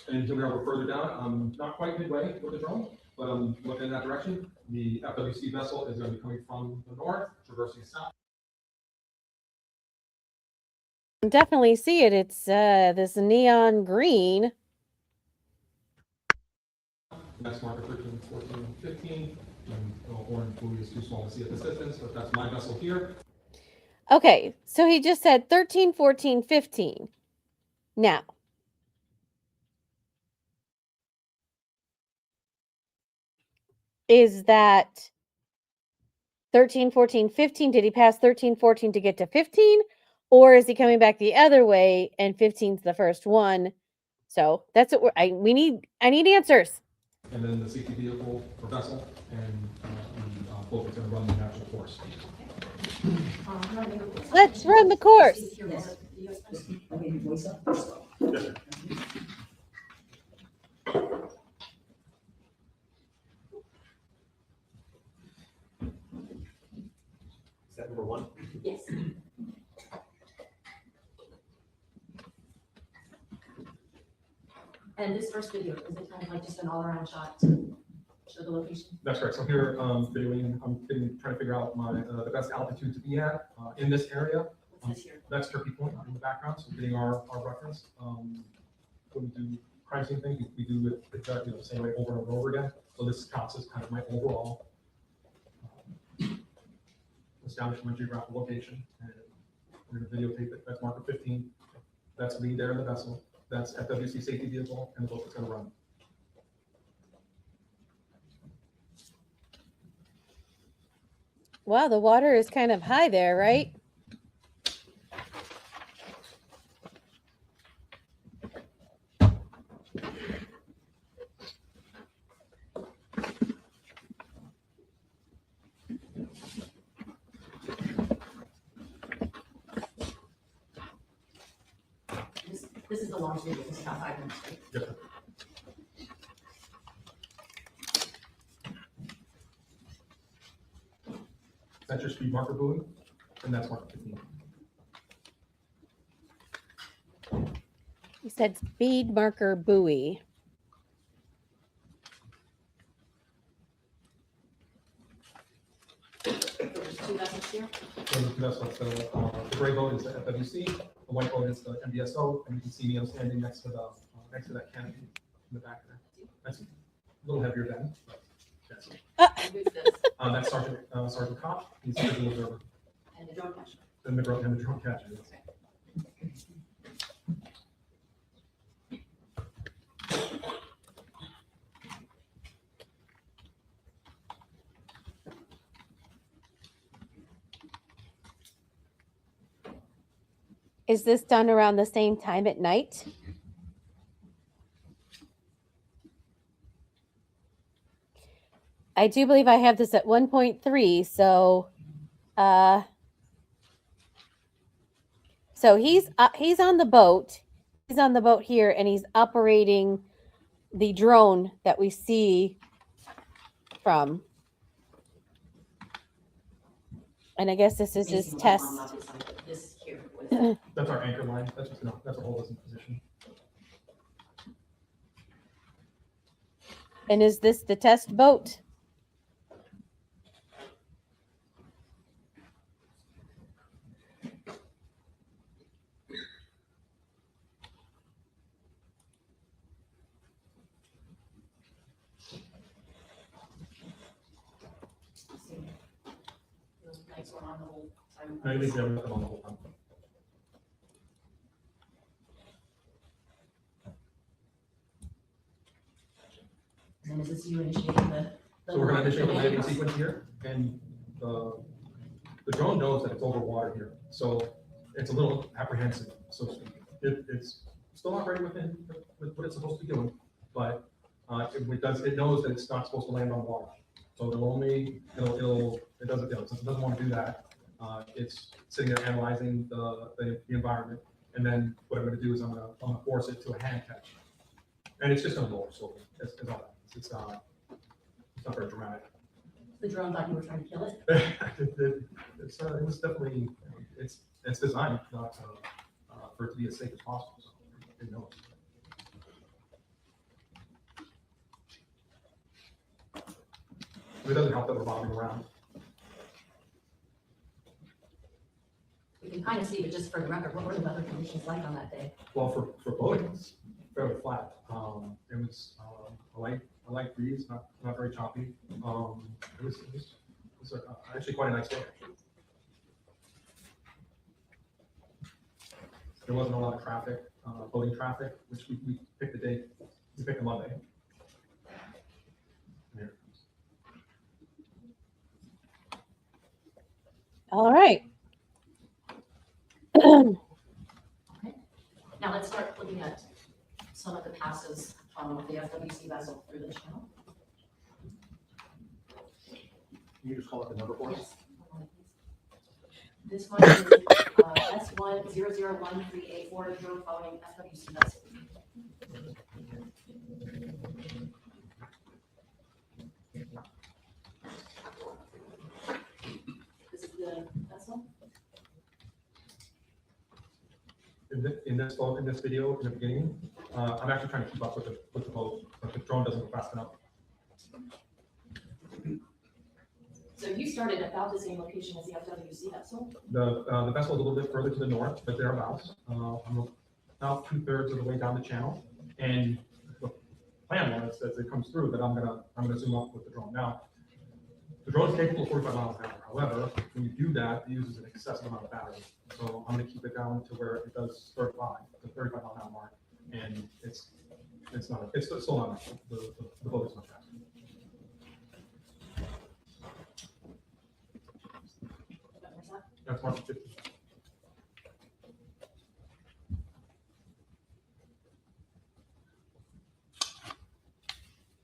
And here we are, we're further down. I'm not quite midway with the drone, but I'm looking in that direction. The FWC vessel is going to be coming from the north, traversing south. Definitely see it. It's this neon green. That's marker 13, 14, 15. And the orange buoy is too small to see at this distance, but that's my vessel here. Okay, so he just said 13, 14, 15. Now, is that 13, 14, 15? Did he pass 13, 14 to get to 15? Or is he coming back the other way and 15's the first one? So that's what I need answers. and then the safety vehicle or vessel, and the boat is going to run the natural course. Let's run the course. Yes. Okay, your voice up or slow? Yes, sir. Is that number one? Yes. And this first video, is it kind of like just an all-around shot to show the location? That's correct. So here, videoing, trying to figure out the best altitude to be at in this area. What's this here? That's Turkey Point in the background, so getting our reference. When we do crime scene things, we do it exactly the same way over and over again. So this counts as kind of my overall establish my geographical location. And we're going to videotape it. That's marker 15. That's me there in the vessel. That's FWC safety vehicle and the boat that's going to run. Wow, the water is kind of high there, right? This is the long video, it's about 5 minutes, right? Yes, sir. That's your speed marker buoy, and that's marker 15. You said speed marker buoy. So there's 2 vessels here. So that's what's the gray boat is the FWC, the white boat is the MDSO, and you can see me, I'm standing next to that canopy in the back there. That's a little heavier than, but yes. Who's this? That's Sergeant Kopp, he's the visual observer, And the drone catcher. and the drone catcher. Yes. Is this done around the same time at night? I do believe I have this at 1.3, so he's on the boat. He's on the boat here and he's operating the drone that we see from. And I guess this is his test. This here. What is it? That's our anchor line, that's just, that's a hold us in position. And is this the test boat? Those lights were on the whole time. I think we have them on the whole time. And is this you initiating the? So we're gonna initiate the landing sequence here, and the drone knows that it's over water here, so it's a little apprehensive, so to speak. It's still operating with what it's supposed to be doing, but it knows that it's not supposed to land on water. So it doesn't want to do that. It's sitting there analyzing the environment, and then what I'm gonna do is I'm gonna force it to a hand catch. And it's just gonna lower slowly, that's all that. It's not very dramatic. The drone thought you were trying to kill it. It was definitely, it's designed not for it to be as safe as possible, so it knows. It doesn't help that we're bobbing around. We can kind of see, but just for the record, what were the weather conditions like on that day? Well, for boating, it's fairly flat. It was a light breeze, not very choppy. It was actually quite a nice day. There wasn't a lot of traffic, boating traffic, which we picked the date, we picked a Monday. Here. All right. Now let's start looking at some of the passes of the FWC vessel through the channel? Can you just call it the number for us? Yes. This one is S1001384, drone following FWC vessel. This is the vessel? In this photo, in this video, in the beginning, I'm actually trying to keep up with the boat, but the drone doesn't go fast enough. So you started about the same location as the FWC vessel? The vessel is a little bit further to the north, but thereabouts. I'm about 2/3 of the way down the channel, and the plan was as it comes through that I'm gonna zoom up with the drone. Now, the drone is capable of 45 miles an hour. However, when you do that, it uses an excessive amount of battery. So I'm gonna keep it down to where it does 35, the 35 mile an hour mark, and it's still not enough. The boat is much faster. That's March 15th.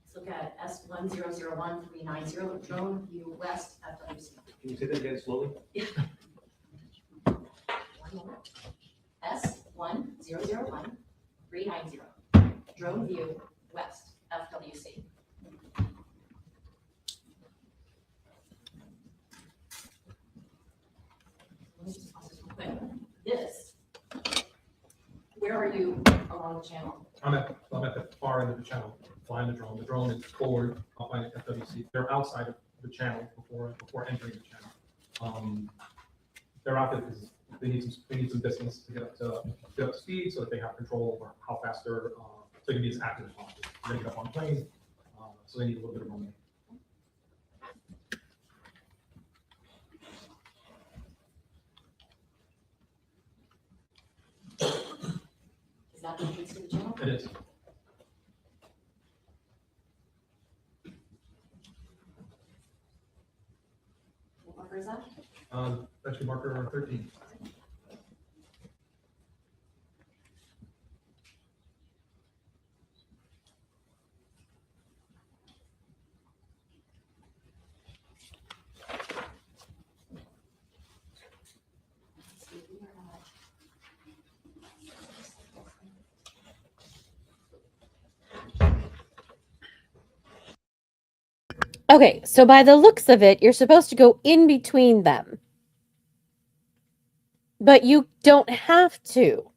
Let's look at S1001390, drone view west FWC. Can you say that again slowly? One moment. S1001390, drone view west FWC. Let me just pause this real quick. This, where are you along the channel? I'm at the far end of the channel, flying the drone. The drone is forward, I'll find it at FWC. They're outside of the channel before entering the channel. They're out there because they need some distance to get up to speed so that they have control over how fast so they can be as active as possible. They get up on plane, so they need a little bit of momentum. Is that the entrance to the channel? It is. What marker is that? That's your marker 13. Okay, so by the looks of it, you're supposed to go in between them. But you don't have to.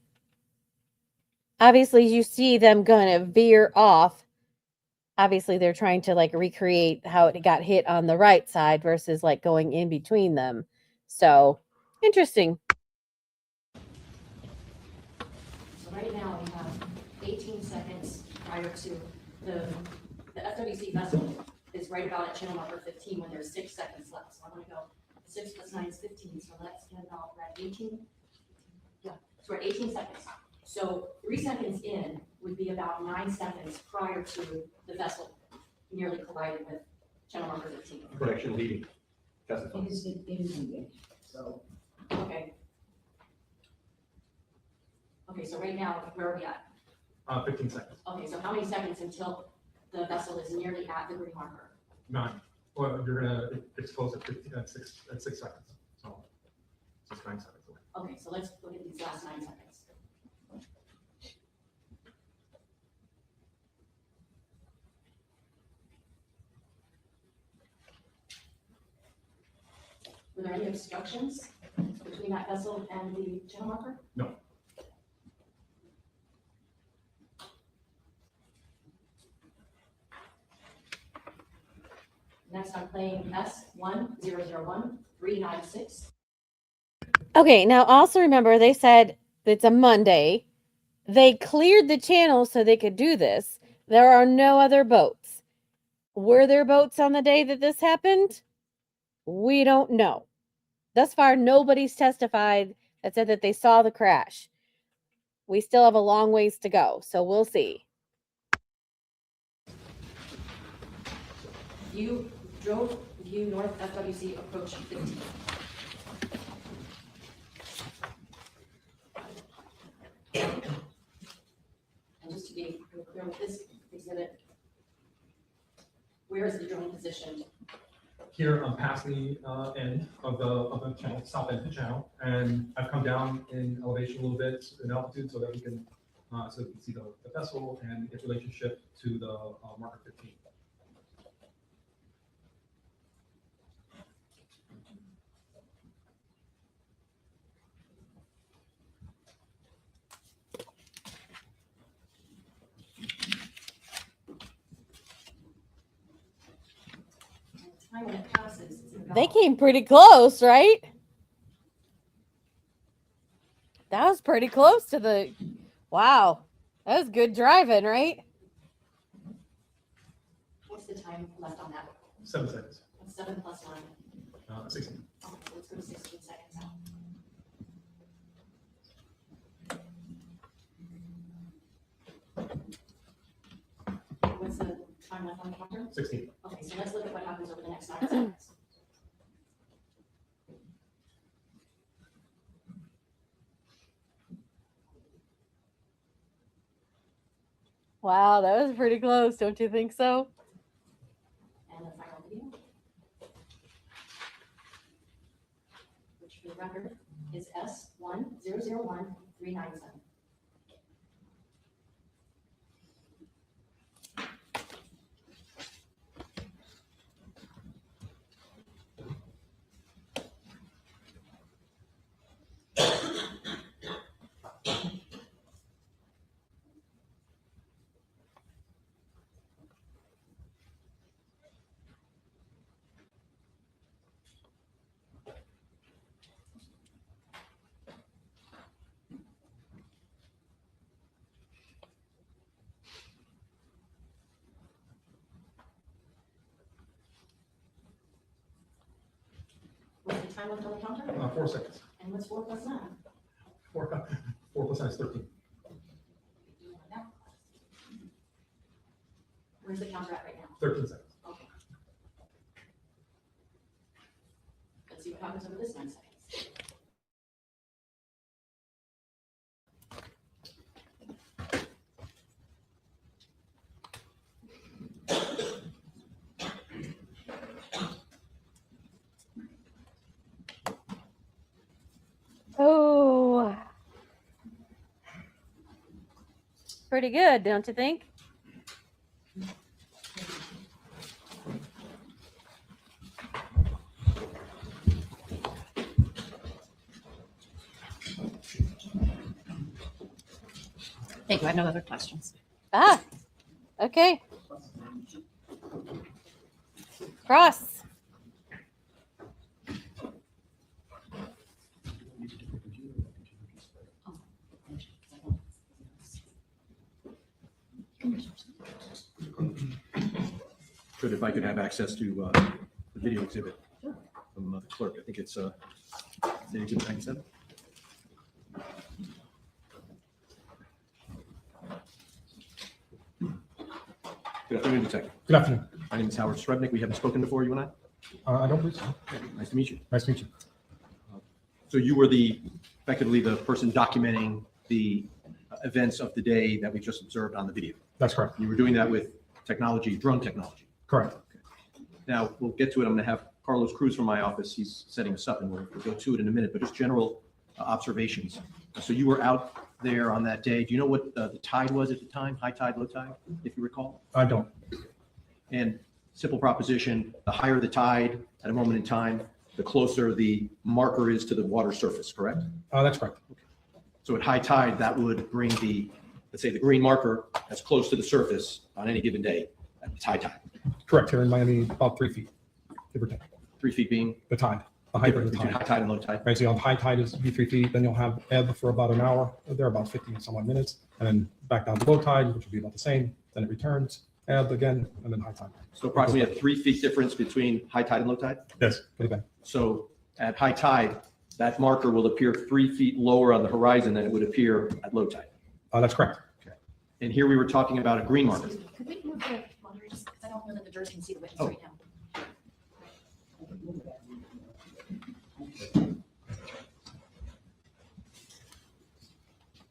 Obviously, you see them gonna veer off. Obviously, they're trying to like recreate how it got hit on the right side versus like going in between them. So, interesting. So right now we have 18 seconds prior to the FWC vessel is right about at channel marker 15 when there's 6 seconds left. So I'm gonna go 6 plus 9 is 15. So let's get about we're at 18. Yeah, so we're at 18 seconds. So 3 seconds in would be about 9 seconds prior to the vessel nearly colliding with channel marker 15. Correction leading. That's the It is leading, so. Okay. Okay, so right now, where are we at? 15 seconds. Okay, so how many seconds until the vessel is nearly at the green marker? 9. Well, it's close at 15, at 6 seconds. So it's 9 seconds away. Okay, so let's look at these last 9 seconds. Were there any obstructions between that vessel and the channel marker? No. Next, I'm playing S1001396. Okay, now also remember they said it's a Monday. They cleared the channel so they could do this. There are no other boats. Were there boats on the day that this happened? We don't know. Thus far, nobody's testified that said that they saw the crash. We still have a long ways to go, so we'll see. View north FWC approach 15. And just to be clear with this, the positioned? Here, I'm past the end of the channel, south end of the channel, and I've come down in elevation a little bit in altitude so that we can see the vessel and its relationship to the marker 15. Time when it passes, it's about- They came pretty close, right? That was pretty close to the. Wow. That was good driving, right? What's the time left on that? 7 seconds. What's 7 plus 9? 16. Okay, so let's go to 16 seconds out. What's the time left on the counter? 16. Okay, so let's look at what happens over the next 9 seconds. Wow, that was pretty close, don't you think so? And the final video, which for the record is S1001397. What's the time left on the counter? 4 seconds. And what's 4 plus 9? 4 plus 9 is 13. Where's the counter at right now? 13 seconds. Okay. Let's see what happens over this 9 seconds. Oh. Pretty good, don't you think? Thank you. I have no other questions. Ah, okay. Cross. Good, if I could have access to the video exhibit from the clerk. I think it's exhibit 97. Good afternoon, Detective. Good afternoon. My name is Howard Srebnick. We haven't spoken before, you and I? I don't believe so. Nice to meet you. Nice to meet you. So you were effectively the person documenting the events of the day that we just observed on the video. That's correct. You were doing that with technology, drone technology. Correct. Now, we'll get to it. I'm going to have Carlos Cruz from my office. He's setting us up, and we'll go to it in a minute, but just general observations. So you were out there on that day. Do you know what the tide was at the time? High tide, low tide, if you recall? I don't. And simple proposition, the higher the tide at a moment in time, the closer the marker is to the water surface, correct? That's correct. So at high tide, that would bring let's say the green marker as close to the surface on any given day at high tide. Correct. Here in Miami, about 3 feet, give or take. 3 feet being The tide, the height of the between high tide. tide and low tide. Right, so on high tide is be 3 feet, then you'll have ebb for about an hour, there about 50 and somewhat minutes, and then back down to low tide, which will be about the same, then it returns, ebb again, and then high tide. So approximately a 3 feet difference between high tide and low tide. Yes, pretty bad. So at high tide, that marker will appear 3 feet lower on the horizon than it would appear at low tide. That's correct. And here we were talking about a green marker. Excuse me, could we move the monitors? Because I don't know that the jurors can see the witness Oh. right now.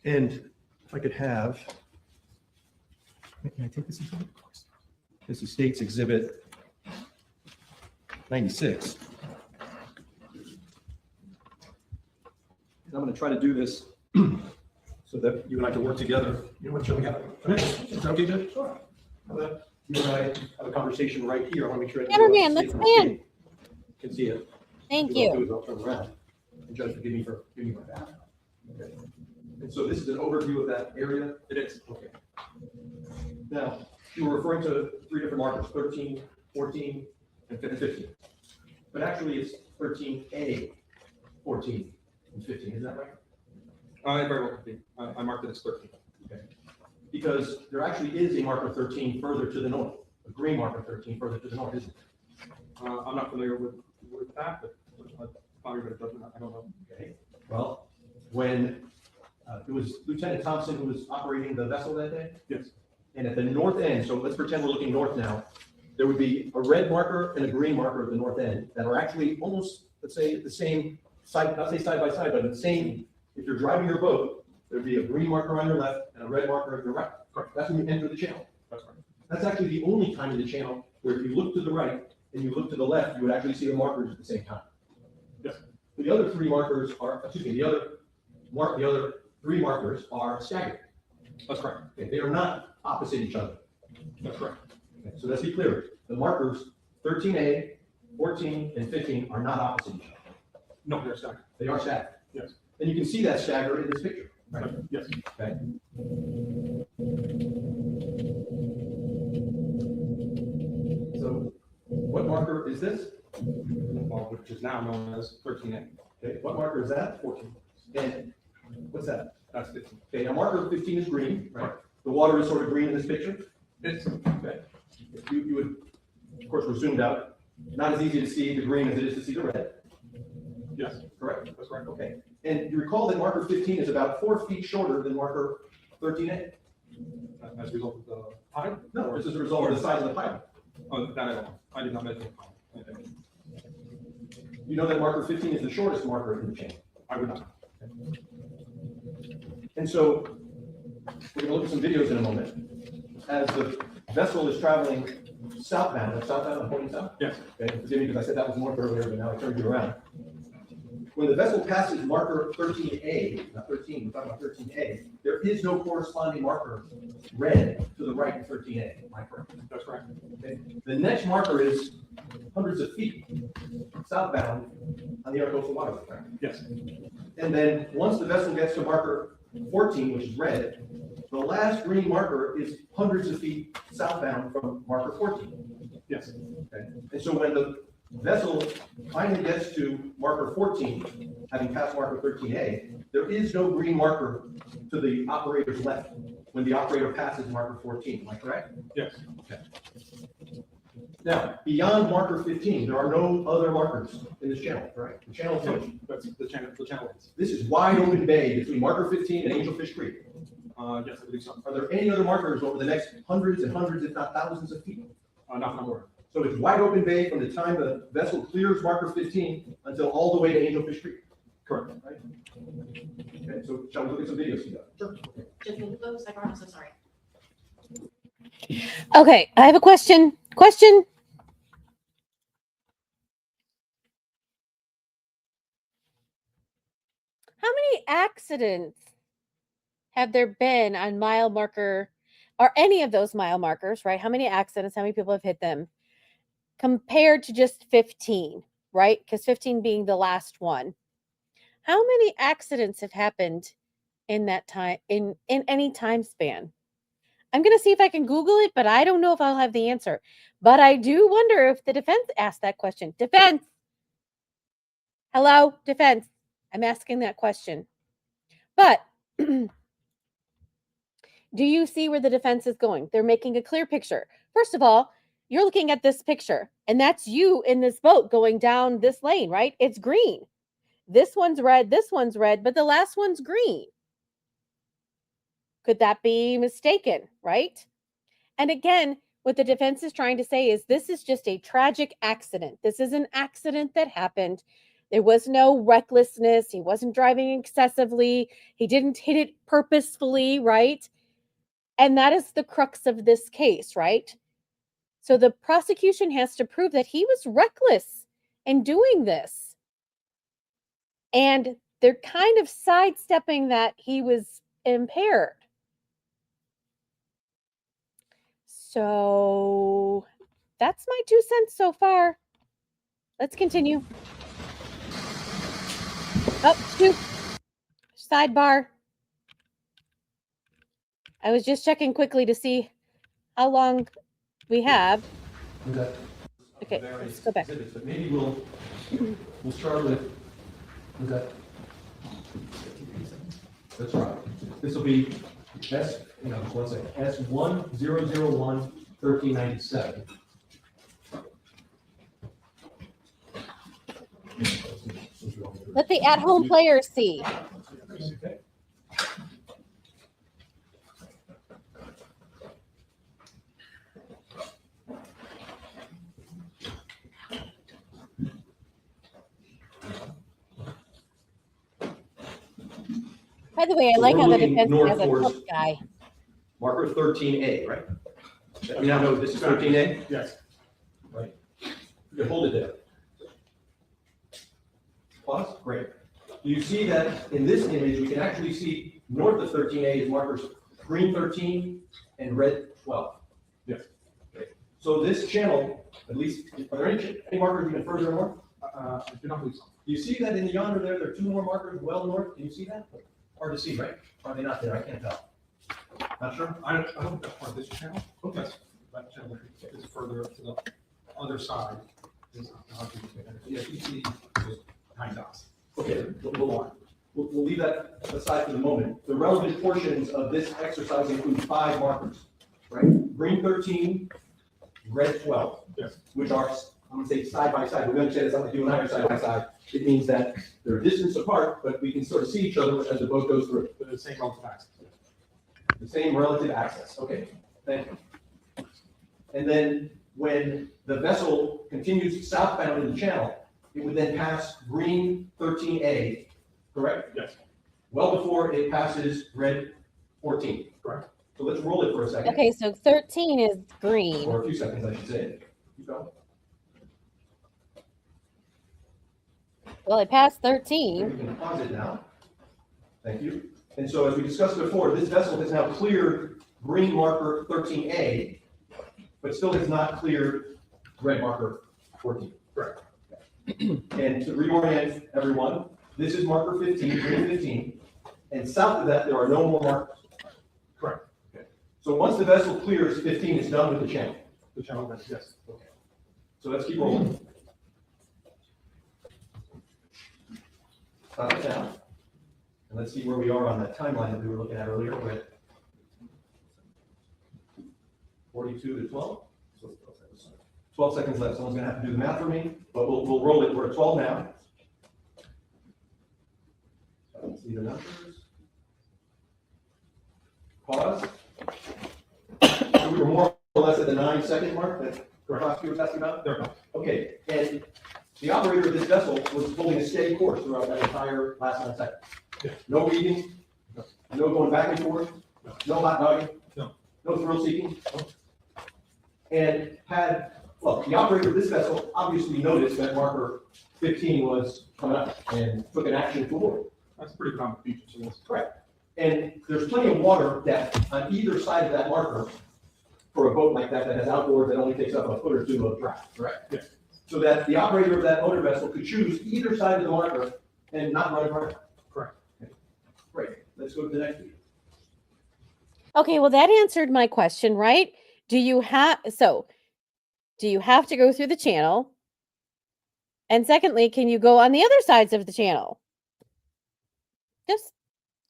And if I could have, can I take this exhibit? This is State's Exhibit 96. And I'm going to try to do this so that you and I can work together. You want to show me how to? Is that okay, Judge? Sure. How about you and I have a conversation right here? I want to make sure. Cameraman, let's pan. Can see it. Thank What I'll do you. is I'll turn around. And Judge, forgive me for giving you my back. Okay. And so this is an overview of that area. It is. Okay. Now, you were referring to 3 different markers, 13, 14, and 15. But actually, it's 13A, 14, and 15. Is that right? It very well could be. I marked it as 13. Okay. Because there actually is a marker 13 further to the north, a green marker 13 further to the north, isn't it? I'm not familiar with that, but probably a judgment. I don't know. Okay. Well, when it was Lieutenant Thompson who was operating the vessel that day? Yes. And at the north end, so let's pretend we're looking north now, there would be a red marker and a green marker at the north end that are actually almost, let's say, the same side, not say side by side, but the same. If you're driving your boat, there'd be a green marker on your left and a red marker on your right. Correct. That's when you enter the channel. That's right. That's actually the only time in the channel where if you look to the right and you look to the left, you would actually see the markers at the same time. Yes. The other 3 markers are, the other 3 markers are staggered. That's correct. Okay, they are not opposite each other. That's correct. Okay, so let's be clear. The markers 13A, 14, and 15 are not opposite each other. No, they're staggered. They are staggered. Yes. And you can see that stagger in this picture. Right? Yes. Okay. So what marker is this? Which is now known as 13A. Okay, what marker is that? 14. And what's that? That's 15. Okay, now marker 15 is green, right? The water is sort of green in this picture. It's Okay. You would, of course, we're zoomed out. Not as easy to see the green as it is to see the red. yes. Correct? That's right. Okay. And you recall that marker 15 is about 4 feet shorter than marker 13A? As a result of the tide? No, this is a result of the size of the pipe. Oh, that I don't know. I did not measure the tide. You know that marker 15 is the shortest marker in the chain. I would not. And so we're going to look at some videos in a moment. As the vessel is traveling southbound, I'm pointing south? Yes. Okay, forgive me because I said that was north earlier, but now I turned you around. When the vessel passes marker 13A, not 13, we're talking about 13A, there is no corresponding marker red to the right of 13A. Am I correct? That's right. Okay. The next marker is hundreds of feet southbound on the intercoastal waterway, right? Yes. And then once the vessel gets to marker 14, which is red, the last green marker is hundreds of feet southbound from marker 14. Yes. Okay. And so when the vessel finally gets to marker 14, having passed marker 13A, there is no green marker to the operator's left when the operator passes marker 14. Am I correct? Yes. Okay. Now, beyond marker 15, there are no other markers in this channel, correct? The channel is finished. That's the channel. The channel is. This is wide open bay between marker 15 and Angelfish Creek. Yes, I believe so. Are there any other markers over the next hundreds and hundreds, if not thousands of feet? Not that I'm aware of. So it's wide open bay from the time the vessel clears marker 15 until all the way to Angelfish Creek. Correct. Right? Okay, so shall we look at some videos together? Sure. Just move those, I'm so sorry. Okay, I have a question. How many accidents have there been on mile marker or any of those mile markers, right? How many accidents, how many people have hit them compared to just 15, right? Because 15 being the last one. How many accidents have happened in that time, in any time span? I'm going to see if I can Google it, but I don't know if I'll have the answer. But I do wonder if the defense asked that question. Defense. Hello, defense. I'm asking that question. But do you see where the defense is going? They're making a clear picture. First of all, you're looking at this picture, and that's you in this boat going down this lane, right? It's green. This one's red, but the last one's green. Could that be mistaken, right? And again, what the defense is trying to say is this is just a tragic accident. This is an accident that happened. There was no recklessness. He wasn't driving excessively. He didn't hit it purposefully, right? And that is the crux of this case, right? So the prosecution has to prove that he was reckless in doing this. And they're kind of sidestepping that he was impaired. So that's my 2 cents so far. Let's continue. Oh, shoot. Sidebar. I was just checking quickly to see how long we have. Okay, let's go back. But maybe we'll start with, that's right. This will be S, one second, S1001-1397. Let the at-home players see. Okay. By the way, I So like we're how the looking defense north has a towards- tough guy. Marker 13A, right? We now know this is 13A? Yes. Right. You can hold it there. Pause, great. Do you see that in this image, we can actually see north of 13A is markers green 13 and red 12? Yes. Okay. So this channel, at least, are there any markers even further north? I do not believe so. Do you see that in the yonder there are 2 more markers well north? Can you see that? Hard to see, right? Are they not there? I can't tell. Not sure? I don't think that's part of this channel. Okay. That channel is further to the other side. Yeah, you see those behind us. Okay, we'll leave that aside for the moment. The relevant portions of this exercise include 5 markers, right? Green 13, red 12. Yes. Which are, I'm gonna say side by side. We understand it's not like you and I are side by side. It means that they're a distance apart, but we can sort of see each other as the boat goes through. The same relative access. The same relative access. Okay, thank you. And then when the vessel continues southbound in the channel, it would then pass green 13A, correct? Yes. Well before it passes red 14. Correct. So let's roll it for a second. Okay, so 13 is green. Or a few seconds, I should say. Keep going. Well, it passed We 13. can pause it now. Thank you. And so as we discussed before, this vessel has now cleared green marker 13A, but still has not cleared red marker 14. Correct. And to reorient everyone, this is marker 15, green 15, and south of that, there are no more markers. Correct. Okay. So once the vessel clears 15, it's done with the channel. The channel, yes. Okay. So let's keep rolling. Stop it now. And let's see where we are on that timeline that we were looking at earlier. We're at 42 to 12. 12 seconds left. Someone's gonna have to do the math for me, but we'll roll it. We're at 12 now. Let's see the numbers. Pause. So we were more or less at the 9-second mark that the prosecutor was asking about? There we go. Okay, and the operator of this vessel was holding a steady course throughout that entire last 9 seconds. Yeah. No reading, no going back and forth, no hot dogging, No. no thrill seeking. And the operator of this vessel obviously noticed that marker 15 was coming up and took an action toward it. That's pretty common feature, so yes. Correct. And there's plenty of water depth on either side of that marker for a boat like that has outboards that only takes up a foot or two of draft, correct? Yes. So that the operator of that motor vessel could choose either side of the marker and not run across. Correct. Great, let's go to the next video. Okay, well, that answered my question, right? Do you have to go through the channel? And secondly, can you go on the other sides of the channel?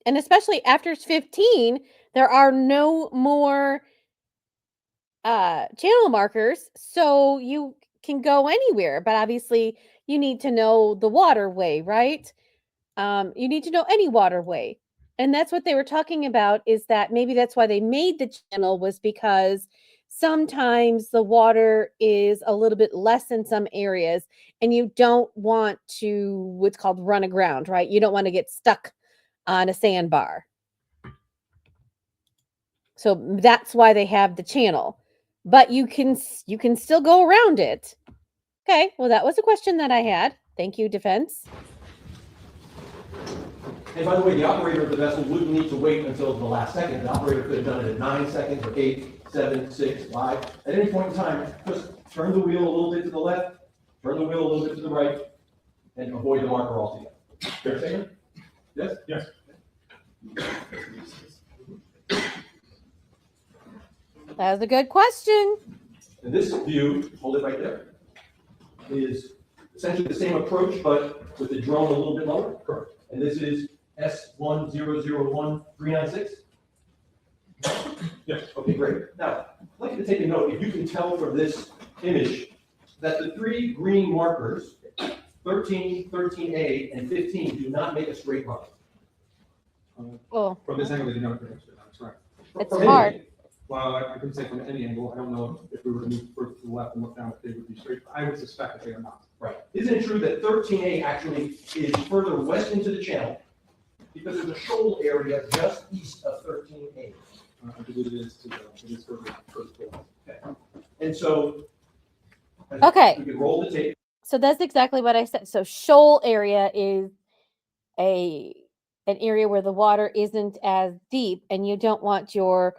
And especially after 15, there are no more channel markers, so you can go anywhere. But obviously, you need to know the waterway, right? You need to know any waterway. And that's what they were talking about, is that maybe that's why they made the channel, was because sometimes the water is a little bit less in some areas and you don't want to what's called run aground, right? You don't want to get stuck on a sandbar. So that's why they have the channel. But you can still go around it, Okay, well, that was a question that I had. Thank you, defense. And by the way, the operator of the vessel wouldn't need to wait until the last second. The operator could have done it at 9 seconds or 8, 7, 6, 5. At any point in time, just turn the wheel a little bit to the left, turn the wheel a little bit to the right, and avoid the marker altogether. Fair statement? Yes? Yes. That was a good question. And this view, hold it right there, is essentially the same approach, but with the drone a little bit lower. Correct. And this is S1001396. Yes. Okay, great. Now, I'd like you to take a note, if you can tell from this image, that the 3 green markers, 13, 13A, and 15, do not make a straight line. Oh, From this angle, they did not finish it, that's right. it's From hard. any- Well, I couldn't say from any angle, I don't know if we were to move further to the left and look down, if they would be straight, I would suspect that they are not. Right. Isn't it true that 13A actually is further west into the channel? Because there's a shoal area just east of 13A. I believe it is to the, it is further forward. Okay. And so. Okay. We can roll the tape. So that's exactly what I said. So shoal area is an area where the water isn't as deep, and you don't want your,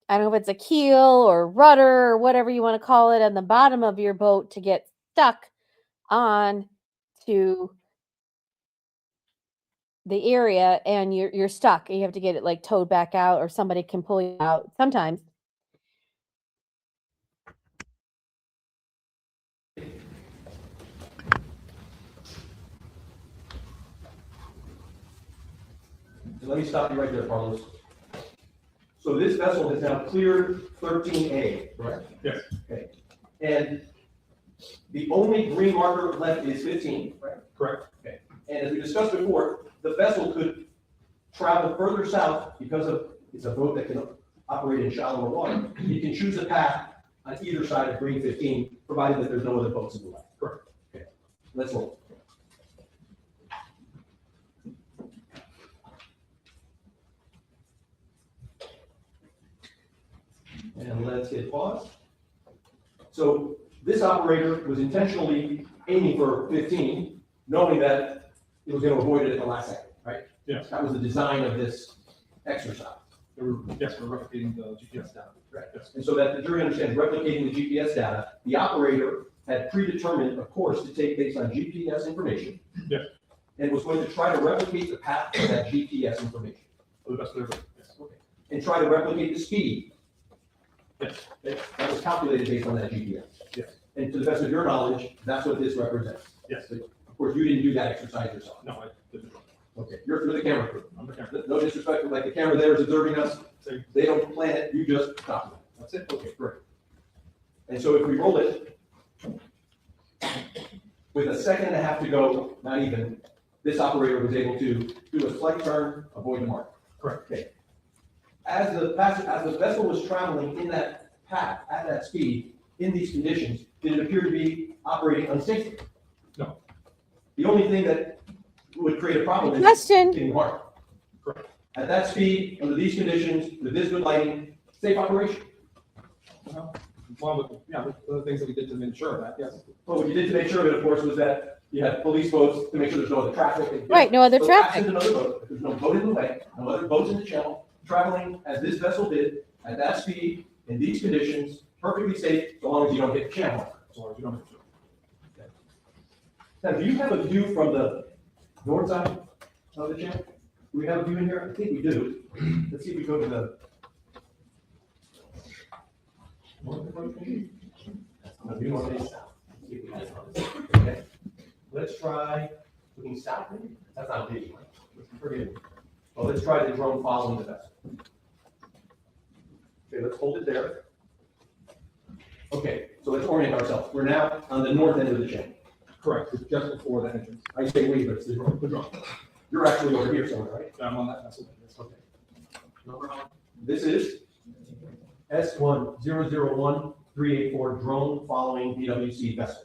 I don't know if it's a keel or rudder or whatever you want to call it, on the bottom of your boat to get stuck on to the area, and you're stuck and you have to get it like towed back out, or somebody can pull you out sometimes. And let me stop you right there, Carlos. So this vessel has now cleared 13A, correct? Yes. Okay. And the only green marker left is 15, right? Correct. Okay. And as we discussed before, the vessel could travel further south because it's a boat that can operate in shallower water. You can choose a path on either side of green 15, provided that there's no other boats in the way. Correct. Okay. Let's roll. And let's hit pause. So this operator was intentionally aiming for 15, knowing that it was going to avoid it at the last second, right? Yes. That was the design of this exercise. Yes, we're replicating the GPS data. Right. Yes. And so that the jury understands, replicating the GPS data, the operator had predetermined a course to take based on GPS information. Yes. And was going to try to replicate the path of that GPS information. To the best of their ability. Yes. Okay. And try to replicate the speed. Yes. That was calculated based on that GPS. Yes. And to the best of your knowledge, that's what this represents. Yes. Of course, you didn't do that exercise yourself. No, I didn't. Okay, you're the camera crew. I'm the camera. No disrespect, like the camera there is observing us. Same. They don't plan it, you just document it. That's it. Okay, great. And so if we roll it, with a second and a half to go, not even, this operator was able to do a slight turn, avoid the mark. Correct. Okay. As the vessel was traveling in that path, at that speed, in these conditions, did it appear to be operating unsafely? No. The only thing that would create a problem is Question. getting the mark. Correct. At that speed, under these conditions, with this good lighting, safe operation. Well, yeah, the things that we did to ensure that, yes. Well, what you did to make sure of it, of course, was that you had police boats to make sure there's no other traffic. And- Right, no other So traffic. absent another boat, if there's no boat in the way, no other boats in the channel, traveling as this vessel did, at that speed, in these conditions, perfectly safe, so long as you don't hit the channel. As long as you don't have to. Now, do you have a view from the north side of the channel? Do we have a view in here? I think we do. Let's see if we go to the. A view on the south. See if we have it. Okay. Let's try looking south. Maybe? That's not a big one. Forget it. Well, let's try the drone following the vessel. Okay, let's hold it there. Okay, so let's orient ourselves. We're now on the north end of the channel. Correct, it's just before the entrance. I say we, but it's the drone. The drone. You're actually over here somewhere, right? I'm on that vessel. Yes. Okay. This is S1001384 drone following PWC vessel.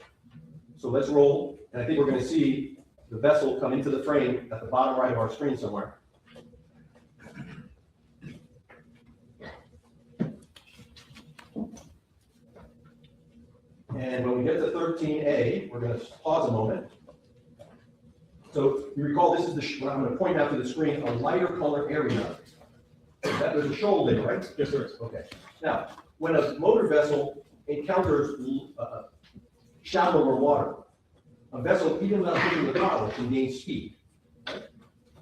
So let's roll, and I think we're going to see the vessel come into the frame at the bottom right of our screen somewhere. And when we get to 13A, we're going to pause a moment. So you recall this is what I'm going to point out to the screen, a lighter color area. There's a shoal there, right? Yes, there is. Okay. Now, when a motor vessel encounters shallower water, a vessel, even without pushing the throttle, can gain speed.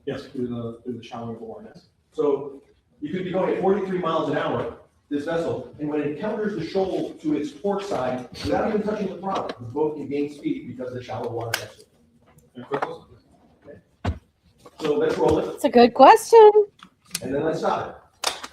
Yes, through the shallowing of the water, yes. So you could be going at 43 miles an hour, this vessel, and when it encounters the shoal to its port side, without even touching the throttle, the boat can gain speed because of the shallow water depth. And quick close. So let's roll it, It's a good question. and then let's stop it.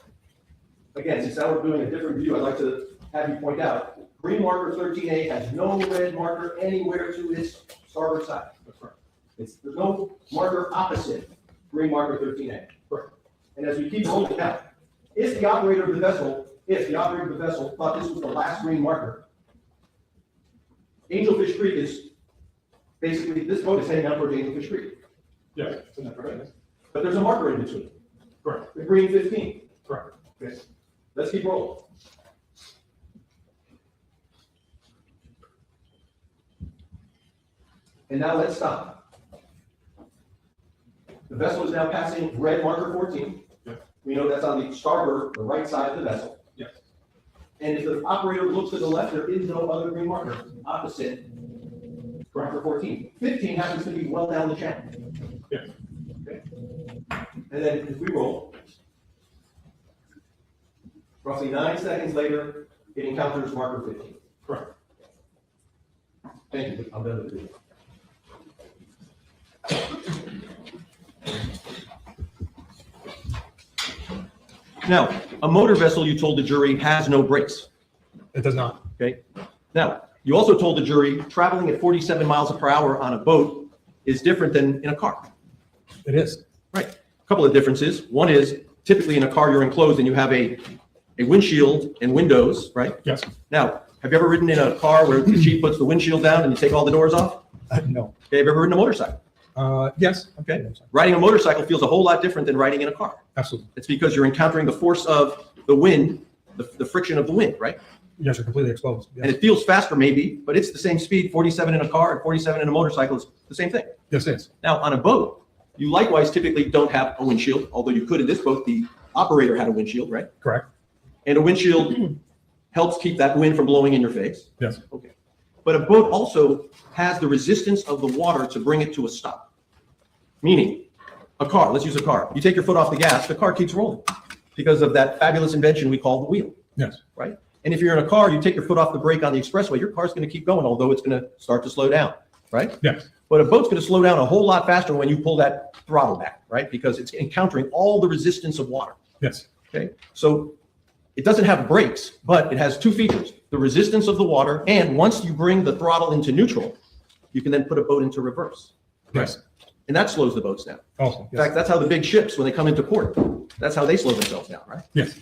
Again, since now we're doing a different view, I'd like to have you point out, green marker 13A has no red marker anywhere to its starboard side. That's right. There's no marker opposite green marker 13A. Correct. And as we keep rolling out, if the operator of the vessel thought this was the last green marker, Angelfish Creek is basically, this boat is heading out towards Angelfish Creek. Yes, isn't that correct? But there's a marker in between, Correct. the green 15. Correct. Okay. Let's keep rolling. And now let's stop. The vessel is now passing red marker 14. Yeah. We know that's on the starboard, the right side of the vessel. Yes. And if the operator looks to the left, there is no other green marker opposite marker 14. 15 happens to be well down the channel. Yeah. Okay. And then if we roll, roughly 9 seconds later, it encounters marker 15. Correct. Thank you. I'm done with the video. Now, a motor vessel, you told the jury, has no brakes. It does not. Okay. Now, you also told the jury traveling at 47 miles per hour on a boat is different than in a car. It is. Right. A couple of differences. One is typically in a car, you're enclosed and you have a windshield and windows, right? Yes. Now, have you ever ridden in a car where the chief puts the windshield down and you take all the doors off? No. Okay, have you ever ridden a motorcycle? Yes. Okay. Riding a motorcycle feels a whole lot different than riding in a car. Absolutely. It's because you're encountering the force of the wind, the friction of the wind, right? Yes, you're completely exposed. Yes. And it feels faster maybe, but it's the same speed. 47 in a car and 47 in a motorcycle is the same thing. Yes, it is. Now, on a boat, you likewise typically don't have a windshield, although you could in this boat, the operator had a windshield, right? Correct. And a windshield helps keep that wind from blowing in your face. Yes. Okay. But a boat also has the resistance of the water to bring it to a stop. Meaning, a car, let's use a car. You take your foot off the gas, the car keeps rolling because of that fabulous invention we call the wheel, Yes. right? And if you're in a car, you take your foot off the brake on the expressway, your car's going to keep going, although it's going to start to slow down, right? Yes. But a boat's going to slow down a whole lot faster when you pull that throttle back, right? Because it's encountering all the resistance of water. Yes. Okay, so it doesn't have brakes, but it has two features: the resistance of the water, and once you bring the throttle into neutral, you can then put a boat into reverse. Yes. And that slows the boats down. Also. In fact, that's how the big ships, when they come into port, that's how they slow themselves down, right? Yes.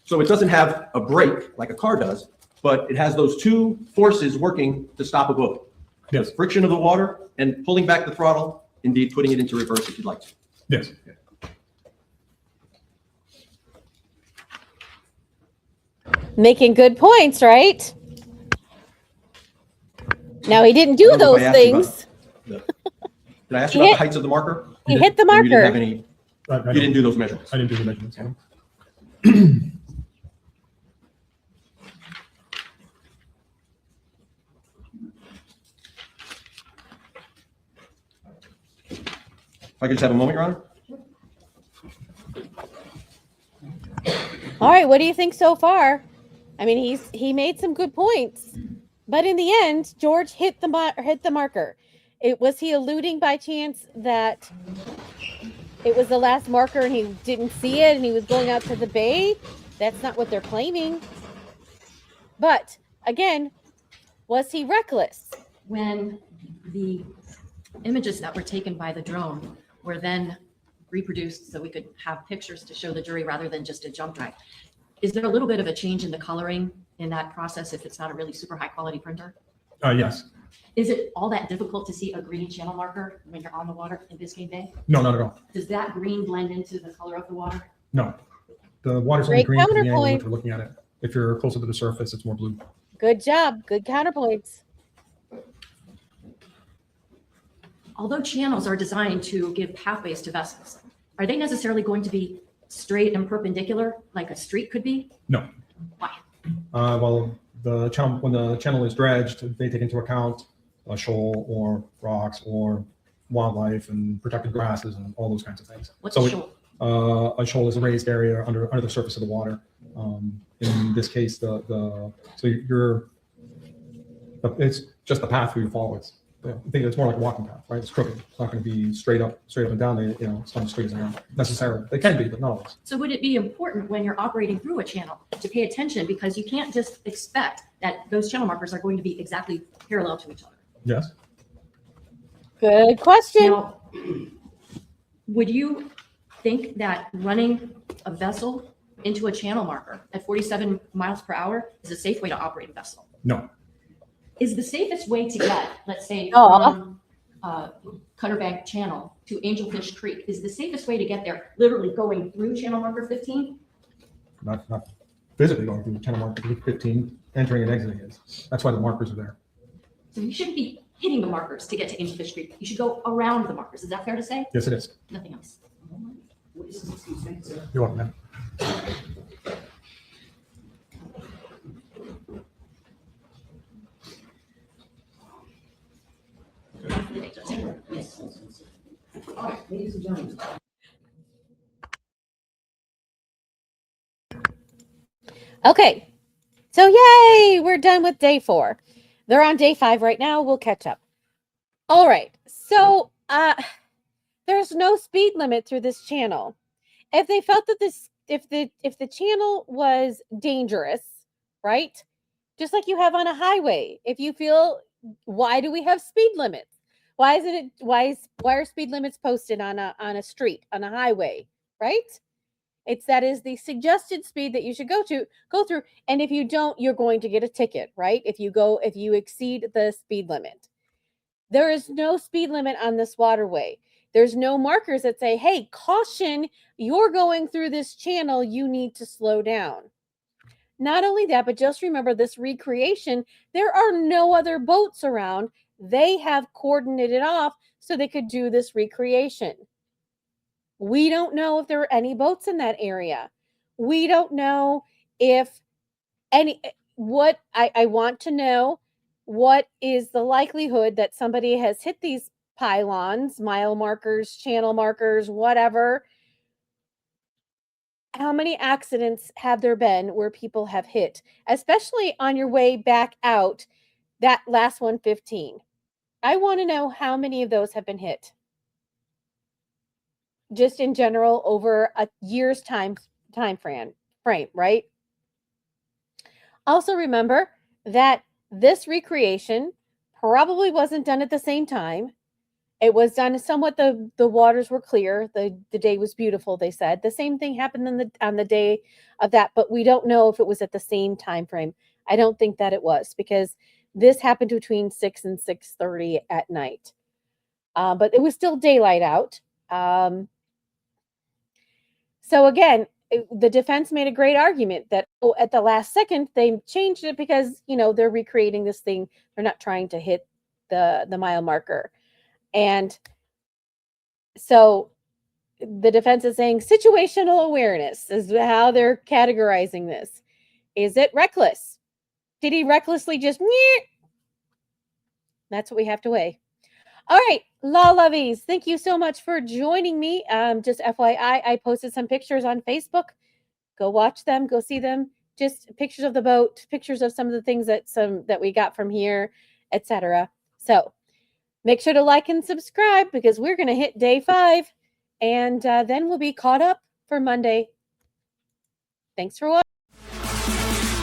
So it doesn't have a brake like a car does, but it has those two forces working to stop a boat. Yes. The friction of the water and pulling back the throttle, indeed putting it into reverse if you'd like to. Yes. Making good points, right? Now he didn't do I don't know if those I asked you about things. Did I ask you about the heights of the marker? He hit the Or you didn't have marker. any, I you didn't do those measurements? didn't do the measurements. If I could just have a moment, Your Honor? All right, what do you think so far? I mean, he made some good points, but in the end, George hit the marker. Was he alluding by chance that it was the last marker and he didn't see it and he was going out to the bay? That's not what they're claiming. But again, was he reckless? When the images that were taken by the drone were then reproduced so we could have pictures to show the jury rather than just a jump drive, is there a little bit of a change in the coloring in that process if it's not a really super high quality printer? Yes. Is it all that difficult to see a green channel marker when you're on the water in Biscayne Bay? No, not at all. Does that green blend into the color of the water? No. The water's only Great green from the angle counterpoint. which we're looking at it. If you're closer to the surface, it's more blue. Good job. Good counterpoints. Although channels are designed to give pathways to vessels, are they necessarily going to be straight and perpendicular like a street could be? No. Why? Well, the channel, when the channel is dredged, they take into account a shoal or rocks or wildlife and protected grasses and all those kinds of things. What's So a shoal? A shoal is a raised area under the surface of the water. In this case, it's just the path you follow. I think it's more like a walking path, right? It's crooked. It's not going to be straight up and down. It's not straight as around necessarily. They can be, but not always. So would it be important when you're operating through a channel to pay attention, because you can't just expect that those channel markers are going to be exactly parallel to each other? Yes. Good question. Now, would you think that running a vessel into a channel marker at 47 miles per hour is a safe way to operate a vessel? No. Is the safest way to get, let's say, Aw. from Cutter Bank Channel to Angelfish Creek, is the safest way to get there literally going through channel marker 15? Not physically going through channel marker 15, entering and exiting is. That's why the markers are there. So you shouldn't be hitting the markers to get to Angelfish Creek. You should go around the markers. Is that fair to say? Yes, it is. Nothing else. Excuse me, sir. You're welcome, ma'am. Yes. All right, ladies and gentlemen. Okay. So yay, we're done with day 4. They're on day 5 right now. We'll catch up. All right. So there's no speed limit through this channel. If they felt that if the channel was dangerous, right? Just like you have on a highway. If you feel, why do we have speed limits? Why are speed limits posted on a street, on a highway, right? That is the suggested speed that you should go through. And if you don't, you're going to get a ticket, right? If you exceed the speed limit. There is no speed limit on this waterway. There's no markers that say, hey, caution, you're going through this channel, you need to slow down. Not only that, but just remember this recreation, there are no other boats around. They have cordoned it off so they could do this recreation. We don't know if there are any boats in that area. We don't know if I want to know, what is the likelihood that somebody has hit these pylons, mile markers, channel markers, whatever? How many accidents have there been where people have hit, especially on your way back out, that last 115? I want to know how many of those have been hit. Just in general, over a year's time frame, right? Also remember that this recreation probably wasn't done at the same time. It was done somewhat, the waters were clear. The day was beautiful, they said. The same thing happened on the day of that, but we don't know if it was at the same time frame. I don't think that it was, because this happened between 6 and 6:30 at night. But it was still daylight out. So again, the defense made a great argument that at the last second they changed it because they're recreating this thing. They're not trying to hit the mile marker. And so the defense is saying situational awareness is how they're categorizing this. Is it reckless? Did he recklessly just... That's what we have to weigh. All right, Law Lovies, thank you so much for joining me. Just FYI, I posted some pictures on Facebook. Go watch them, go see them. Just pictures of the boat, pictures of some of the things that we got from here, etc. So make sure to like and subscribe, because we're going to hit day 5, and then we'll be caught up for Monday. Thanks for watching.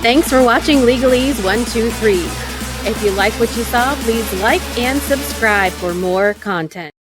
Thanks for watching Legalese 1, 2, 3. If you like what you saw, please like and subscribe for more content.